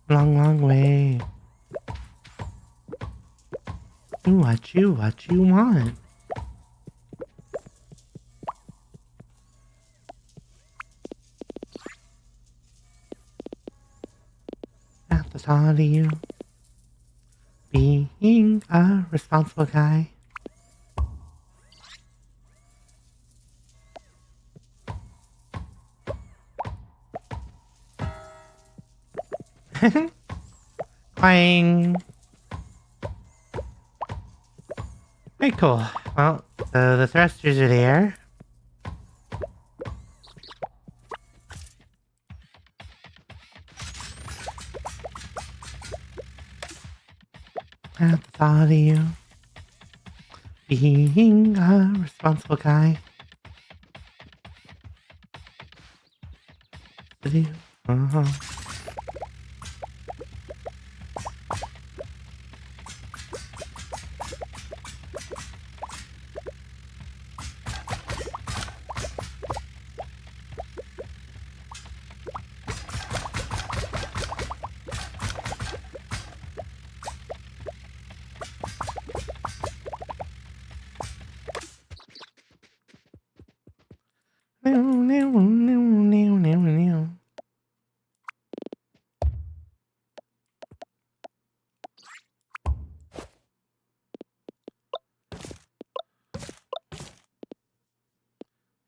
Long, long way. Do what you want. At the thought of you being a responsible guy. Clang. Very cool. Well, so the thrusters are there. At the thought of you being a responsible guy. Uh-huh.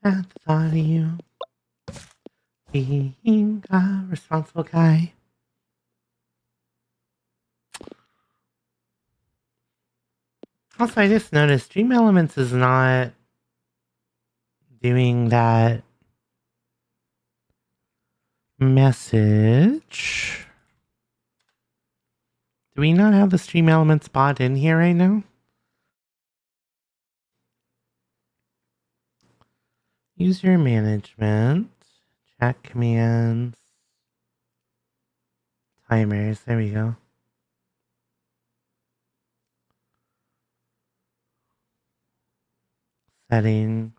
At the thought of you being a responsible guy. Also, I just noticed Dream Elements is not doing that message. Do we not have the Stream Elements bot in here right now? User management, chat commands, timers. There we go. Settings.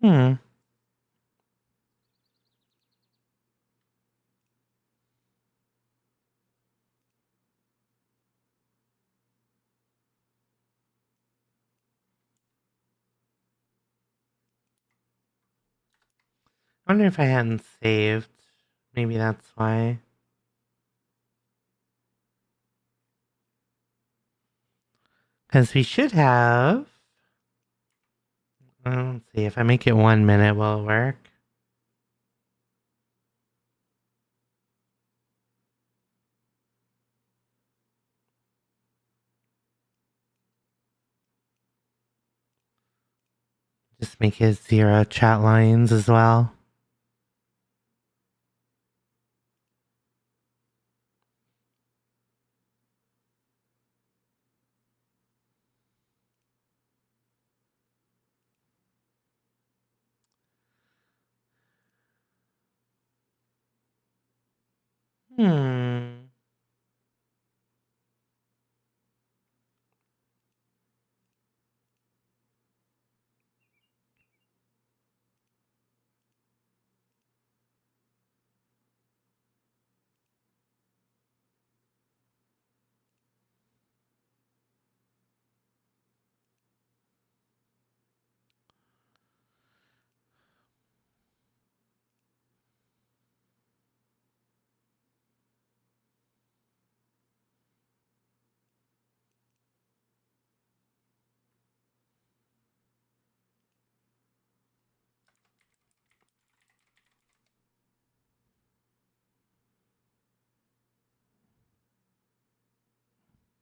Hmm. I wonder if I hadn't saved. Maybe that's why. Because we should have. Let's see. If I make it 1 minute, will it work? Just make it 0 chat lines as well. Hmm.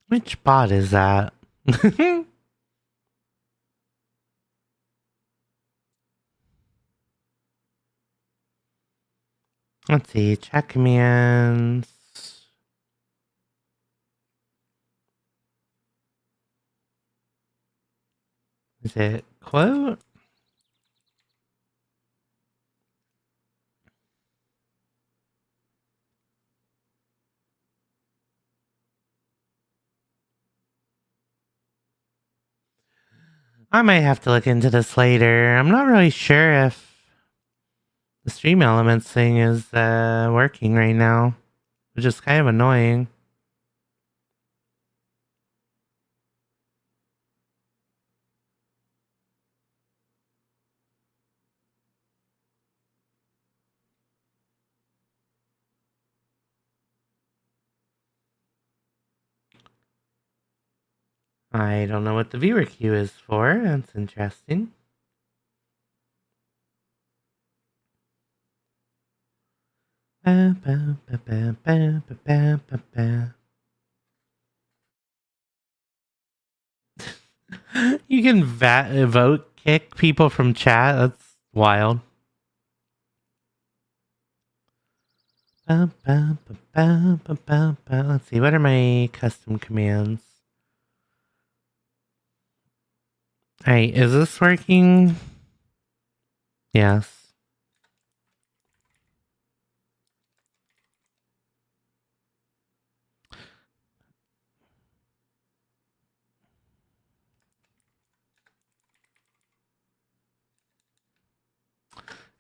Which bot is that? Let's see. Chat commands. Is it quote? I might have to look into this later. I'm not really sure if the Stream Elements thing is working right now, which is kind of annoying. I don't know what the viewer queue is for. That's interesting. Ba, ba, ba, ba, ba, ba, ba, ba, ba. You can vote kick people from chat. That's wild. Ba, ba, ba, ba, ba, ba, ba. Let's see. What are my custom commands? Hey, is this working? Yes.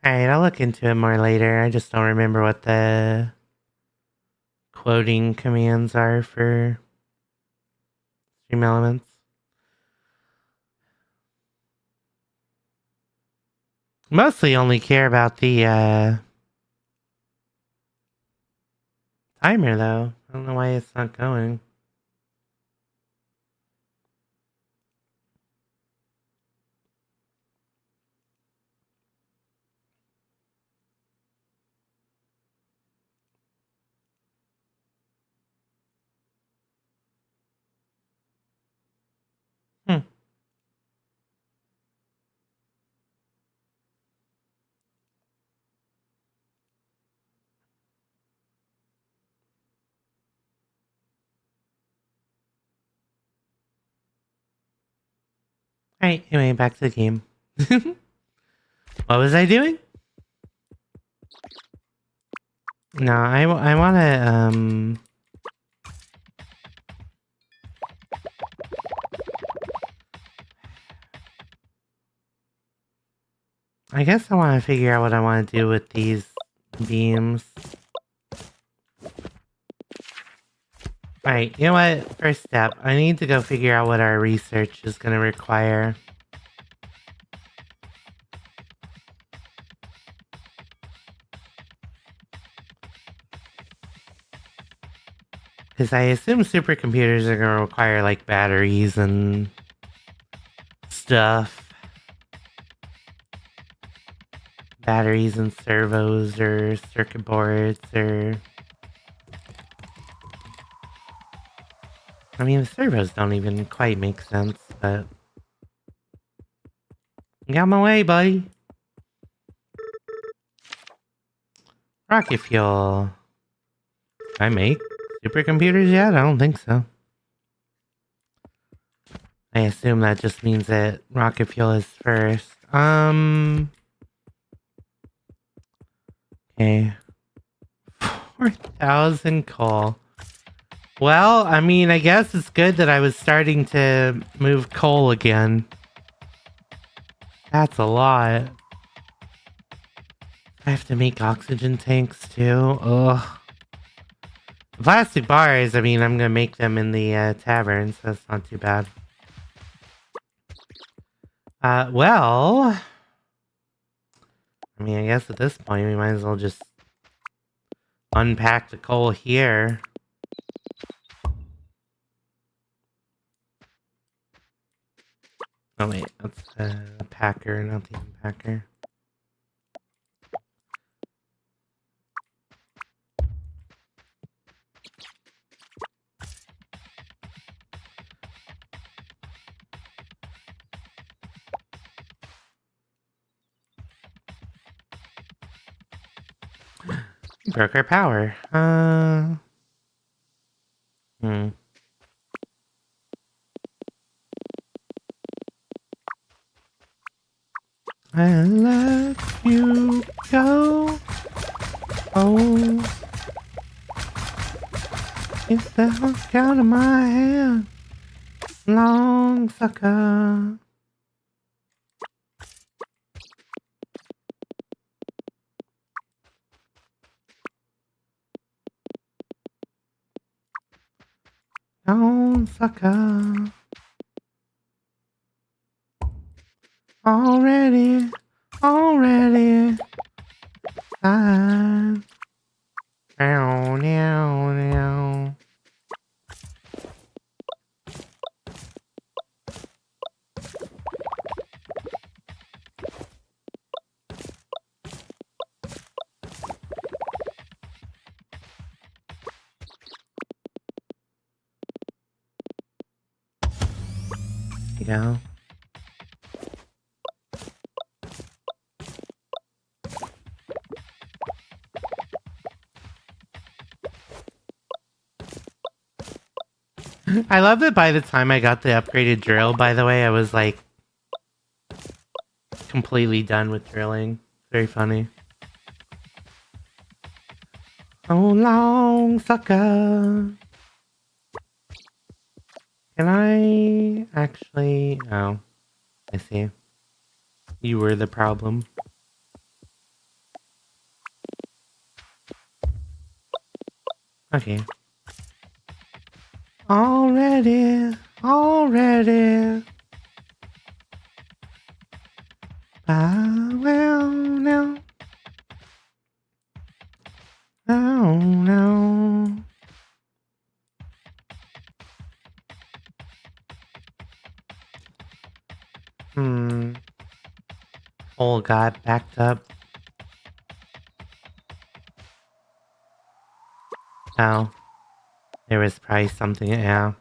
Alright, I'll look into it more later. I just don't remember what the quoting commands are for Stream Elements. Mostly only care about the timer though. I don't know why it's not going. Hmm. Alright, anyway, back to the game. What was I doing? No, I wanna, I guess I want to figure out what I want to do with these beams. Alright, you know what? First step, I need to go figure out what our research is going to require. Because I assume supercomputers are going to require, like, batteries and stuff. Batteries and servos or circuit boards or... I mean, the servos don't even quite make sense, but... Get out my way, buddy! Rocket fuel. I make supercomputers yet? I don't think so. I assume that just means that rocket fuel is first. Okay. 4,000 coal. Well, I mean, I guess it's good that I was starting to move coal again. That's a lot. I have to make oxygen tanks too. Ugh. Plastic bars, I mean, I'm gonna make them in the tavern, so that's not too bad. Well... I mean, I guess at this point we might as well just unpack the coal here. Oh wait, that's the packer, not the unpacker. Broke our power. I let you go. Oh, get the hook out of my hand, long sucker. Long sucker. Already. Time. Now. You know. I love that by the time I got the upgraded drill, by the way, I was like completely done with drilling. Very funny. Oh, long sucker. Can I actually... Oh, I see. You were the problem. Okay. Already. Well, now. Oh, no. All got backed up. Oh. There was probably something, yeah.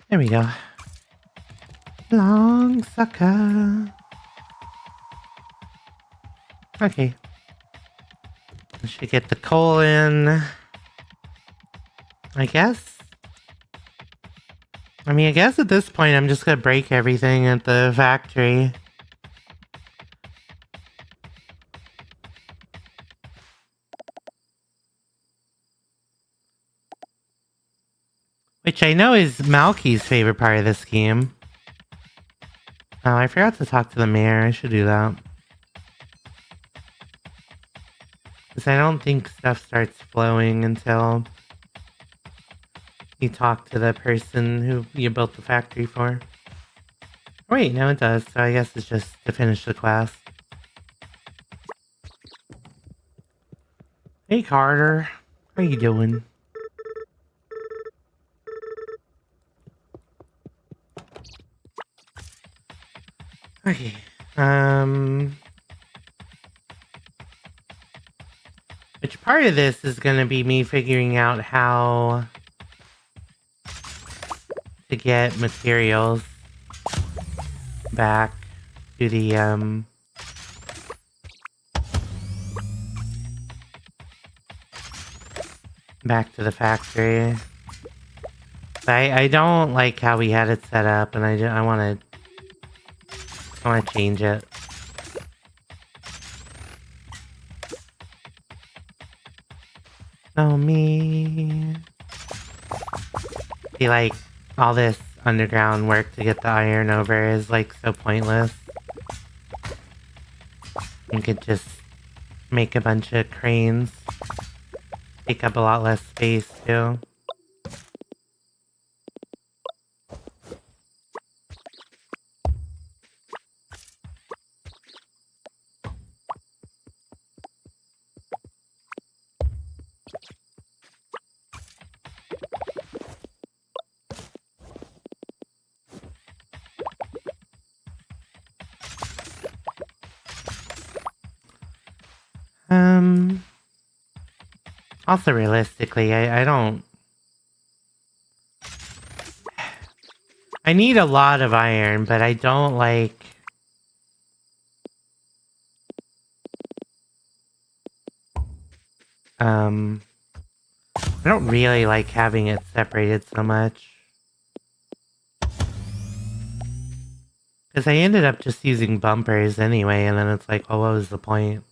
There we go. Long sucker. Okay. I should get the coal in. I guess. I mean, I guess at this point I'm just gonna break everything at the factory. Which I know is Malky's favorite part of this game. Oh, I forgot to talk to the mayor. I should do that. Because I don't think stuff starts flowing until you talk to the person who you built the factory for. Oh, wait, no it does. So I guess it's just to finish the quest. Hey, Carter. How you doing? Okay. Which part of this is going to be me figuring out how to get materials back to the, back to the factory. I don't like how we had it set up, and I want to change it. Oh, me. See, like, all this underground work to get the iron over is, like, so pointless. You could just make a bunch of cranes. Take up a lot less space, too. Also, realistically, I don't... I need a lot of iron, but I don't like... I don't really like having it separated so much. Because I ended up just using bumpers anyway, and then it's like, well, what was the point?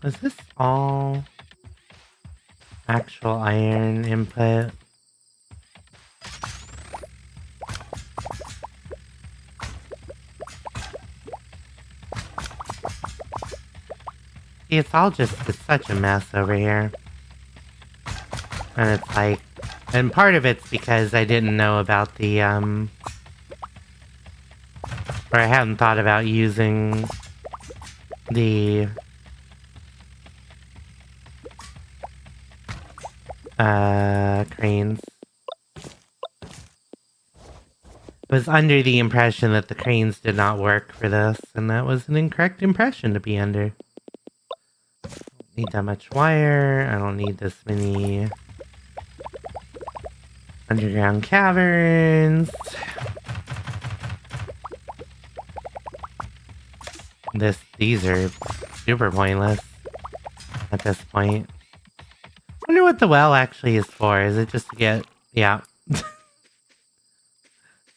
Is this all actual iron input? See, it's all just, it's such a mess over here. And it's like, and part of it's because I didn't know about the, or I hadn't thought about using the, cranes. I was under the impression that the cranes did not work for this, and that was an incorrect impression to be under. Don't need that much wire, I don't need this many underground caverns. These are super pointless at this point. Wonder what the well actually is for. Is it just to get, yeah, to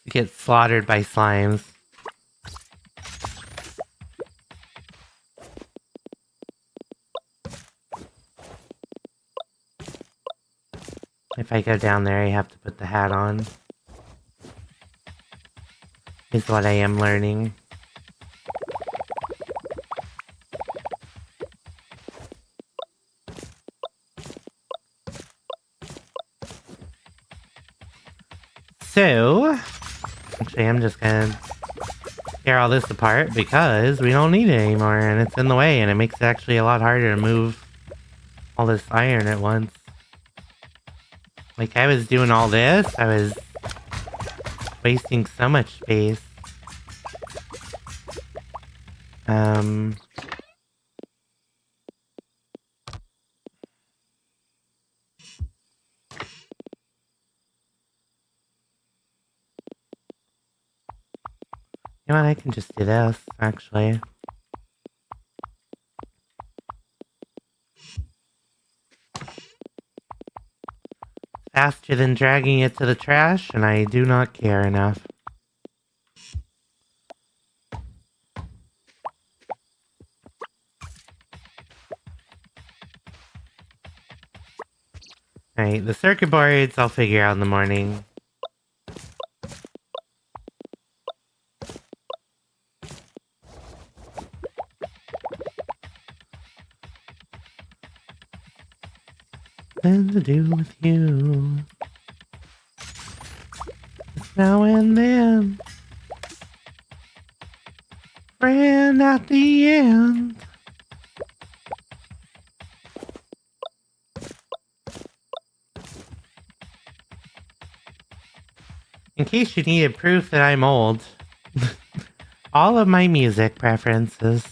get slaughtered by slimes? If I go down there, I have to put the hat on. Is what I am learning. So, actually, I'm just gonna tear all this apart because we don't need it anymore, and it's in the way, and it makes it actually a lot harder to move all this iron at once. Like, I was doing all this, I was wasting so much space. You know what, I can just do this, actually. Faster than dragging it to the trash, and I do not care enough. Alright, the circuit boards I'll figure out in the morning. Nothing to do with you. Just now and then. Friend at the end. In case you needed proof that I'm old, all of my music preferences.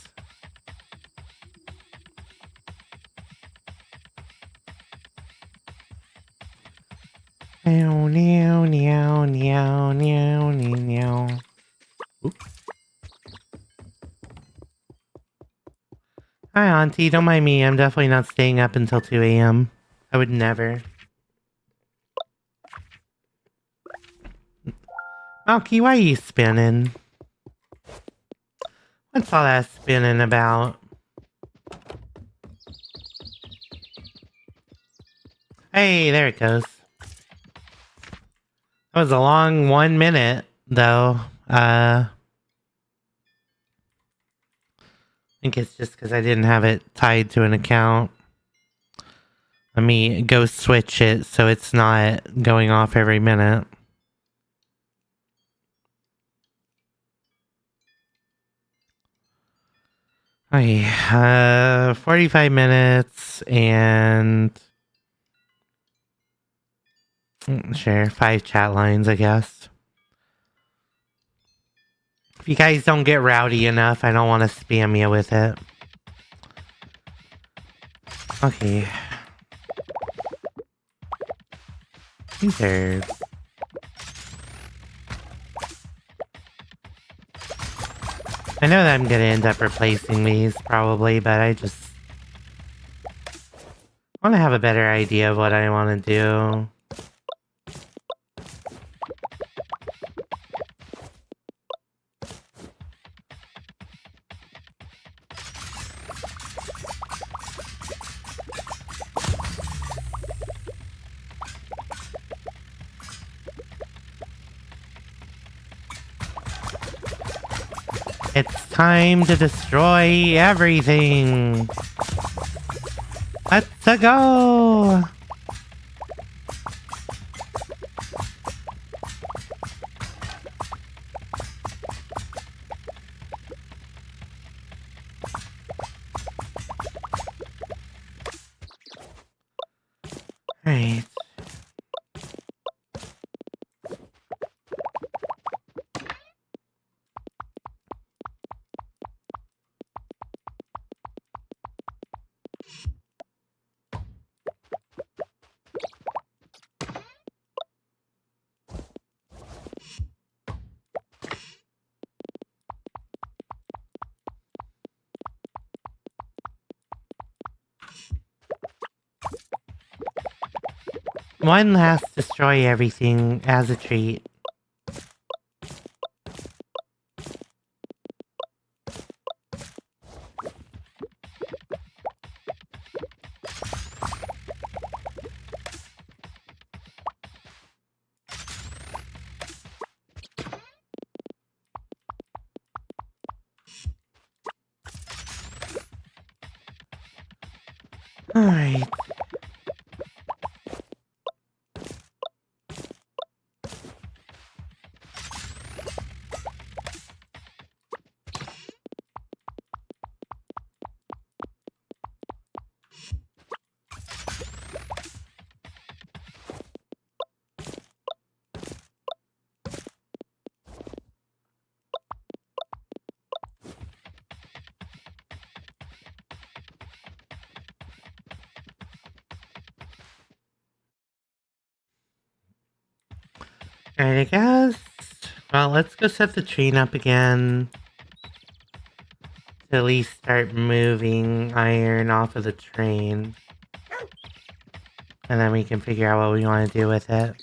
Meow, meow, meow, meow, meow, meow. Oop. Hi, Auntie. Don't mind me. I'm definitely not staying up until 2 a.m. I would never. Malky, why are you spinning? What's all that spinning about? Hey, there it goes. That was a long 1 minute, though. I think it's just because I didn't have it tied to an account. Let me go switch it so it's not going off every minute. Okay, 45 minutes and sure, 5 chat lines, I guess. If you guys don't get rowdy enough, I don't want to spam you with it. Okay. These are... I know that I'm gonna end up replacing these, probably, but I just want to have a better idea of what I want to do. It's time to destroy everything! Let's go! Alright. One last destroy everything as a treat. Alright. Alright, I guess. Well, let's go set the train up again. To at least start moving iron off of the train. And then we can figure out what we want to do with it.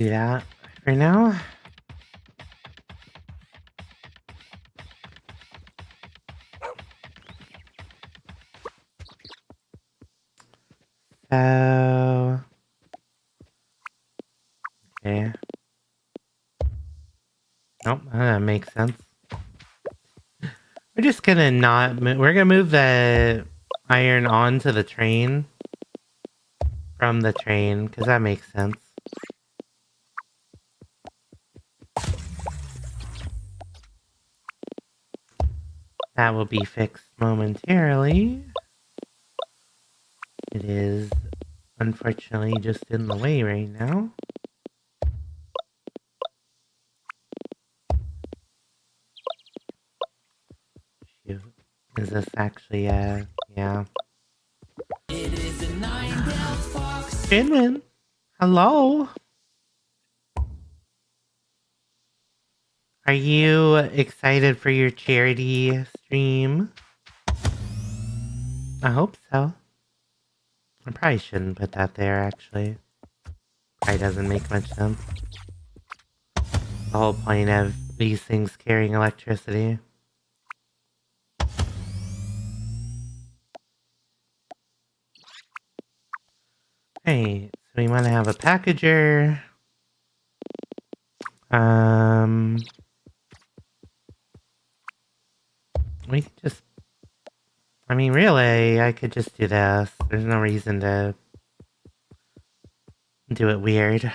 do that for now. So, okay. Nope, that makes sense. We're just gonna we're gonna move the iron onto the train from the train, because that makes sense. That will be fixed momentarily. It is unfortunately just in the way right now. Shoot. Is this actually yeah. It is a nine-tailed fox. Finman, hello. Are you excited for your charity stream? I hope so. I probably shouldn't put that there, actually. Probably doesn't make much sense. The whole point of these things carrying electricity. Hey, so we want to have a packager. We could just... I mean, really, I could just do this. There's no reason to do it weird.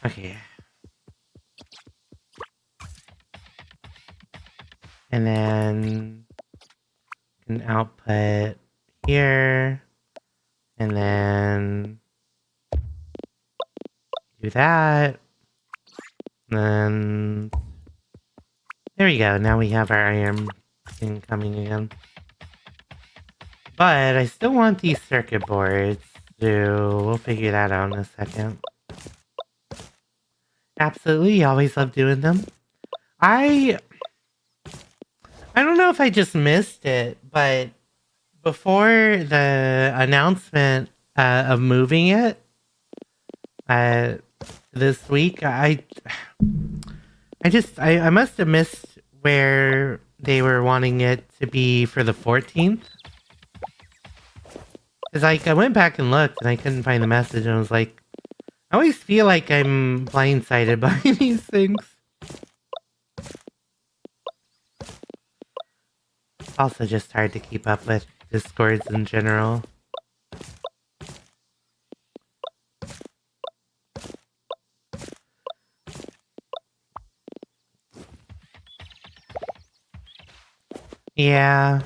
Okay. And then an output here. And then do that. And then there we go. Now we have our iron thing coming again. But I still want these circuit boards, so we'll figure that out in a second. Absolutely, always love doing them. I don't know if I just missed it, but before the announcement of moving it this week, I must have missed where they were wanting it to be for the 14th. Because like I went back and looked and I couldn't find the message, and I was like, I always feel like I'm blindsided by these things. It's also just hard to keep up with Discords in general. Yeah.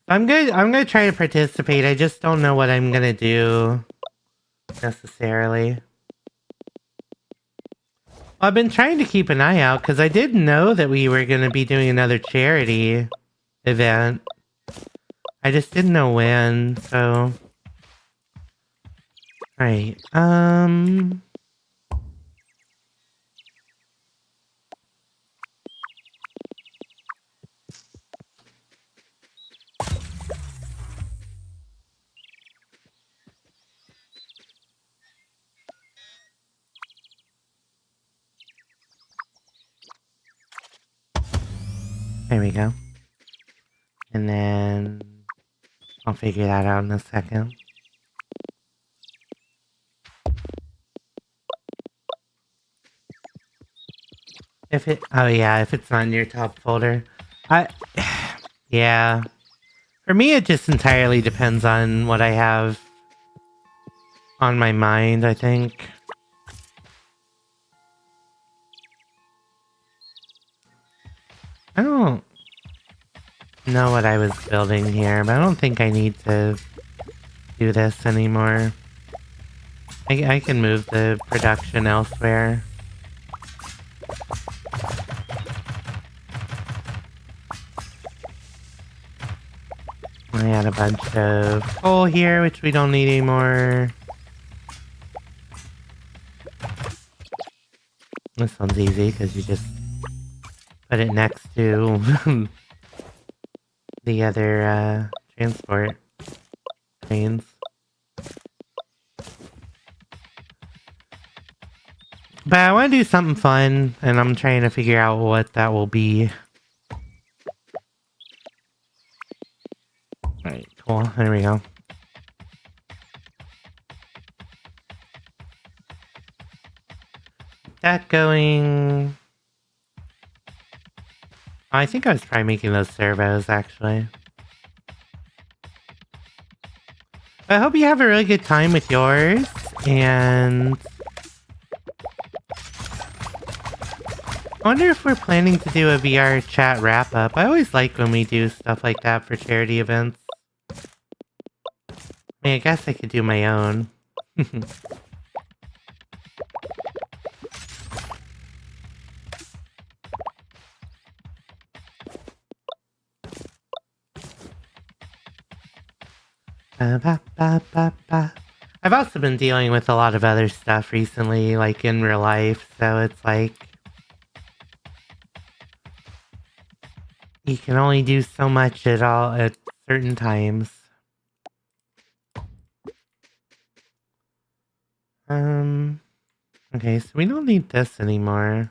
I'm gonna try to participate. I just don't know what I'm gonna do necessarily. I've been trying to keep an eye out because I did know that we were gonna be doing another charity event. I just didn't know when, so. Alright, there we go. And then I'll figure that out in a second. If it's not in your top folder. Yeah. For me, it just entirely depends on what I have on my mind, I think. I don't know what I was building here, but I don't think I need to do this anymore. I can move the production elsewhere. I had a bunch of coal here, which we don't need anymore. This one's easy because you just put it next to the other transport. trains. But I want to do something fun, and I'm trying to figure out what that will be. Alright, cool. There we go. That going... I think I was probably making those servos, actually. I hope you have a really good time with yours, and... I wonder if we're planning to do a VR chat wrap-up. I always like when we do stuff like that for charity events. I mean, I guess I could do my own. I've also been dealing with a lot of other stuff recently, like in real life, so it's like... You can only do so much at certain times. Okay, so we don't need this anymore.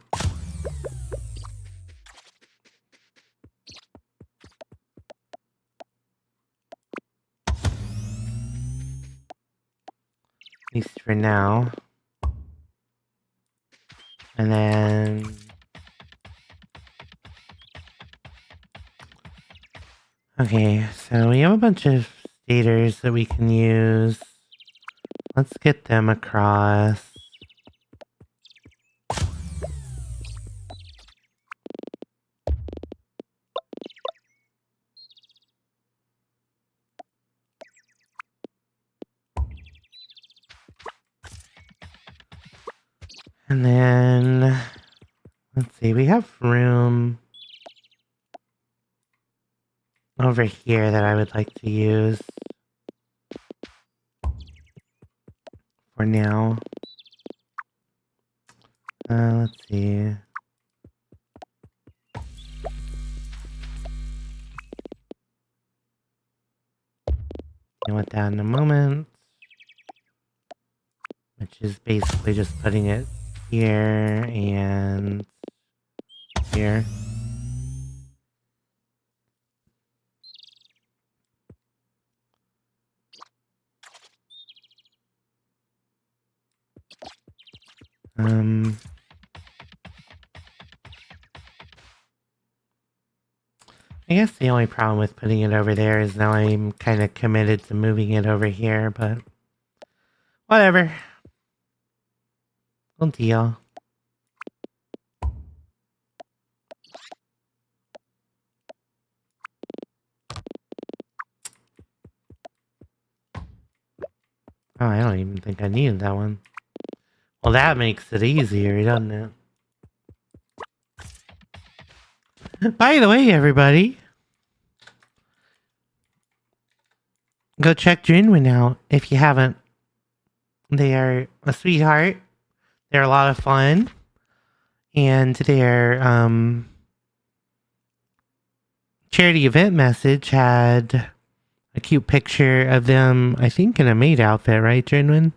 At least for now. And then... Okay, so we have a bunch of stators that we can use. Let's get them across. And then... Let's see, we have room over here that I would like to use for now. Let's see. Deal with that in a moment. Which is basically just putting it here and here. I guess the only problem with putting it over there is now I'm kind of committed to moving it over here, but whatever. No deal. Oh, I don't even think I needed that one. Well, that makes it easier, doesn't it? By the way, everybody, go check Drinwin out if you haven't. They are a sweetheart. They're a lot of fun. And their charity event message had a cute picture of them, I think in a maid outfit, right, Drinwin?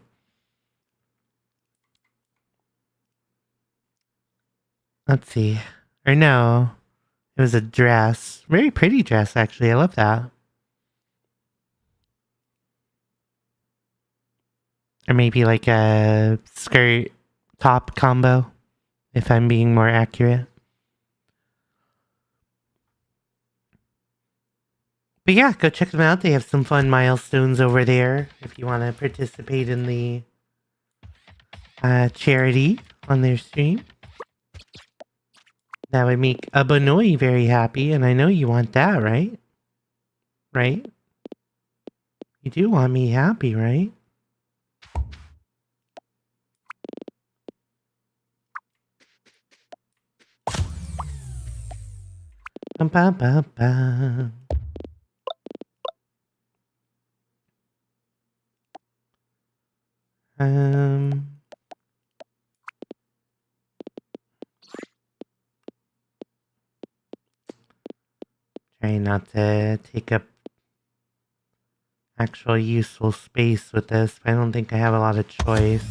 Let's see. Or no. It was a dress. Very pretty dress, actually. I love that. Or maybe like a skirt top combo, if I'm being more accurate. But yeah, go check them out. They have some fun milestones over there if you want to participate in the charity on their stream. That would make Abonoi very happy, and I know you want that, right? Right? You do want me happy, right? Bum, bum, bum, bum. Trying not to take up... actual useful space with this. I don't think I have a lot of choice.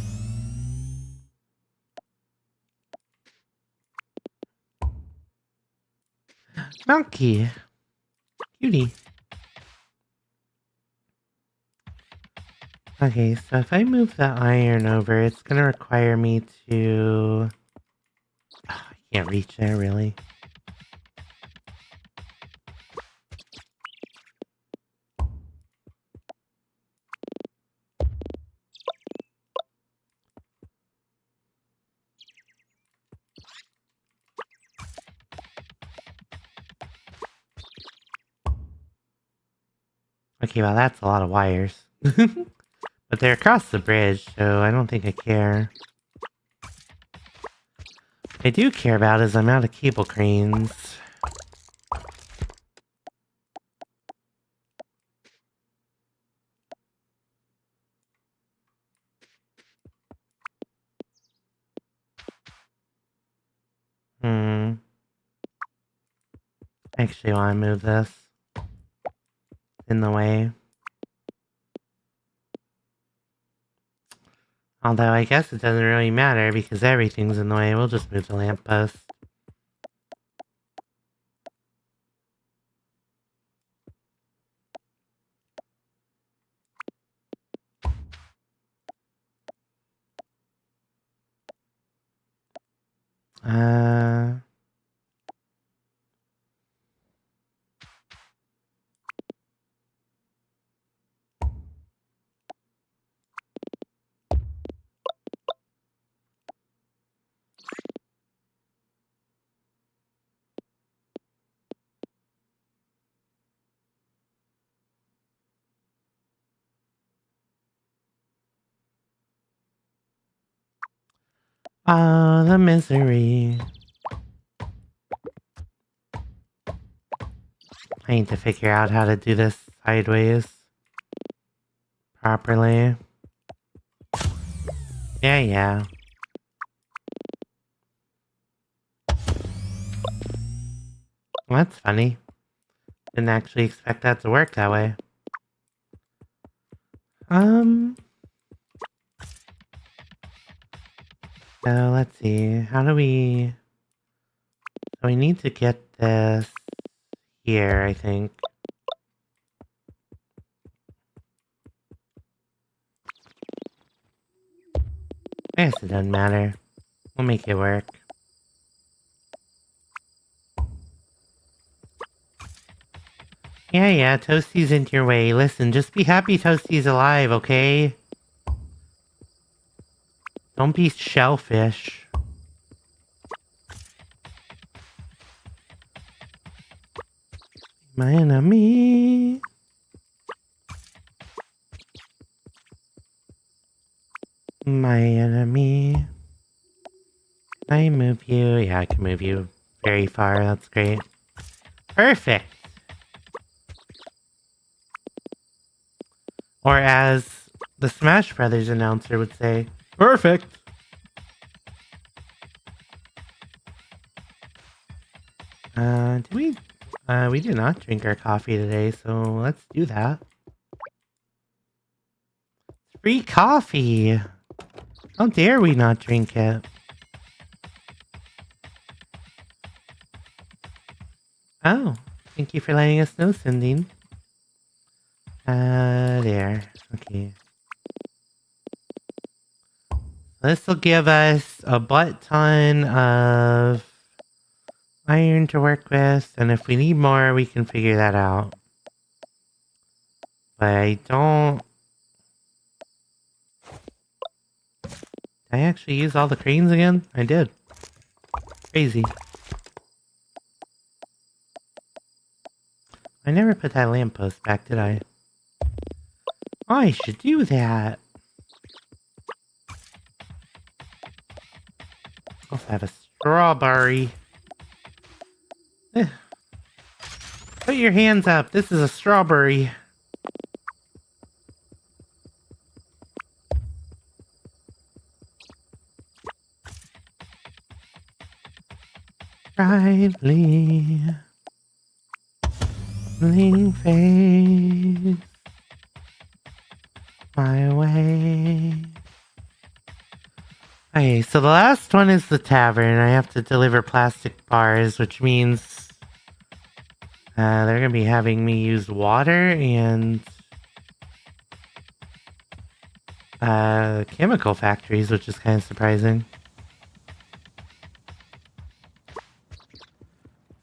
Monkey. Cutie. Okay, so if I move the iron over, it's gonna require me to... I can't reach there, really. Okay, well that's a lot of wires. But they're across the bridge, so I don't think I care. What I do care about is I'm out of cable cranes. I actually want to move this in the way. Although I guess it doesn't really matter because everything's in the way. We'll just move the lamppost. Oh, the misery. I need to figure out how to do this sideways properly. Yeah. Well, that's funny. Didn't actually expect that to work that way. So let's see. How do we... So we need to get this here, I think. I guess it doesn't matter. We'll make it work. Yeah, Toasty's in your way. Listen, just be happy Toasty's alive, okay? Don't be shellfish. My enemy. My enemy. Can I move you? Yeah, I can move you very far. That's great. Perfect. Or as the Smash Brothers announcer would say, perfect. We did not drink our coffee today, so let's do that. Free coffee! How dare we not drink it? Oh, thank you for letting us know, Cindy. There. Okay. This will give us a butt ton of iron to work with, and if we need more, we can figure that out. But I don't... Did I actually use all the cranes again? I did. Crazy. I never put that lamppost back, did I? Oh, I should do that. Also have a strawberry. Put your hands up. This is a strawberry. Brightly bling face. my way. Okay, so the last one is the tavern. I have to deliver plastic bars, which means they're gonna be having me use water and chemical factories, which is kind of surprising.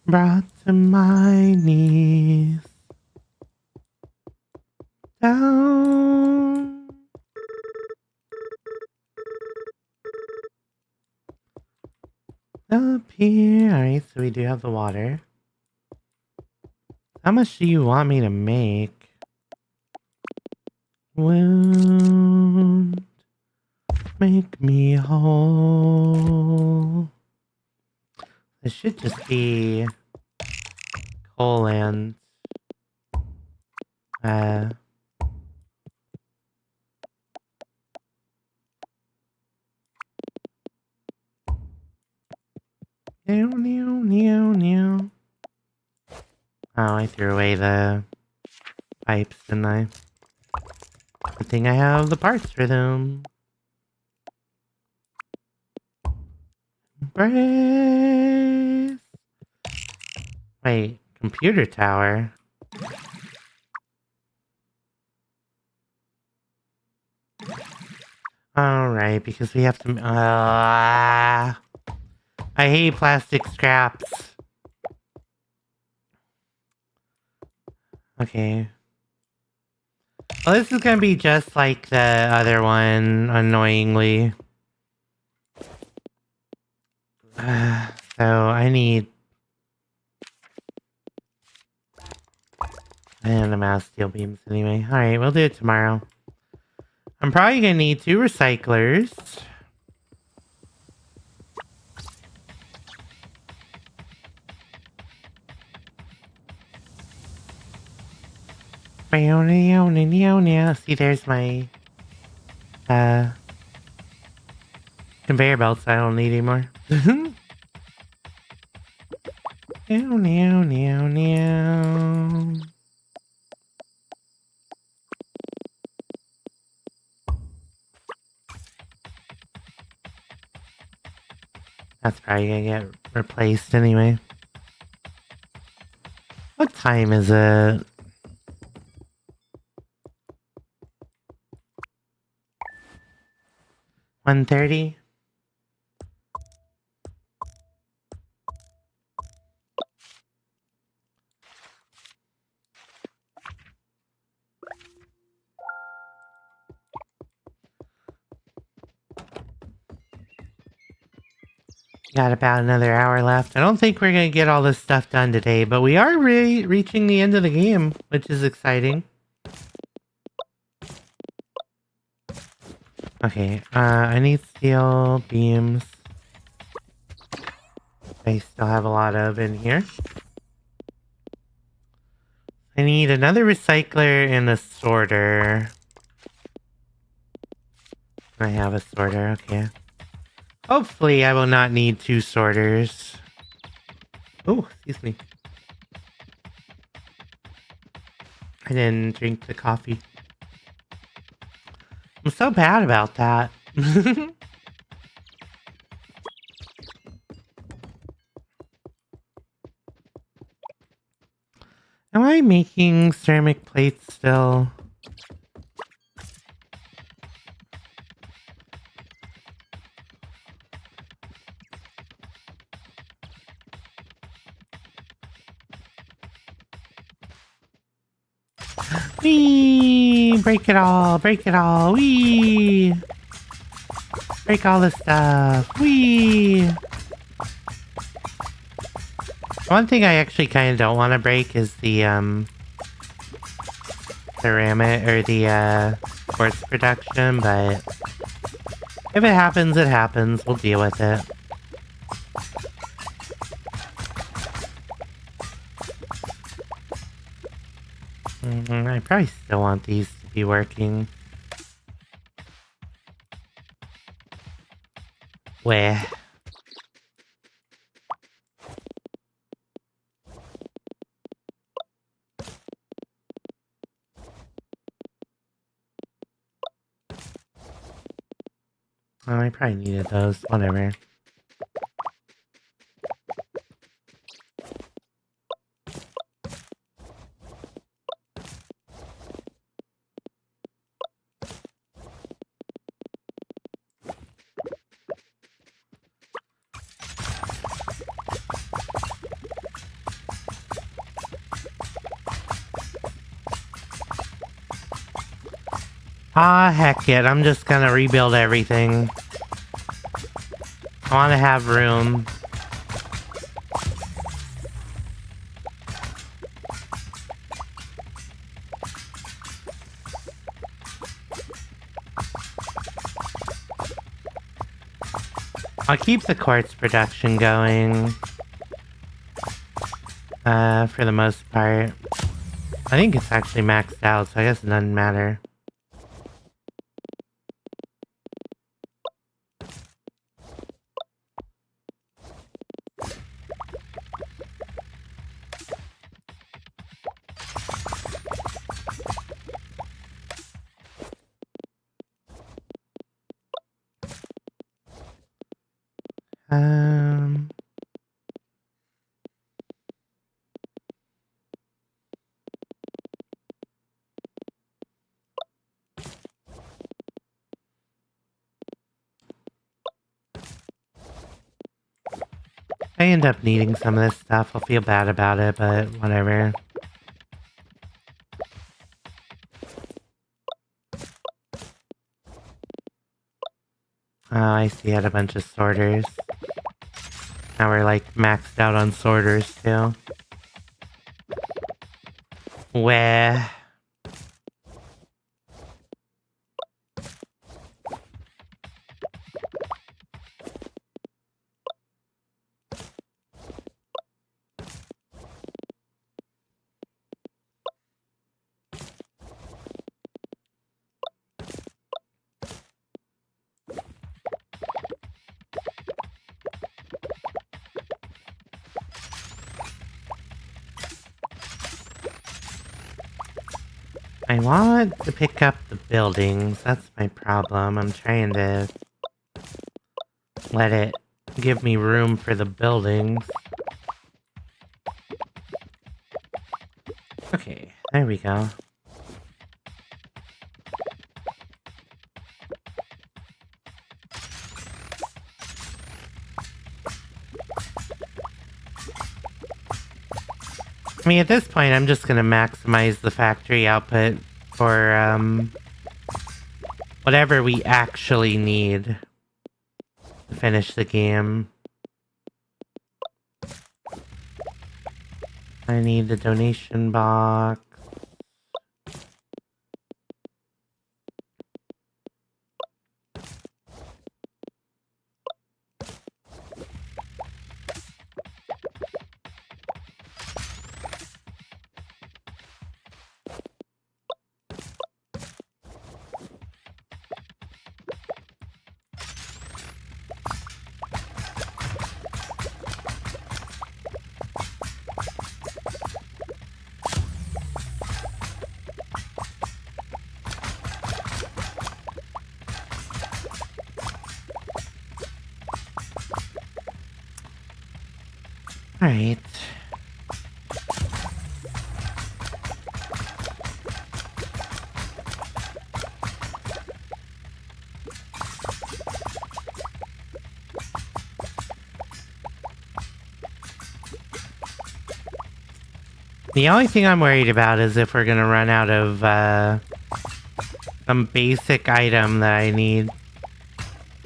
Brought to my knees. Down. Up here. Alright, so we do have the water. How much do you want me to make? Wound. Make me whole. This should just be coal and New. Oh, I threw away the pipes, didn't I? Good thing I have the parts for them. Brace. Wait, computer tower. Alright, because we have to... I hate plastic scraps. Okay. Well, this is gonna be just like the other one, annoyingly. So, I need... And I'm out of steel beams anyway. Alright, we'll do it tomorrow. I'm probably gonna need 2 recyclers. See, there's my conveyor belts I don't need anymore. That's probably gonna get replaced anyway. What time is it? $1:30? Got about another hour left. I don't think we're gonna get all this stuff done today, but we are really reaching the end of the game, which is exciting. Okay, I need steel beams. I still have a lot of in here. I need another recycler and a sorter. I have a sorter, okay. Hopefully I will not need 2 sorters. Oh, excuse me. I didn't drink the coffee. I'm so bad about that. Am I making ceramic plates still? Whee! Break it all, whee! Break all the stuff, whee! One thing I actually kind of don't want to break is the ceramic, or the quartz production, but if it happens, it happens. We'll deal with it. I probably still want these to be working. Where? Oh, I probably needed those. Whatever. Ah, heck it. I'm just gonna rebuild everything. I want to have room. I'll keep the quartz production going. For the most part. I think it's actually maxed out, so I guess it doesn't matter. Um... I end up needing some of this stuff. I'll feel bad about it, but whatever. Oh, I see. I had a bunch of sorters. Now we're like maxed out on sorters too. Where? I want to pick up the buildings. That's my problem. I'm trying to let it give me room for the buildings. Okay, there we go. I mean, at this point, I'm just gonna maximize the factory output for, whatever we actually need to finish the game. I need the donation box. Alright. The only thing I'm worried about is if we're gonna run out of, some basic item that I need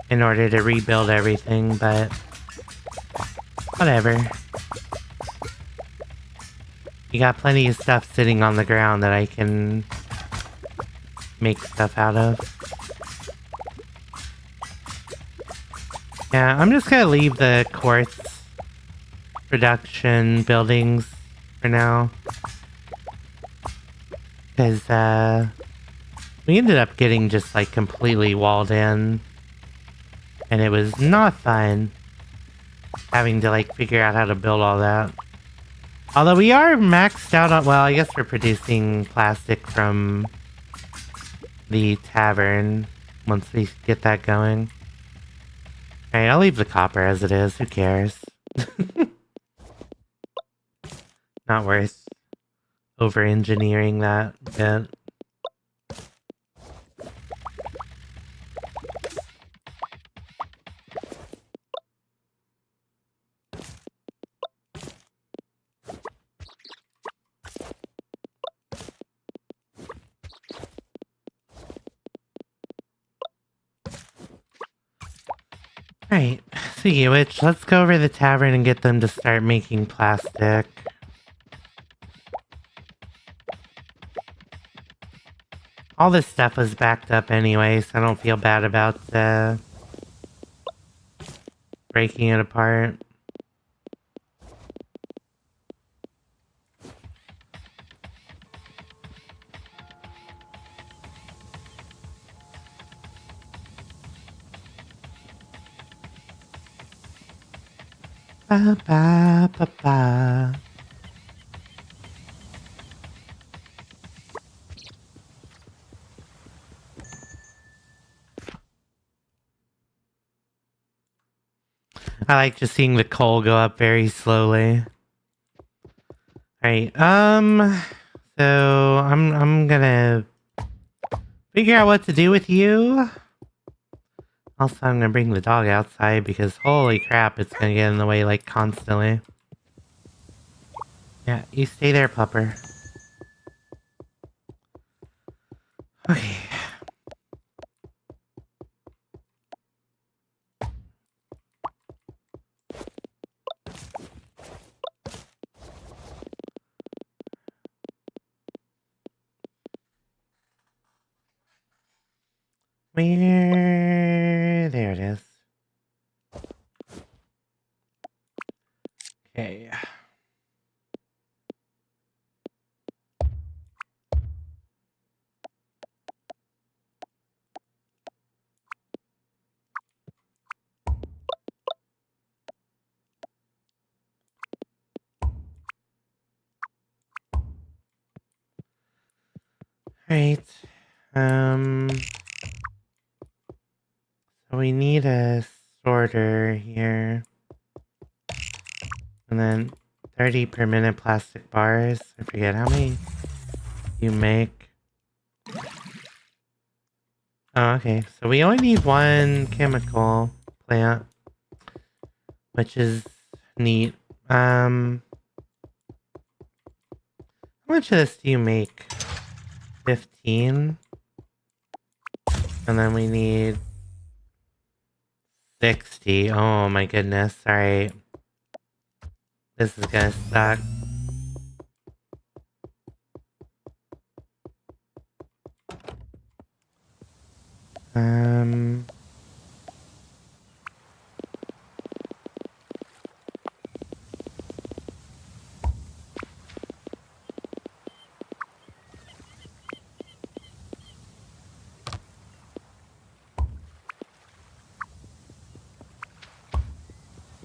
in order to rebuild everything, but whatever. You got plenty of stuff sitting on the ground that I can make stuff out of. Yeah, I'm just gonna leave the quartz production buildings for now. Because, we ended up getting just like completely walled in. And it was not fun having to like figure out how to build all that. Although we are maxed out on, well, I guess we're producing plastic from the tavern once we get that going. Alright, I'll leave the copper as it is. Who cares? Not worth over-engineering that bit. Alright, speaking of which, let's go over to the tavern and get them to start making plastic. All this stuff was backed up anyway, so I don't feel bad about breaking it apart. Ba ba ba ba. I like just seeing the coal go up very slowly. Alright, so I'm gonna figure out what to do with you. Also, I'm gonna bring the dog outside because holy crap, it's gonna get in the way like constantly. Yeah, you stay there, pupper. Okay. Where? There it is. Okay. Right. So we need a sorter here. And then 30 per minute plastic bars. I forget how many you make. Oh, okay. So we only need one chemical plant, which is neat. How much of this do you make? 15. And then we need 60. Oh my goodness. Alright. This is gonna suck.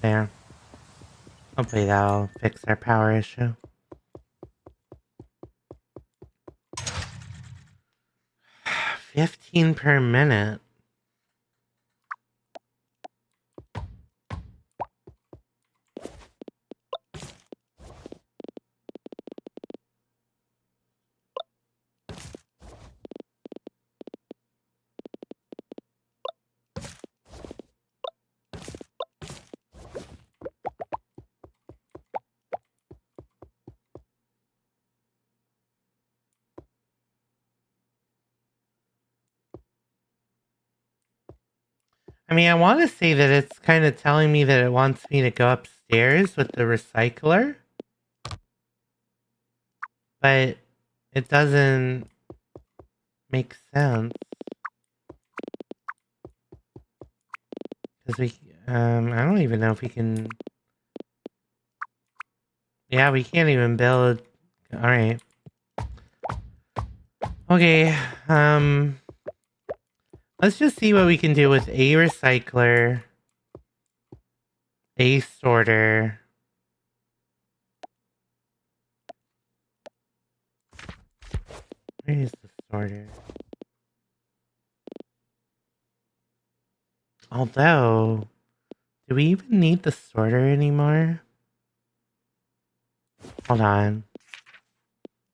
There. Hopefully that'll fix our power issue. $15 per minute. I mean, I want to say that it's kind of telling me that it wants me to go upstairs with the recycler. But it doesn't make sense. Because I don't even know if we can... Yeah, we can't even build... Alright. Okay, let's just see what we can do with a recycler, a sorter. Where is the sorter? Although, Do we even need the sorter anymore? Hold on.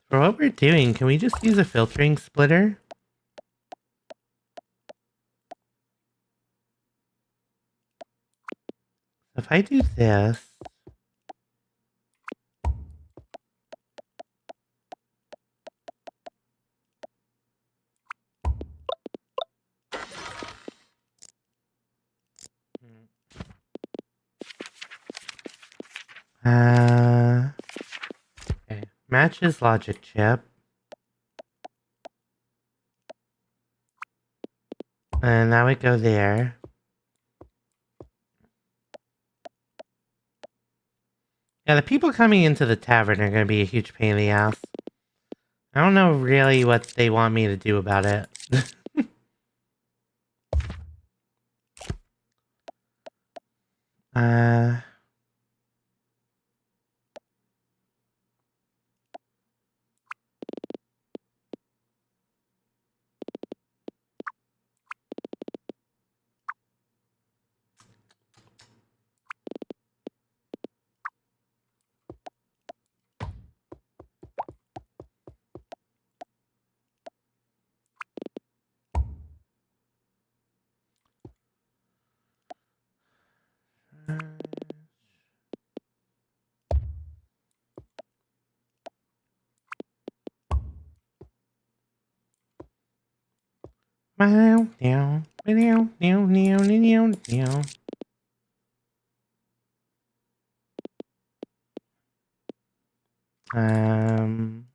For what we're doing, can we just use a filtering splitter? If I do this... Okay. Matches logic chip. And that would go there. Yeah, the people coming into the tavern are going to be a huge pain in the ass. I don't know really what they want me to do about it. uh... Um,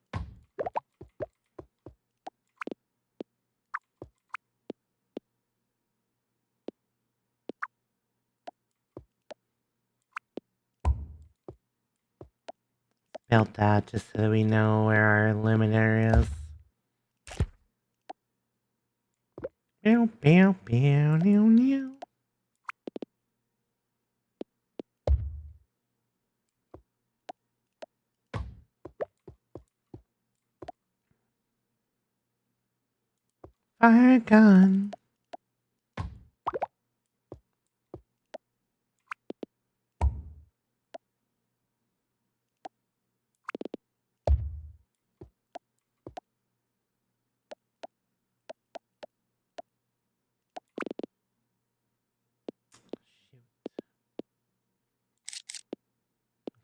build that just so we know where our limiter is. Bow, bow, bow, meow, meow. Fire gun.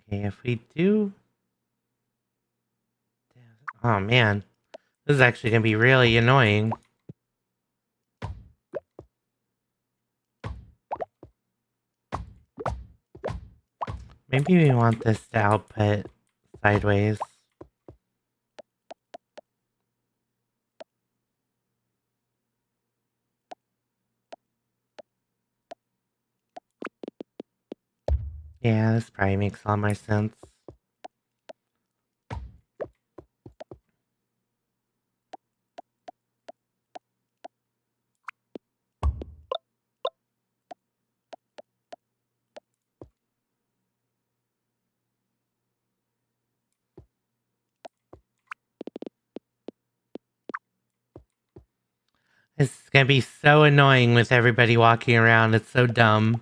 Okay, if we do... Oh man, this is actually going to be really annoying. Maybe we want this to output sideways. Yeah, this probably makes a lot more sense. This is going to be so annoying with everybody walking around. It's so dumb.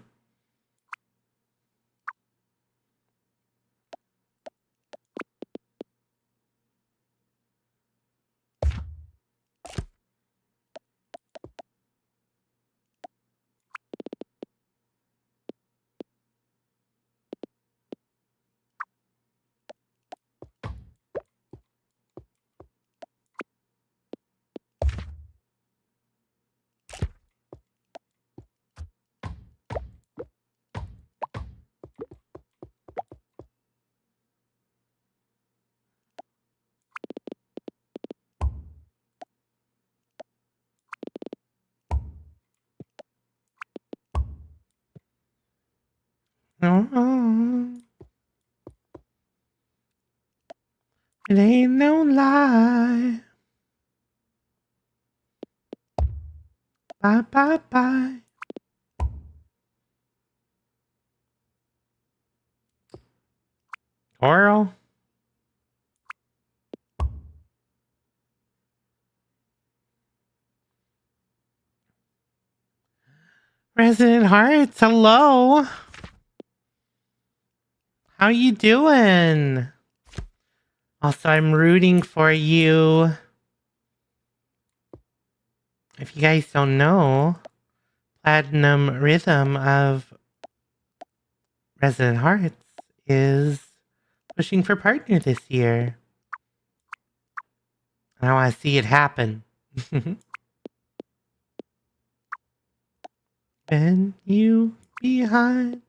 Oh, it ain't no lie. Bye, bye, bye. Coral? Resident Hearts, hello. How you doing? Also, I'm rooting for you. If you guys don't know, Platinum Rhythm of Resident Hearts is pushing for partner this year. And I want to see it happen. When you behind.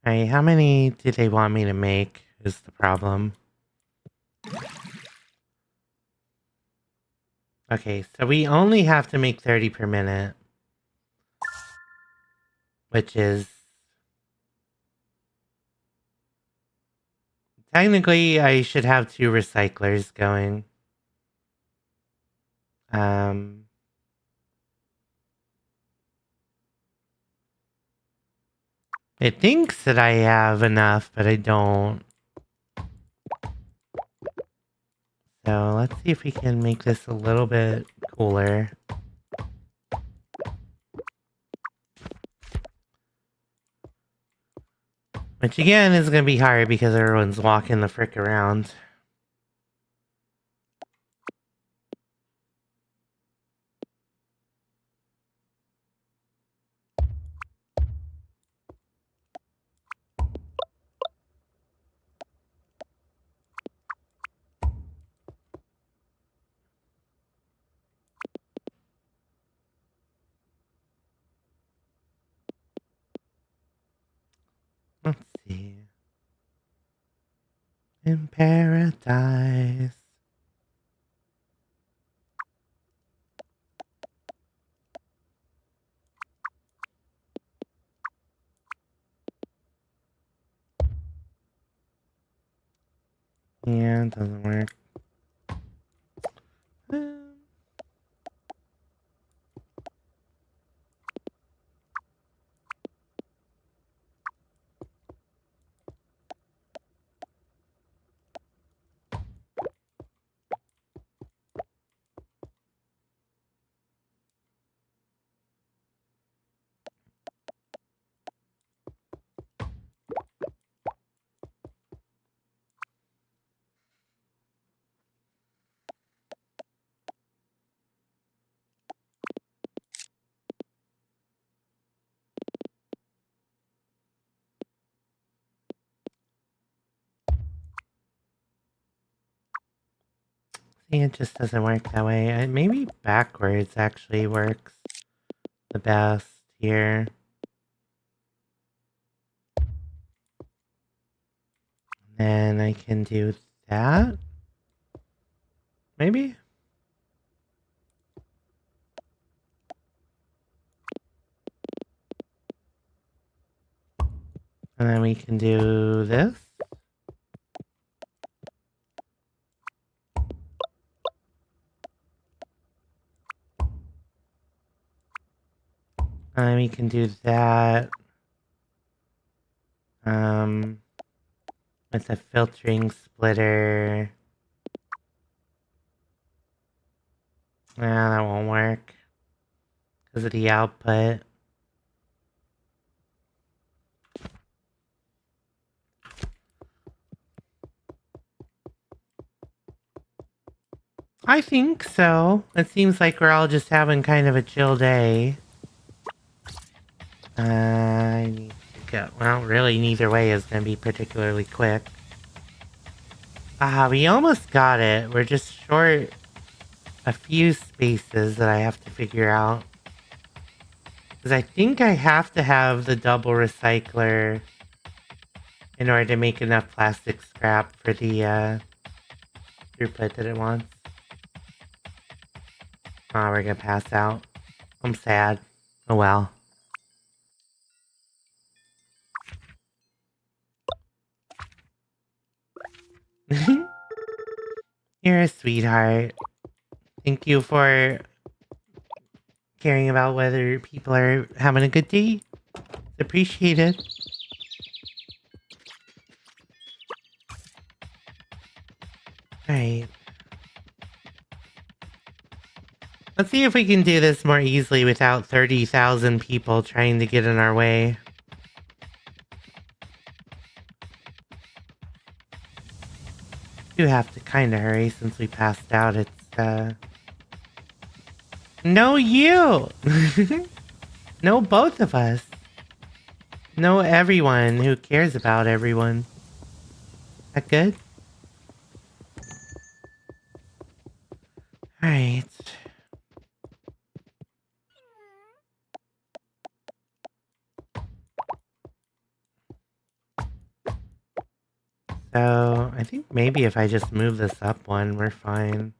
Alright, how many do they want me to make is the problem. Okay, so we only have to make 30 per minute. Which is... Technically, I should have 2 recyclers going. It thinks that I have enough, but I don't. So let's see if we can make this a little bit cooler. Which again is going to be hard because everyone's walking the frick around. Let's see. In paradise. Yeah, it doesn't work. See, it just doesn't work that way. Maybe backwards actually works the best here. Then I can do that. Maybe? And then we can do this. And then we can do that. With a filtering splitter. That won't work. Because of the output. I think so. It seems like we're all just having kind of a chill day. I need to go. Well, really, neither way is going to be particularly quick. We almost got it. We're just short a few spaces that I have to figure out. Because I think I have to have the double recycler in order to make enough plastic scrap for the throughput that it wants. Oh, we're gonna pass out. I'm sad. Oh well. You're a sweetheart. Thank you for caring about whether people are having a good day. It's appreciated. Alright. Let's see if we can do this more easily without 30,000 people trying to get in our way. Do have to kind of hurry since we passed out. It's, No, you! No, both of us. No, everyone who cares about everyone. That good? Alright. So, I think maybe if I just move this up one, we're fine.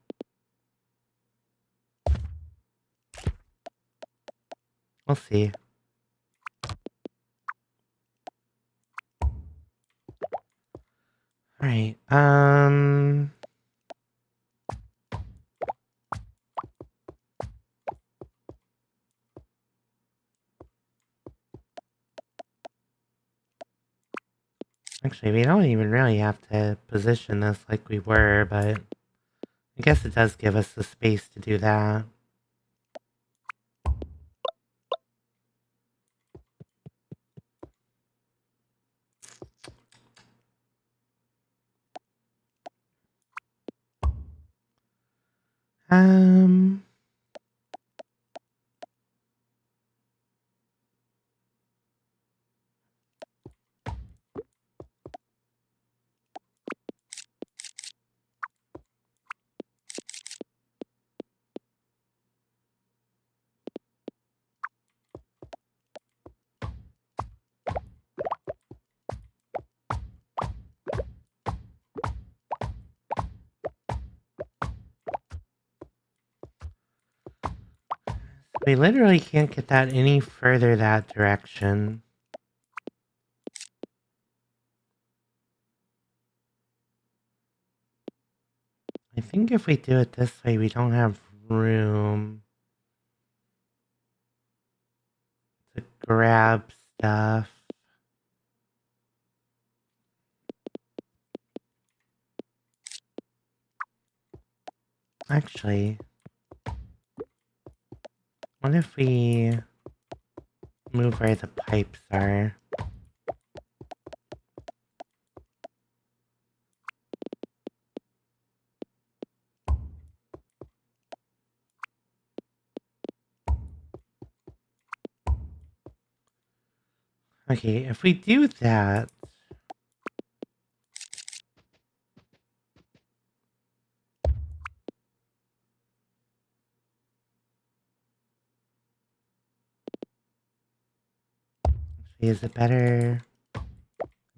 We'll see. Alright, actually, we don't even really have to position this like we were, but I guess it does give us the space to do that. Um... We literally can't get that any further that direction. I think if we do it this way, we don't have room to grab stuff. Actually, what if we move where the pipes are? Okay, if we do that... Is it better? It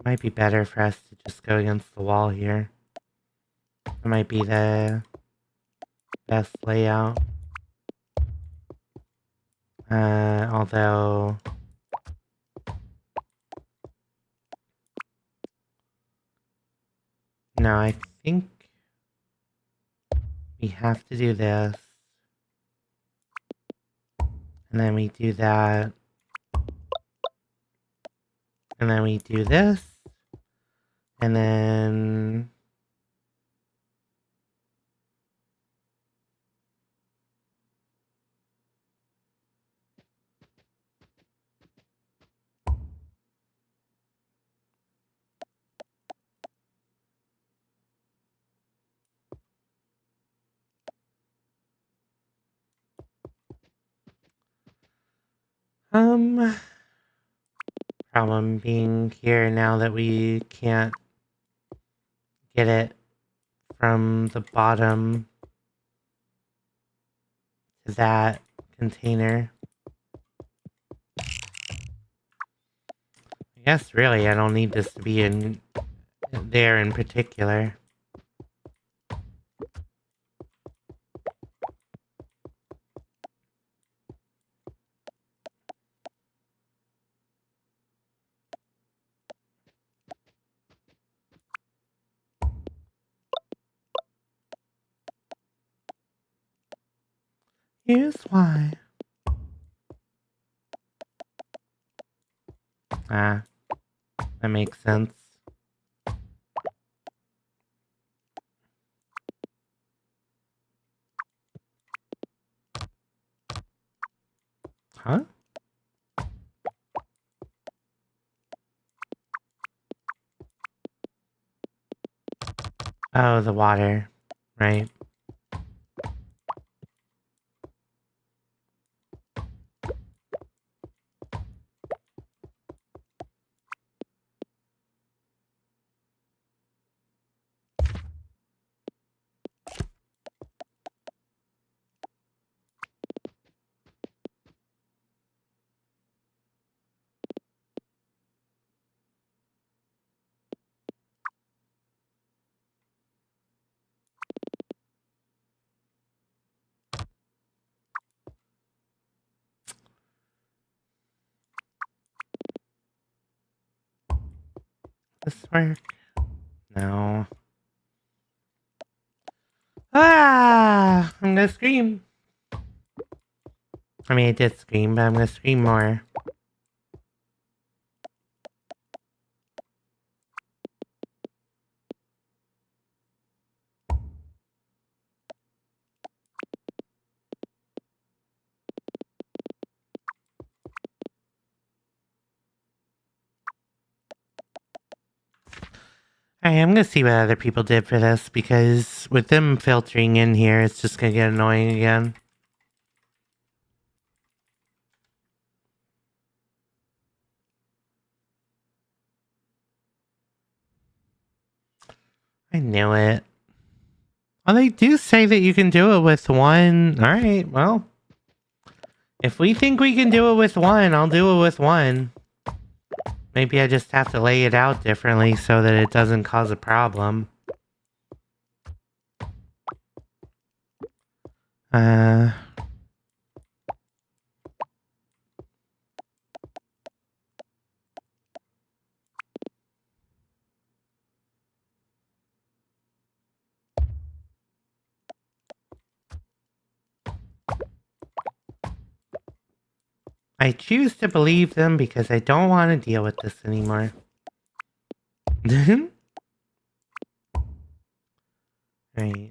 might be better for us to just go against the wall here. It might be the best layout. Although... No, I think we have to do this. And then we do that. And then we do this. And then... Problem being here now that we can't get it from the bottom to that container. I guess really I don't need this to be in there in particular. Here's why. Ah, that makes sense. Huh? Oh, the water. Right. This work? No. Ah! I'm gonna scream. I mean, I did scream, but I'm gonna scream more. Alright, I'm gonna see what other people did for this, because with them filtering in here, it's just gonna get annoying again. I knew it. Well, they do say that you can do it with one. Alright, well. If we think we can do it with one, I'll do it with one. Maybe I just have to lay it out differently so that it doesn't cause a problem. I choose to believe them because I don't want to deal with this anymore. Right.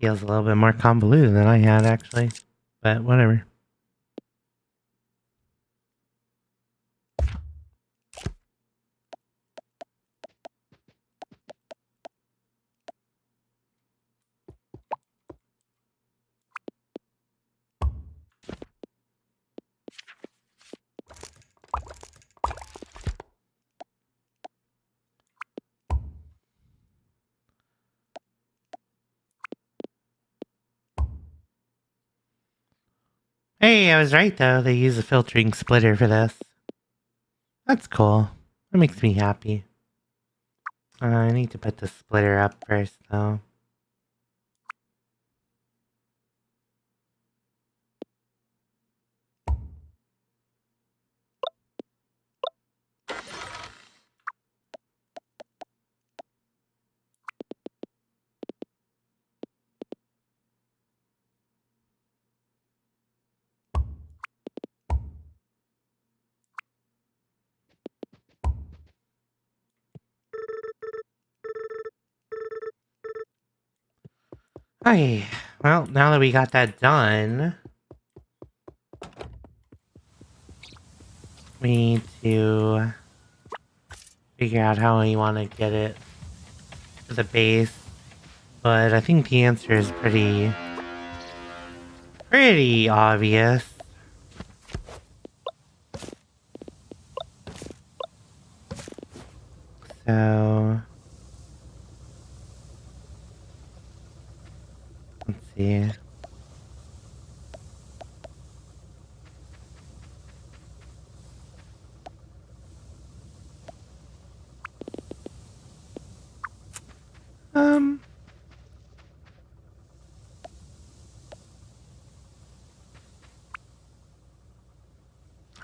Feels a little bit more convoluted than I had, actually. But whatever. Hey, I was right, though. They use a filtering splitter for this. That's cool. That makes me happy. I need to put the splitter up first, though. Okay, well, now that we got that done, we need to figure out how we want to get it to the base. But I think the answer is pretty obvious. So let's see.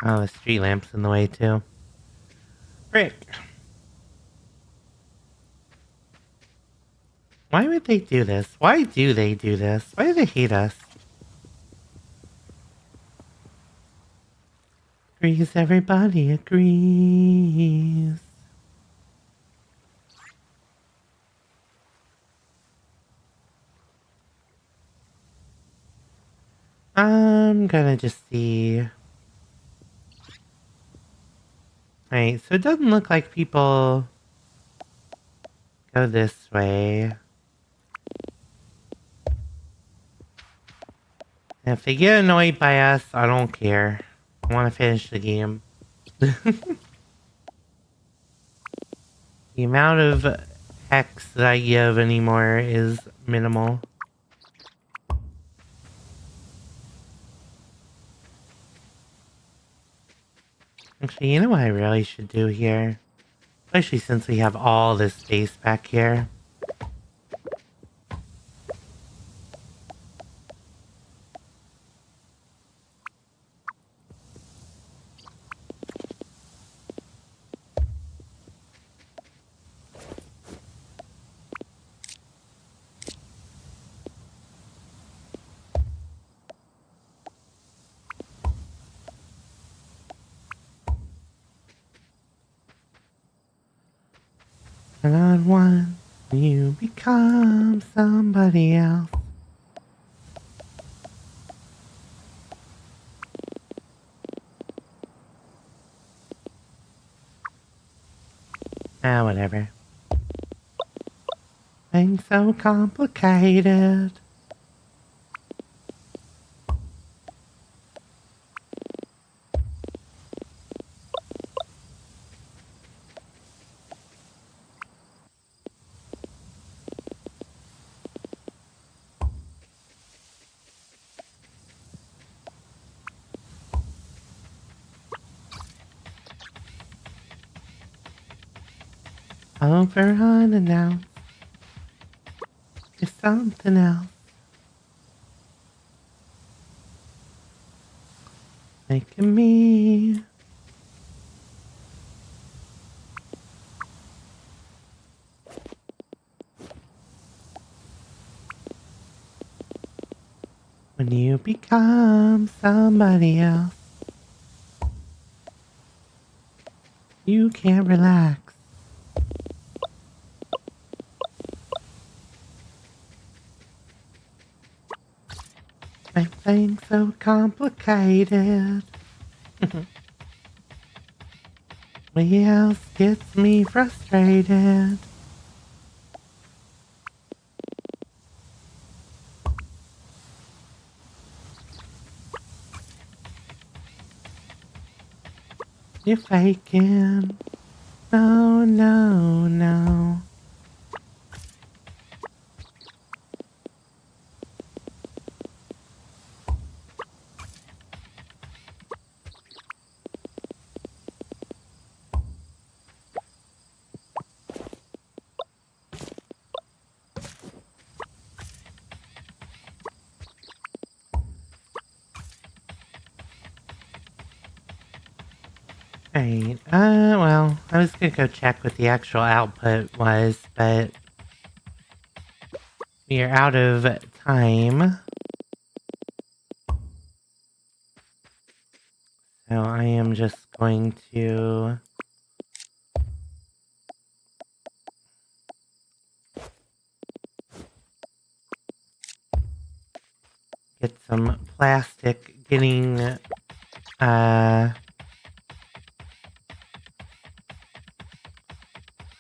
Oh, the street lamp's in the way too. Frick. Why would they do this? Why do they do this? Why do they hate us? Agrees, everybody agrees. I'm gonna just see. Alright, so it doesn't look like people go this way. And if they get annoyed by us, I don't care. I want to finish the game. The amount of X that I give anymore is minimal. Actually, you know what I really should do here? Especially since we have all this space back here. And on one, you become somebody else. Ah, whatever. Things so complicated. Over unannounced. There's something else. Making me. When you become somebody else, you can't relax. Make things so complicated. What else gets me frustrated? You're faking. No, no, no. Alright, well, I was gonna go check what the actual output was, but we are out of time. So I am just going to get some plastic getting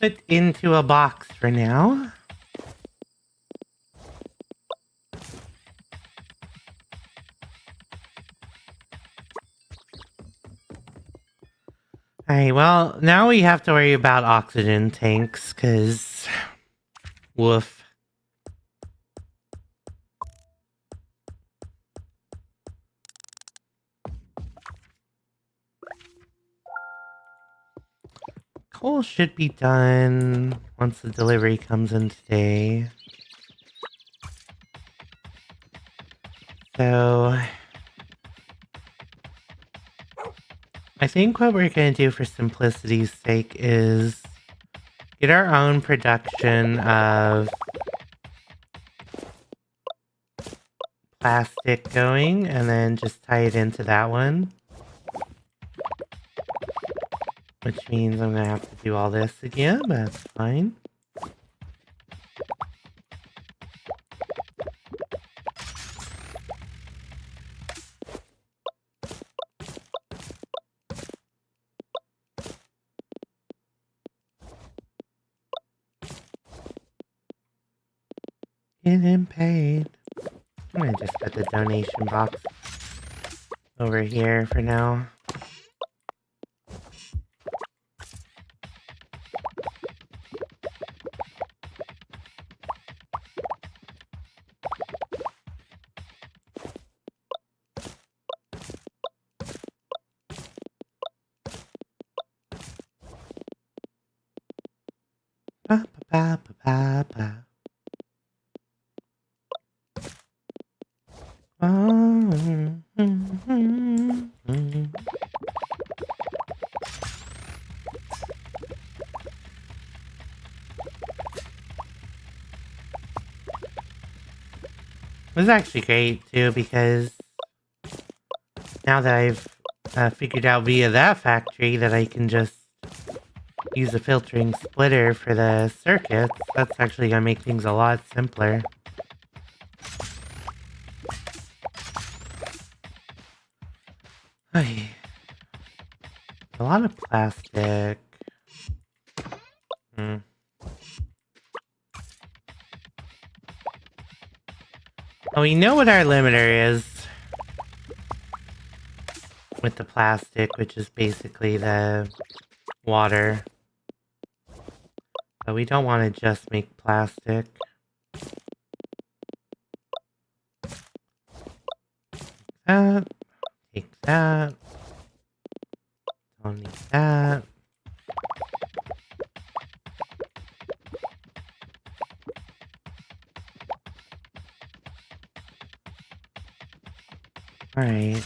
put into a box for now. Alright, well, now we have to worry about oxygen tanks, because woof. Coal should be done once the delivery comes in today. So I think what we're going to do for simplicity's sake is get our own production of plastic going and then just tie it into that one. Which means I'm going to have to do all this again, but that's fine. Getting paid. I'm going to just put the donation box over here for now. Ba, ba, ba, ba, ba. It was actually great too because now that I've figured out via that factory that I can just use a filtering splitter for the circuits, that's actually gonna make things a lot simpler. Ay. A lot of plastic. Well, we know what our limiter is with the plastic, which is basically the water. But we don't want to just make plastic. That. Take that. Don't need that. Alright.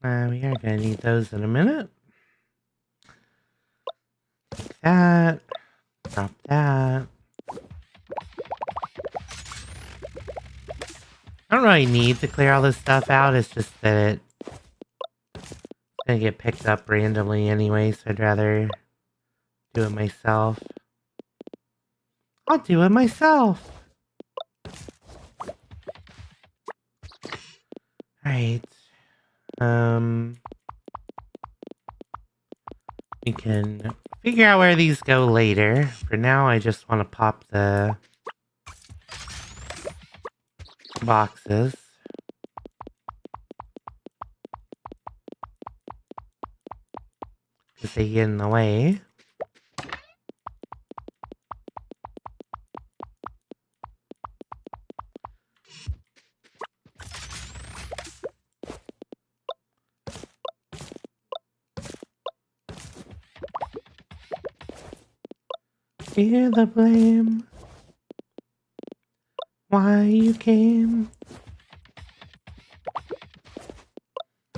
We are gonna need those in a minute. Take that. Drop that. I don't really need to clear all this stuff out, it's just that it's gonna get picked up randomly anyway, so I'd rather do it myself. I'll do it myself! Alright. We can figure out where these go later. For now, I just want to pop the boxes. Because they get in the way. Fear the blame. Why you came.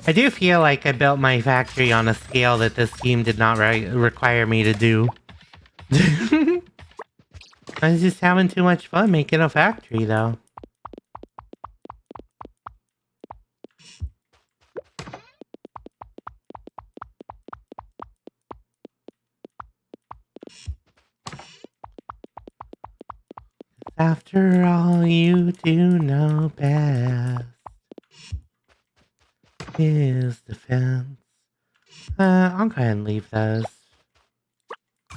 I do feel like I built my factory on a scale that this game did not require me to do. I was just having too much fun making a factory, though. After all, you do know best is defense. I'll go ahead and leave those.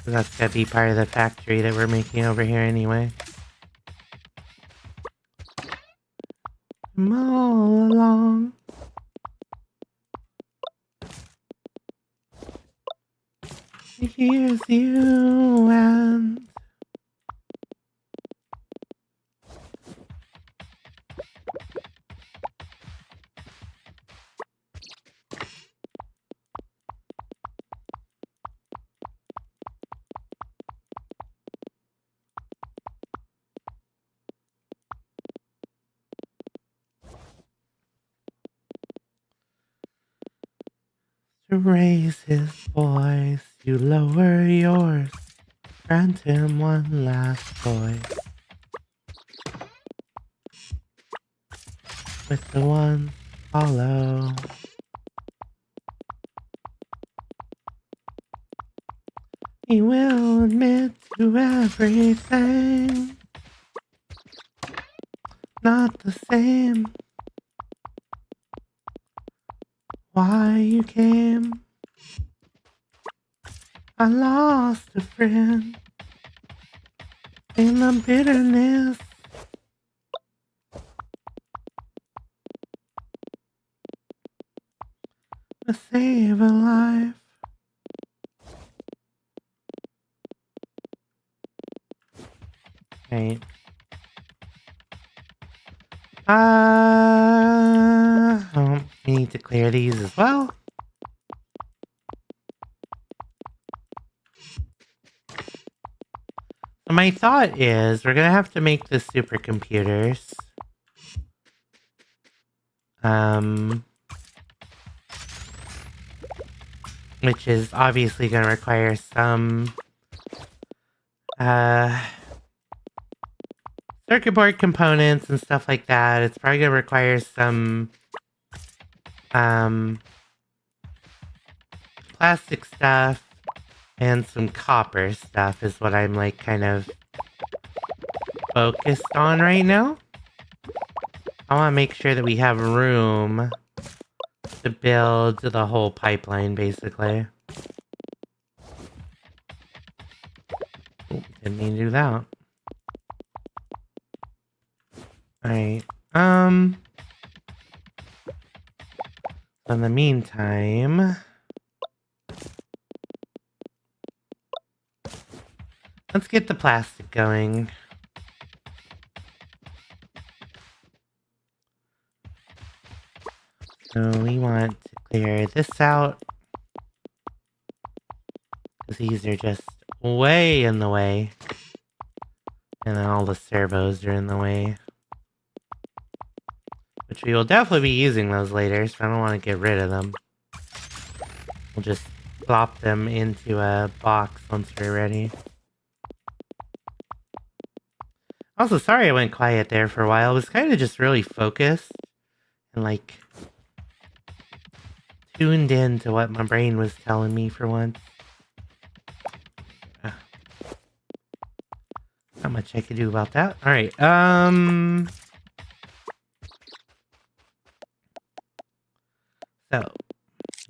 That's gonna be part of the factory that we're making over here anyway. Come all along. Here's you and To raise his voice, you lower yours. Grant him one last voice. With the one follow. He will admit to everything. Not the same. Why you came? I lost a friend in the bitterness. To save a life. Right. We need to clear these as well. So my thought is we're gonna have to make the supercomputers. Which is obviously gonna require some circuit board components and stuff like that. It's probably gonna require some plastic stuff and some copper stuff is what I'm like kind of focused on right now. I want to make sure that we have room to build the whole pipeline basically. Oh, didn't mean to do that. Alright, in the meantime, let's get the plastic going. So we want to clear this out, because these are just way in the way. And then all the servos are in the way. Which we will definitely be using those later, so I don't want to get rid of them. We'll just plop them into a box once we're ready. Also, sorry I went quiet there for a while. I was kind of just really focused and like tuned in to what my brain was telling me for once. Not much I could do about that. Alright, so,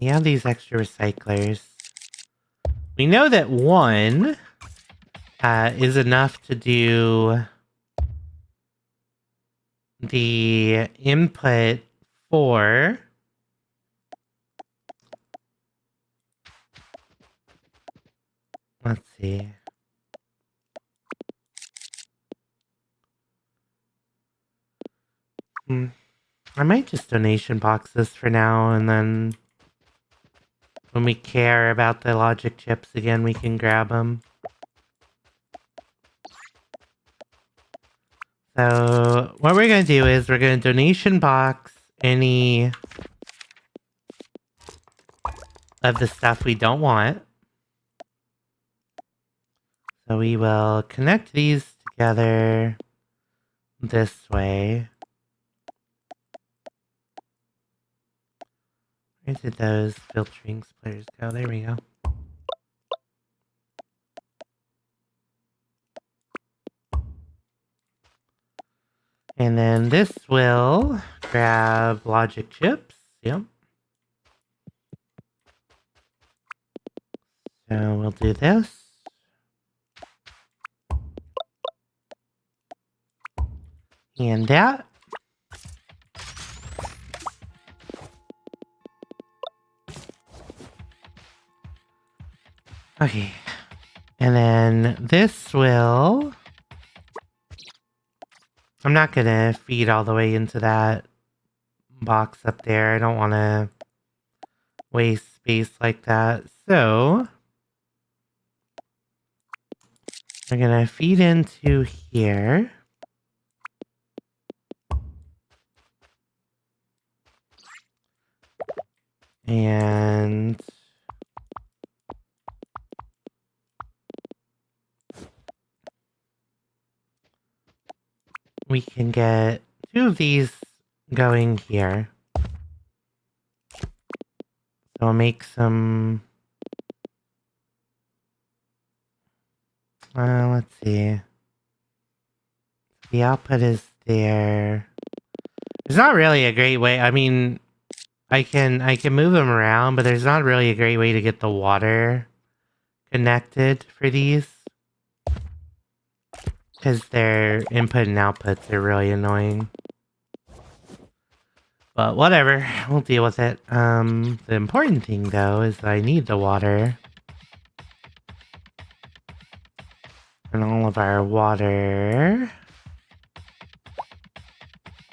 we have these extra recyclers. We know that one is enough to do the input for let's see. I might just donation box this for now, and then when we care about the logic chips again, we can grab them. So what we're going to do is we're going to donation box any of the stuff we don't want. So we will connect these together this way. Where did those filtering splitters go? There we go. And then this will grab logic chips. Yep. So we'll do this. And that. Okay. And then this will... I'm not going to feed all the way into that box up there. I don't want to waste space like that. So... we're going to feed into here. And we can get 2 of these going here. So I'll make some... let's see. The output is there. There's not really a great way. I mean, I can move them around, but there's not really a great way to get the water connected for these. Because their input and outputs are really annoying. But whatever, we'll deal with it. The important thing though is that I need the water. And all of our water...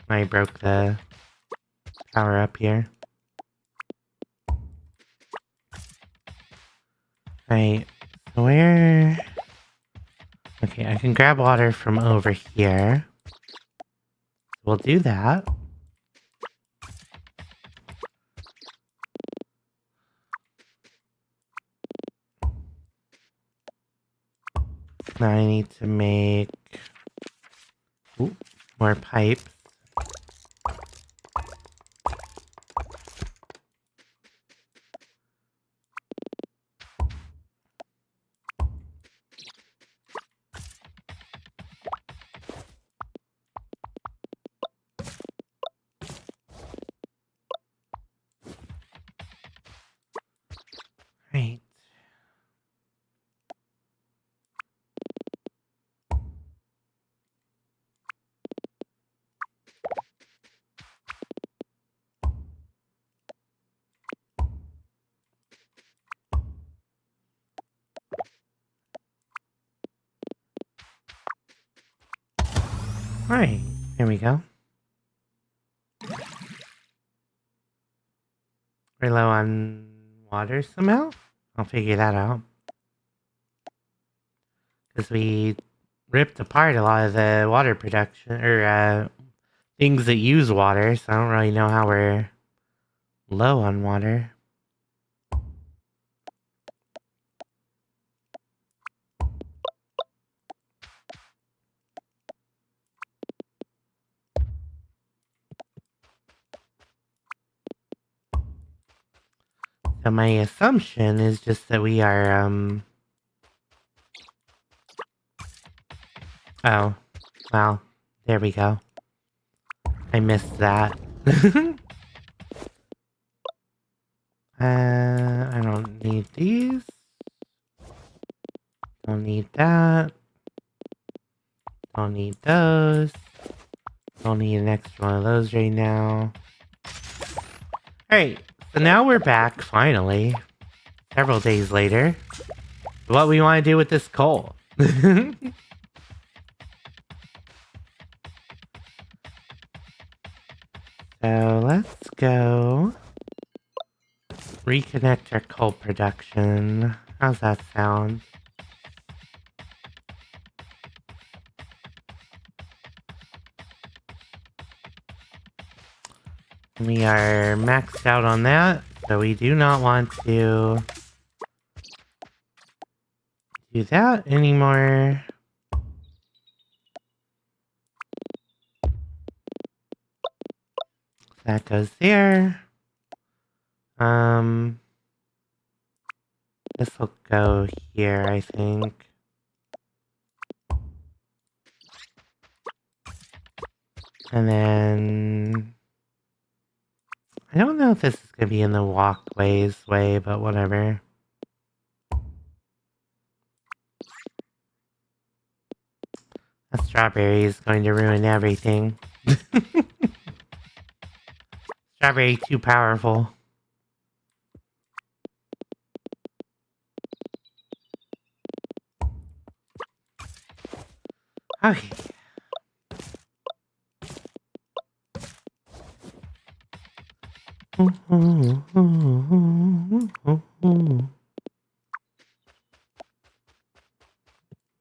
I broke the power up here. Right, so where... Okay, I can grab water from over here. We'll do that. Now I need to make more pipes. Right. Alright, there we go. We're low on water somehow? I'll figure that out. Because we ripped apart a lot of the water production, or things that use water, so I don't really know how we're low on water. So my assumption is just that we are, oh, well, there we go. I missed that. I don't need these. Don't need that. Don't need those. Don't need an extra one of those right now. Alright, so now we're back, finally. Several days later. What we want to do with this coal. So let's go reconnect our coal production. How's that sound? We are maxed out on that, so we do not want to do that anymore. That goes there. This will go here, I think. And then... I don't know if this is going to be in the walkways way, but whatever. That strawberry is going to ruin everything. Strawberry too powerful. Okay.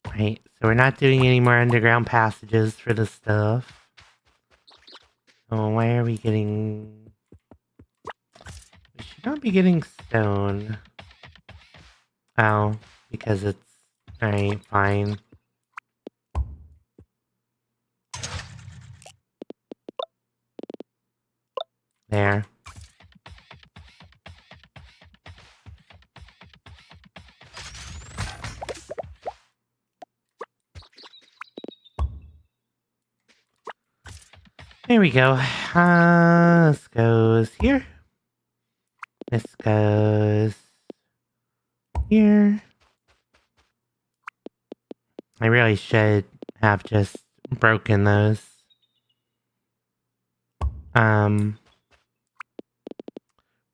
Right, so we're not doing any more underground passages for this stuff. Oh, why are we getting... We should I'll be getting stone. Oh, because it's... Alright, fine. There. There we go. This goes here. This goes here. I really should have just broken those.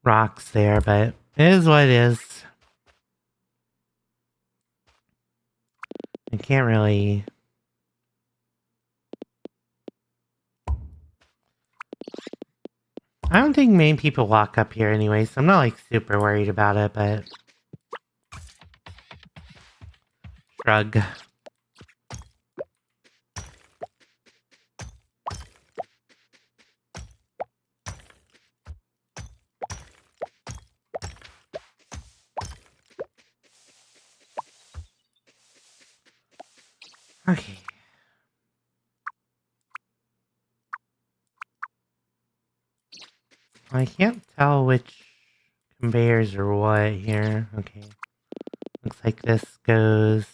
Rocks there, but it is what it is. I can't really... I don't think main people walk up here anyway, so I'm not like super worried about it, but... Shrug. Okay. I can't tell which conveyors are what here. Okay. Looks like this goes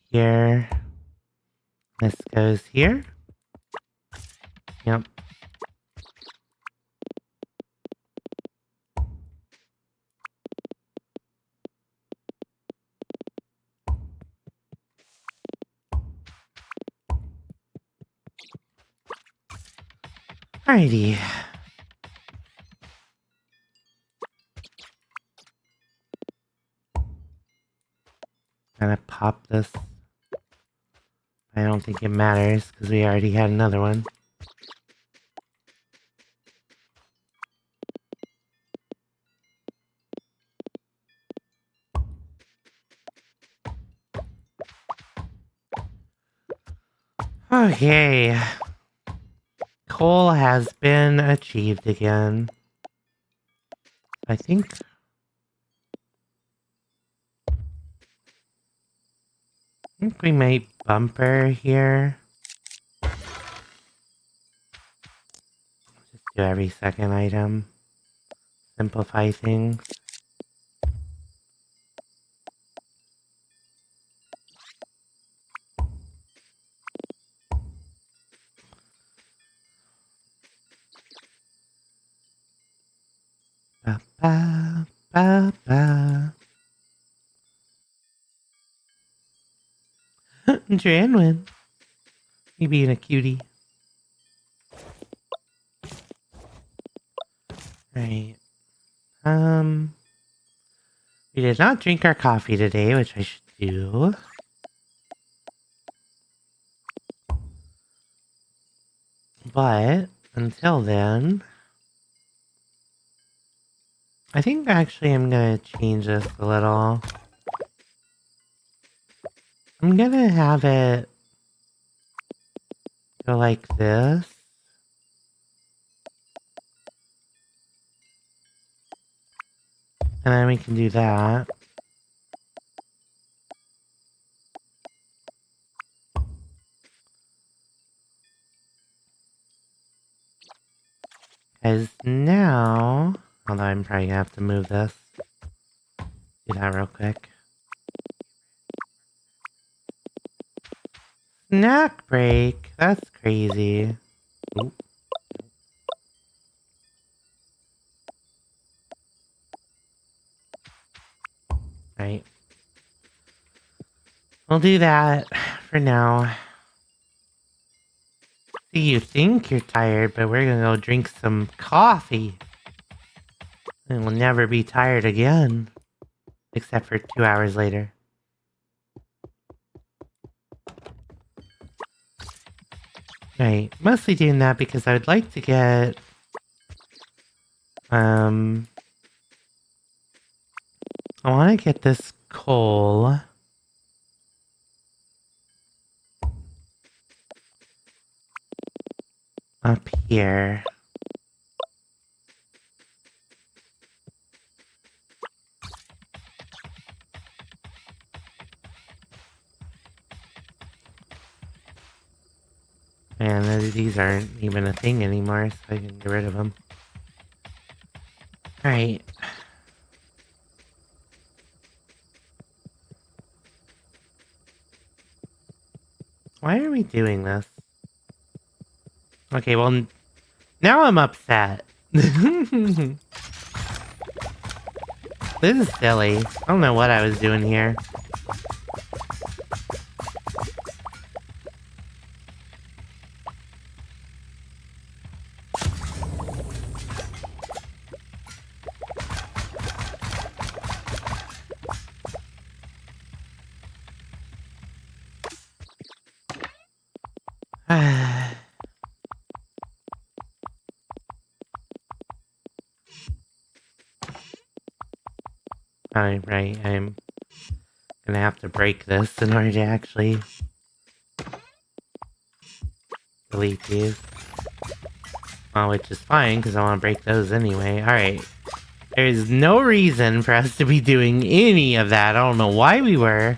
here. This goes here. Yep. Alrighty. Gonna pop this. I don't think it matters because we already had another one. Okay. Coal has been achieved again. I think we might bumper here. Just do every second item. Simplify things. Ba ba ba ba. Janwin. You being a cutie. Right. We did not drink our coffee today, which I should do. But until then, I think actually I'm gonna change this a little. I'm gonna have it go like this. And then we can do that. Because now... Although I'm probably gonna have to move this. Do that real quick. Snack break? That's crazy. Oop. Right. We'll do that for now. See, you think you're tired, but we're gonna go drink some coffee. And we'll never be tired again. Except for 2 hours later. Right, mostly doing that because I would like to get... I want to get this coal... up here. And these aren't even a thing anymore, so I can get rid of them. Alright. Why are we doing this? Okay, well, now I'm upset. This is silly. I don't know what I was doing here. Right, I'm gonna have to break this in order to actually delete these. Well, which is fine, because I want to break those anyway. Alright. There's no reason for us to be doing any of that. I don't know why we were.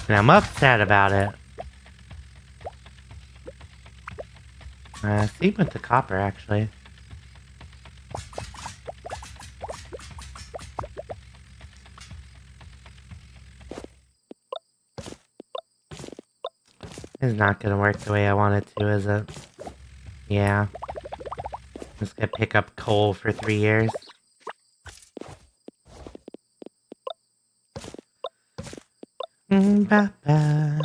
And I'm upset about it. Same with the copper, actually. It's not gonna work the way I want it to, is it? Yeah. Just gonna pick up coal for 3 years. Ba-ba.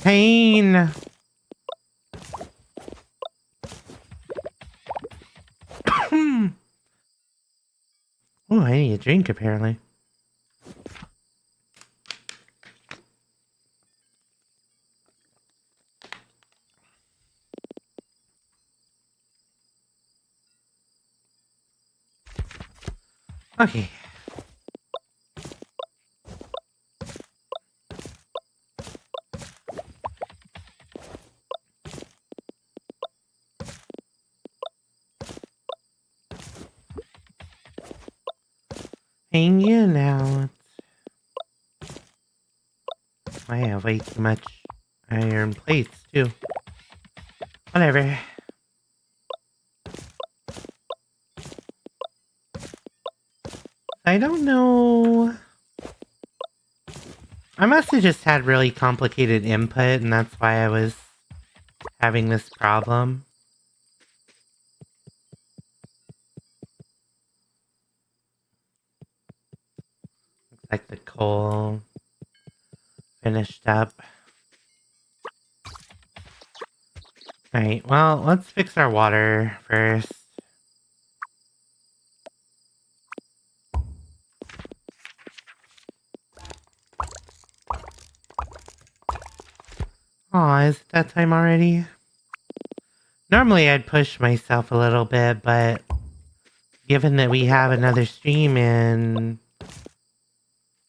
Pain! Oh, I need a drink, apparently. Okay. Hanging out. I have way too much iron plates, too. Whatever. I don't know. I must have just had really complicated input, and that's why I was having this problem. Looks like the coal finished up. Alright, well, let's fix our water first. Aw, is it that time already? Normally I'd push myself a little bit, but given that we have another stream in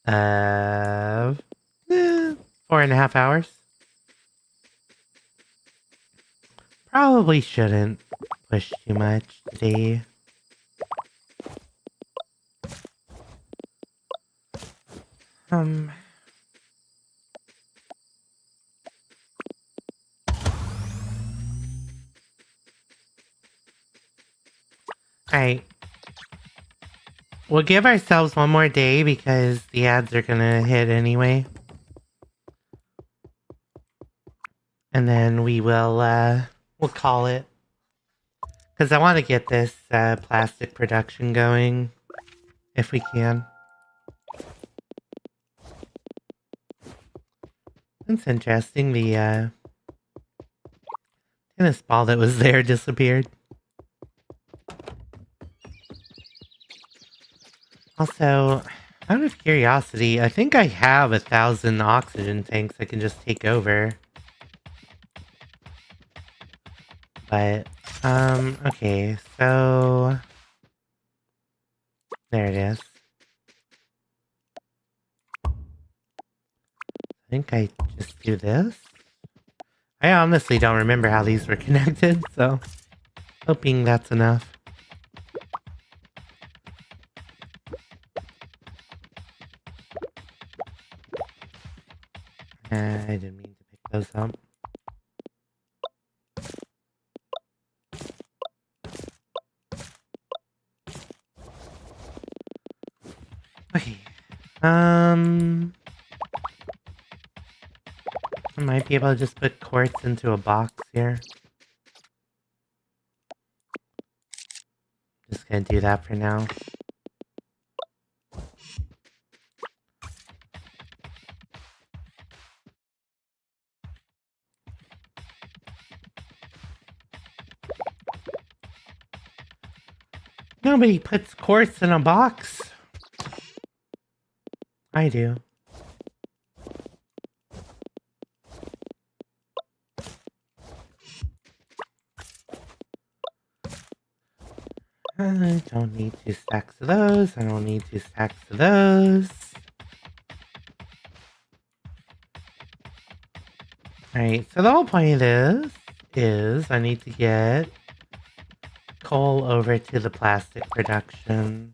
4.5 hours, probably shouldn't push too much today. Alright. We'll give ourselves one more day because the ads are gonna hit anyway. And then we will, we'll call it. Because I want to get this, plastic production going. If we can. That's interesting, the, tennis ball that was there disappeared. Also, out of curiosity, I think I have 1,000 oxygen tanks I can just take over. But, okay, so... There it is. I think I just do this. I honestly don't remember how these were connected, so hoping that's enough. I didn't mean to pick those up. Okay. I might be able to just put quartz into a box here. Just gonna do that for now. Nobody puts quartz in a box. I do. I don't need 2 stacks of those. I don't need 2 stacks of those. Alright, so the whole point of this is I need to get coal over to the plastic production.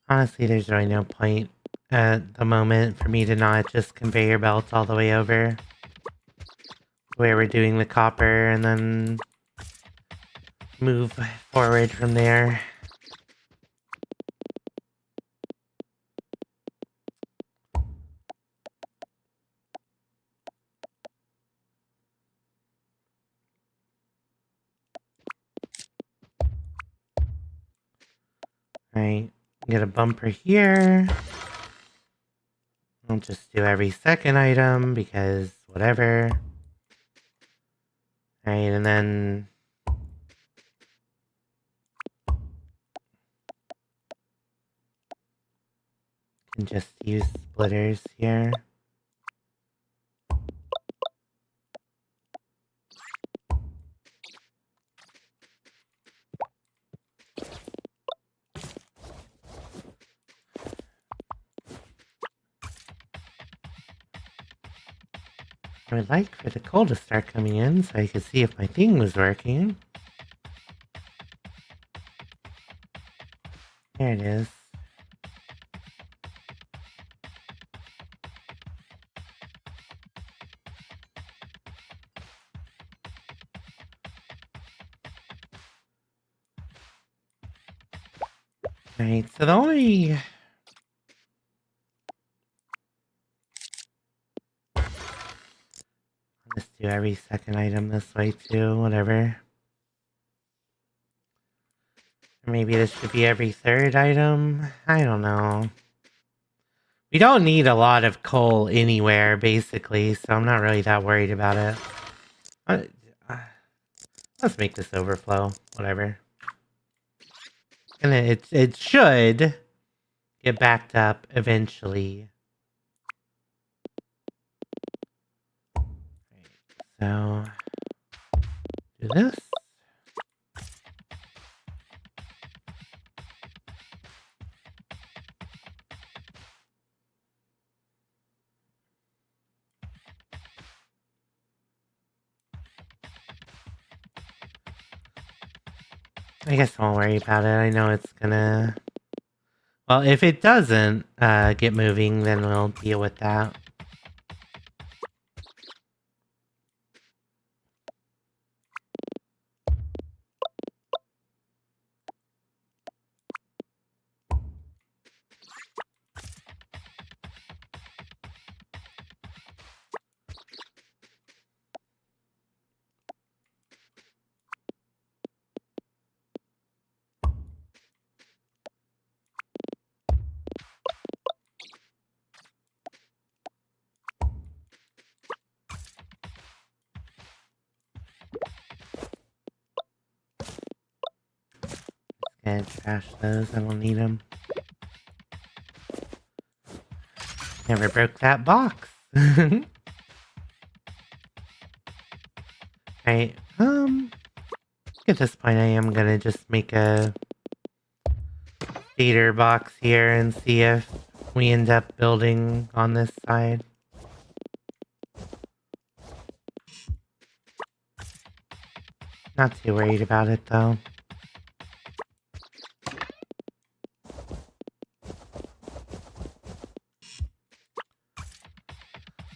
Honestly, there's really no point at the moment for me to not just conveyor belt all the way over where we're doing the copper and then move forward from there. Alright, get a bumper here. I'll just do every second item because whatever. Alright, and then can just use splitters here. I would like for the coal to start coming in so I could see if my thing was working. There it is. Alright, so the only... I'll just do every second item this way too, whatever. Or maybe this should be every third item? I don't know. We don't need a lot of coal anywhere, basically, so I'm not really that worried about it. Let's make this overflow, whatever. And it should get backed up eventually. So, do this. I guess I won't worry about it. I know it's gonna... Well, if it doesn't get moving, then we'll deal with that. And trash those, I don't need them. Never broke that box. Right. At this point, I am gonna just make a theater box here and see if we end up building on this side. Not too worried about it though.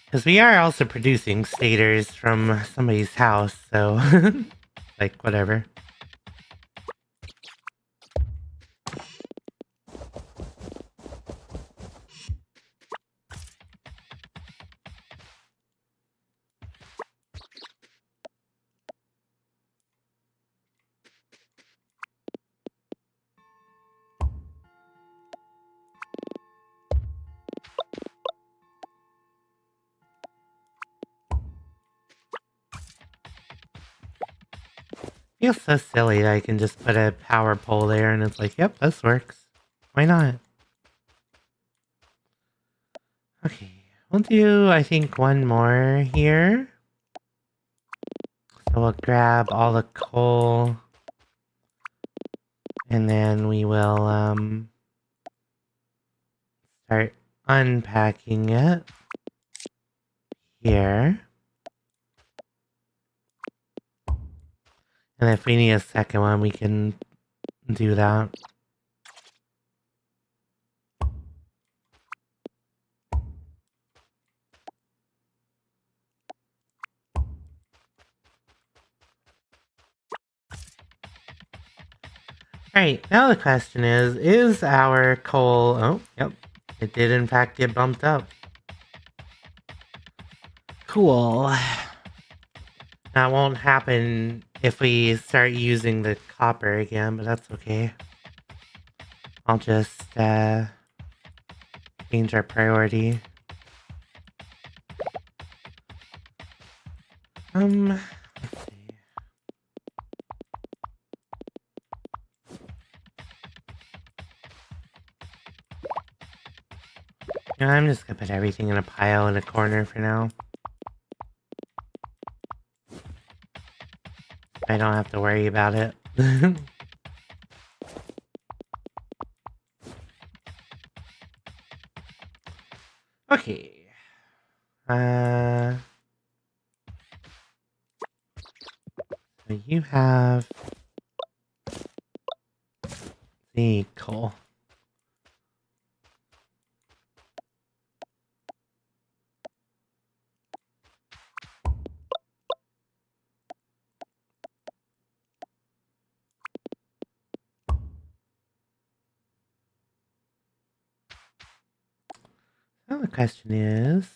Because we are also producing staters from somebody's house, so like whatever. Feels so silly that I can just put a power pole there and it's like, yep, this works. Why not? Okay, we'll do, I think, one more here. So we'll grab all the coal. And then we will, start unpacking it. Here. And if we need a second one, we can do that. Alright, now the question is our coal... Oh, yep. It did in fact get bumped up. Cool. That won't happen if we start using the copper again, but that's okay. I'll just change our priority. Let's see. Yeah, I'm just gonna put everything in a pile in a corner for now. I don't have to worry about it. Okay. So you have the coal. Now the question is,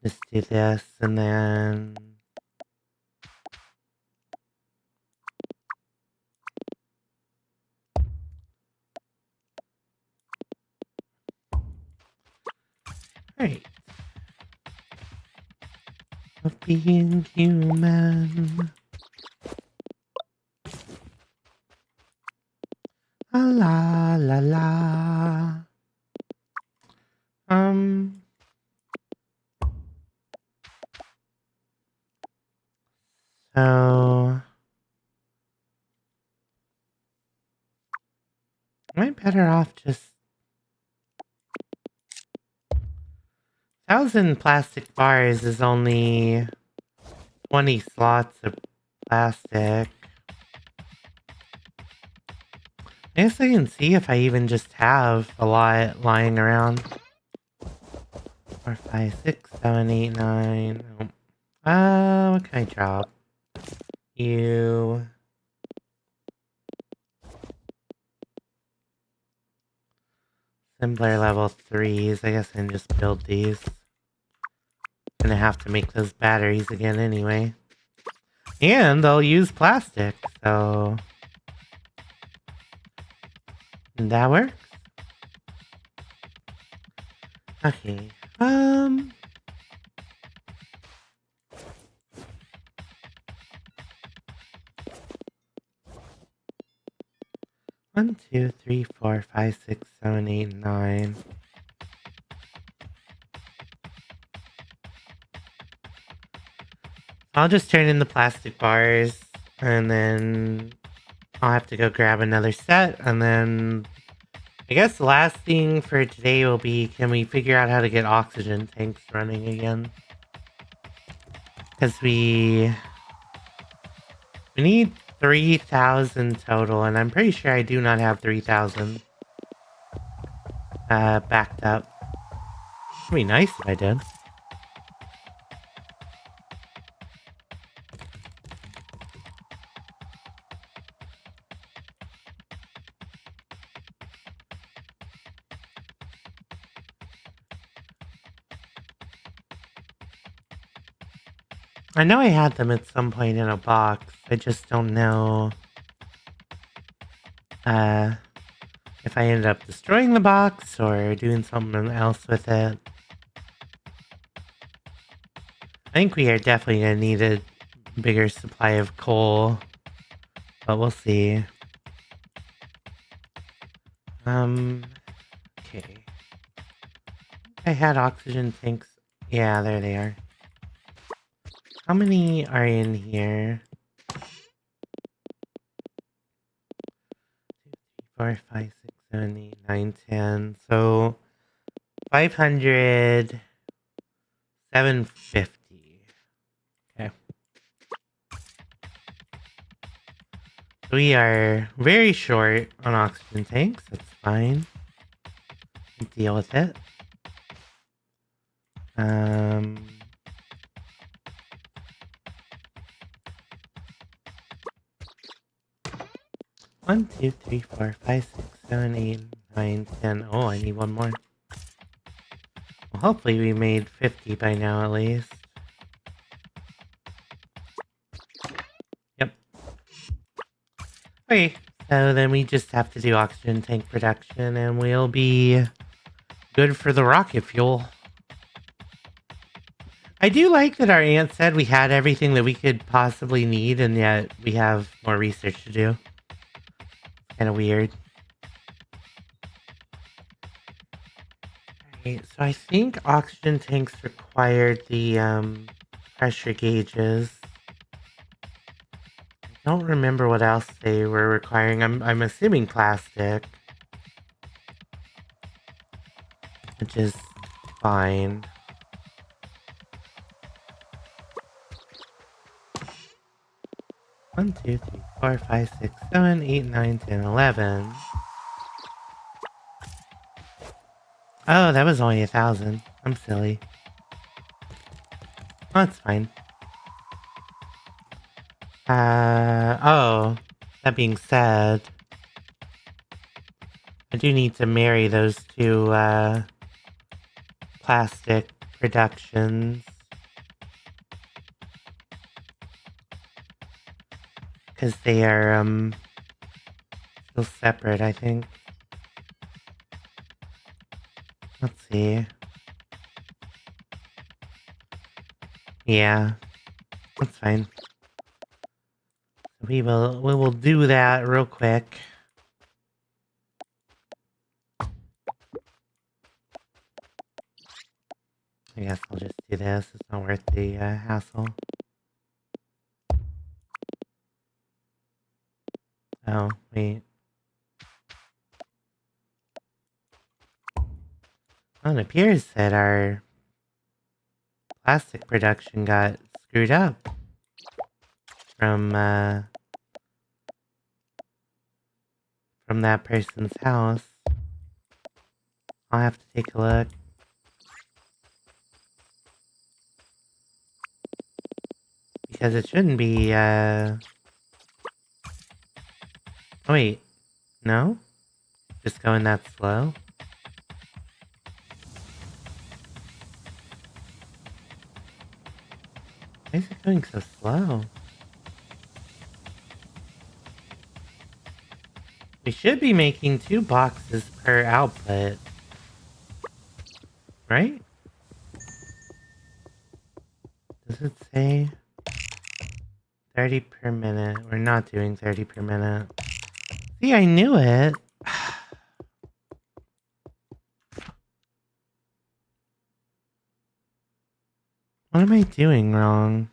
just do this and then... Alright. Of being human. La la la. So... Am I better off just... 1,000 plastic bars is only 20 slots of plastic. I guess I can see if I even just have a lot lying around. 4, 5, 6, 7, 8, 9. What can I drop? You... Assembler level 3s. I guess I can just build these. Gonna have to make those batteries again anyway. And they'll use plastic, so... That works. Okay. 1, 2, 3, 4, 5, 6, 7, 8, 9. I'll just turn in the plastic bars, and then I'll have to go grab another set, and then I guess the last thing for today will be, can we figure out how to get oxygen tanks running again? Because we need 3,000 total, and I'm pretty sure I do not have 3,000 backed up. It'd be nice if I did. I know I had them at some point in a box. I just don't know if I ended up destroying the box or doing something else with it. I think we are definitely going to need a bigger supply of coal, but we'll see. Okay. I had oxygen tanks. Yeah, there they are. How many are in here? 2, 3, 4, 5, 6, 7, 8, 9, 10. So 500, 750. Okay. We are very short on oxygen tanks. That's fine. Deal with it. 1, 2, 3, 4, 5, 6, 7, 8, 9, 10. Oh, I need one more. Well, hopefully we made 50 by now at least. Yep. Okay, so then we just have to do oxygen tank production and we'll be good for the rocket fuel. I do like that our aunt said we had everything that we could possibly need, and yet we have more research to do. Kind of weird. Alright, so I think oxygen tanks required the pressure gauges. I don't remember what else they were requiring. I'm assuming plastic, which is fine. One, 2, 3, 4, 5, 6, 7, 8, 9, 10, 11. Oh, that was only 1,000. I'm silly. Oh, that's fine. Oh, that being said, I do need to marry those two, plastic productions. Because they are, still separate, I think. Let's see. Yeah, that's fine. We will do that real quick. I guess I'll just do this. It's not worth the hassle. Oh, wait. Well, it appears that our plastic production got screwed up from that person's house. I'll have to take a look. Because it shouldn't be, Oh, wait. No? Just going that slow? Why is it going so slow? We should be making 2 boxes per output. Right? Does it say 30 per minute? We're not doing 30 per minute. See, I knew it. What am I doing wrong?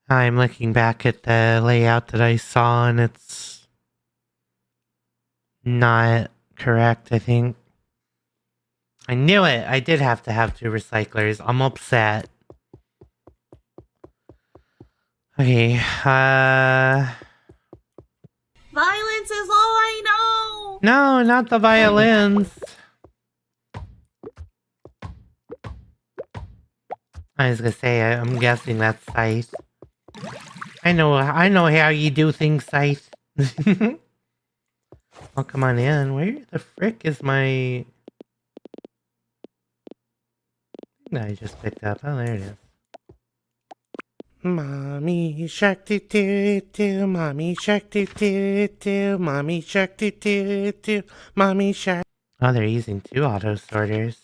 I'm looking back at the layout that I saw and it's not correct, I think. I knew it. I did have to have 2 recyclers. I'm upset. Okay, Violence is all I know. no, not the violins. I was gonna say, I'm guessing that's Scythe. I know how you do things, Scythe. Oh, come on in. Where the frick is my... that I just picked up? Oh, there it is. Mommy shark doo doo doo, mommy shark doo doo doo, mommy shark doo doo doo, mommy shark. Oh, they're using 2 auto sorters.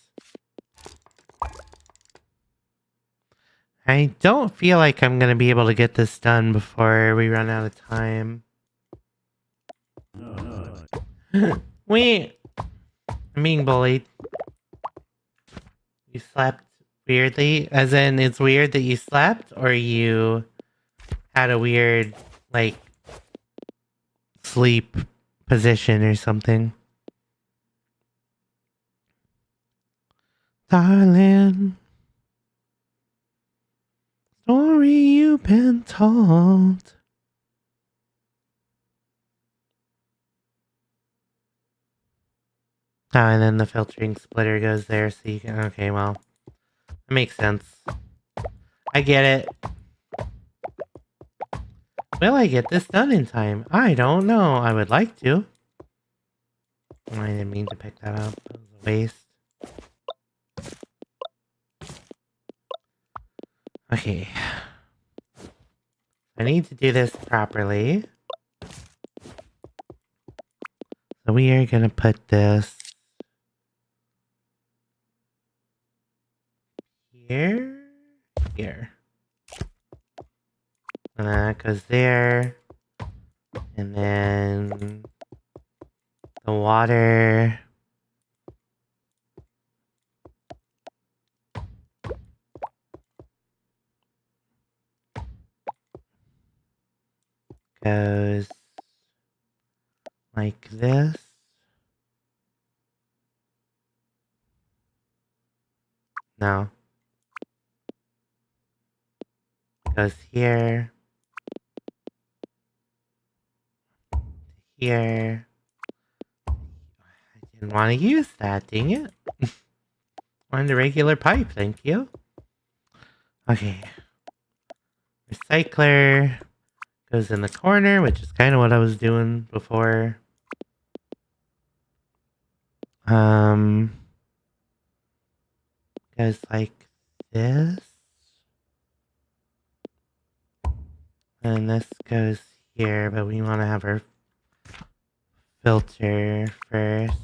I don't feel like I'm gonna be able to get this done before we run out of time. Wait, I'm being bullied. You slept weirdly? As in, it's weird that you slept? Or you had a weird, like, sleep position or something? Darling, story you've been told. Oh, and then the filtering splitter goes there so you can... okay, well, that makes sense. I get it. Will I get this done in time? I don't know. I would like to. I didn't mean to pick that up. That was a waste. Okay. I need to do this properly. So we are gonna put this here. Here. And that goes there. And then the water. Goes like this. No. Goes here. Here. I didn't want to use that, dang it. Wanted a regular pipe, thank you. Okay. Recycler goes in the corner, which is kind of what I was doing before. Goes like this. And this goes here, but we want to have our filter first.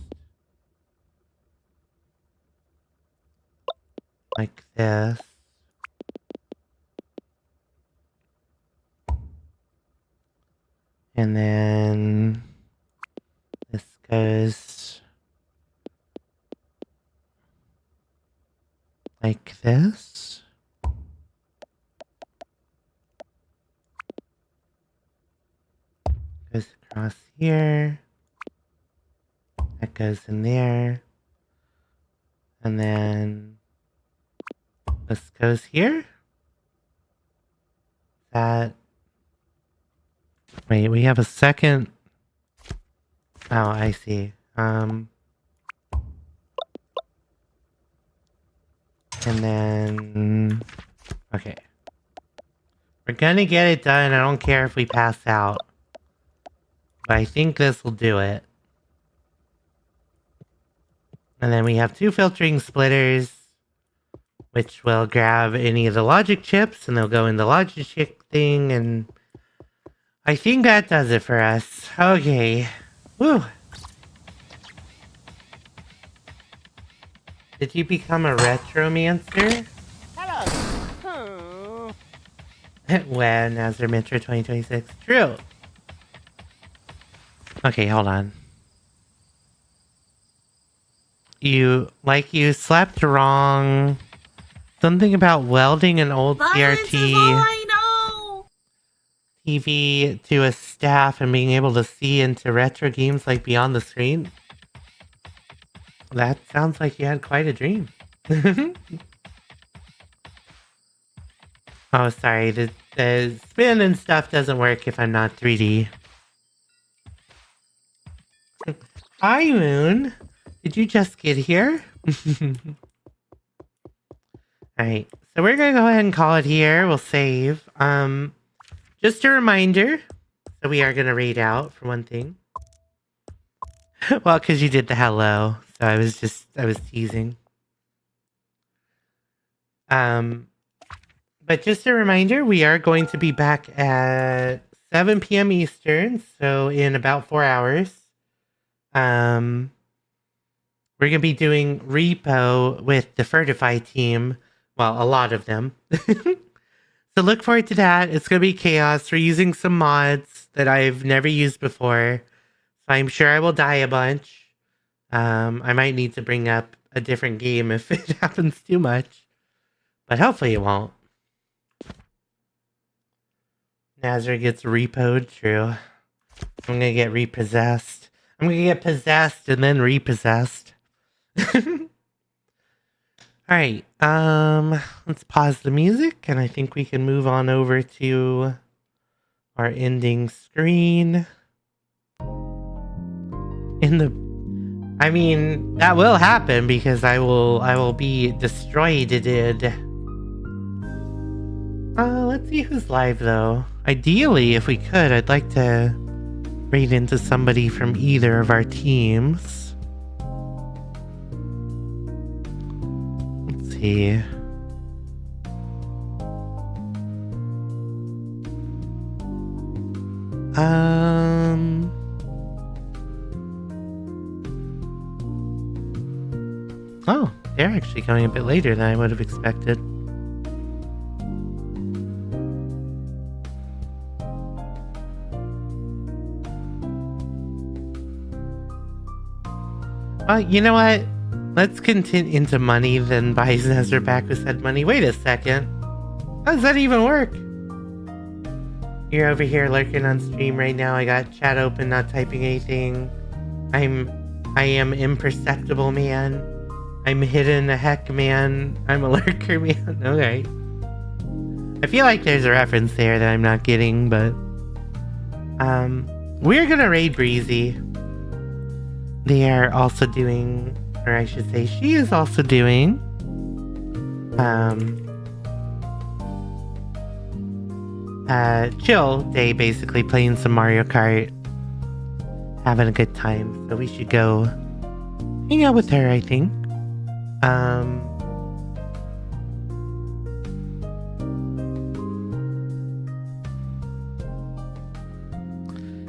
Like this. And then this goes like this. Goes across here. That goes in there. And then this goes here. that. Wait, we have a second. Oh, I see. And then, okay. We're gonna get it done. I don't care if we pass out. But I think this will do it. And then we have 2 filtering splitters, which will grab any of the logic chips, and they'll go in the logic chip thing, and I think that does it for us. Okay. Woo. Did you become a retromancer? Hello. When? Azure Metro 2026. True. Okay, hold on. You slept wrong. Something about welding an old Violence is CRT all I know. TV to a staff and being able to see into retro games like beyond the screen. That sounds like you had quite a dream. Oh, sorry. The spin and stuff doesn't work if I'm not 3D. Hi, Moon. Did you just get here? Alright, so we're gonna go ahead and call it here. We'll save. Just a reminder. So we are gonna raid out for one thing. Well, because you did the hello. So I was teasing. But just a reminder, we are going to be back at 7 p.m. Eastern, so in about 4 hours. We're gonna be doing repo with the Fertify team. Well, a lot of them. So look forward to that. It's gonna be chaos. We're using some mods that I've never used before. So I'm sure I will die a bunch. I might need to bring up a different game if it happens too much. But hopefully it won't. Nazar gets repoed, true. I'm gonna get repossessed. I'm gonna get possessed and then repossessed. Alright, let's pause the music and I think we can move on over to our ending screen. I mean, that will happen because I will be destroyed. Let's see who's live though. Ideally, if we could, I'd like to raid into somebody from either of our teams. Let's see. Oh, they're actually coming a bit later than I would have expected. Well, you know what? Let's continue into money, then buy Nezra back with said money. Wait a second. How does that even work? You're over here lurking on stream right now. I got chat open, not typing anything. I am imperceptible, man. I'm hidden a heck, man. I'm a lurker, man. Okay. I feel like there's a reference there that I'm not getting, but... we're gonna raid Breezy. They are also doing... Or I should say, she is also doing... chill day, basically, playing some Mario Kart. Having a good time. So we should go hang out with her, I think.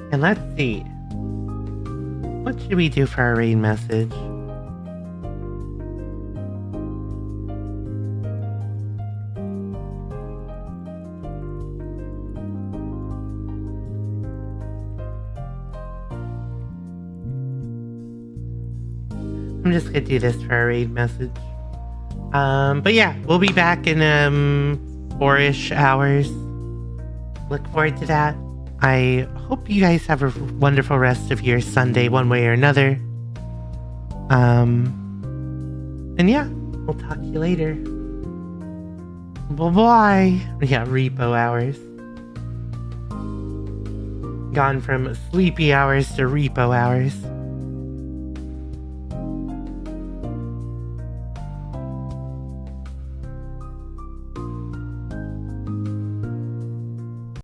And let's see. What should we do for our raid message? I'm just gonna do this for our raid message. But yeah, we'll be back in 4-ish hours. Look forward to that. I hope you guys have a wonderful rest of your Sunday one way or another. And yeah, we'll talk to you later. Bye-bye. Yeah, repo hours. gone from sleepy hours to repo hours.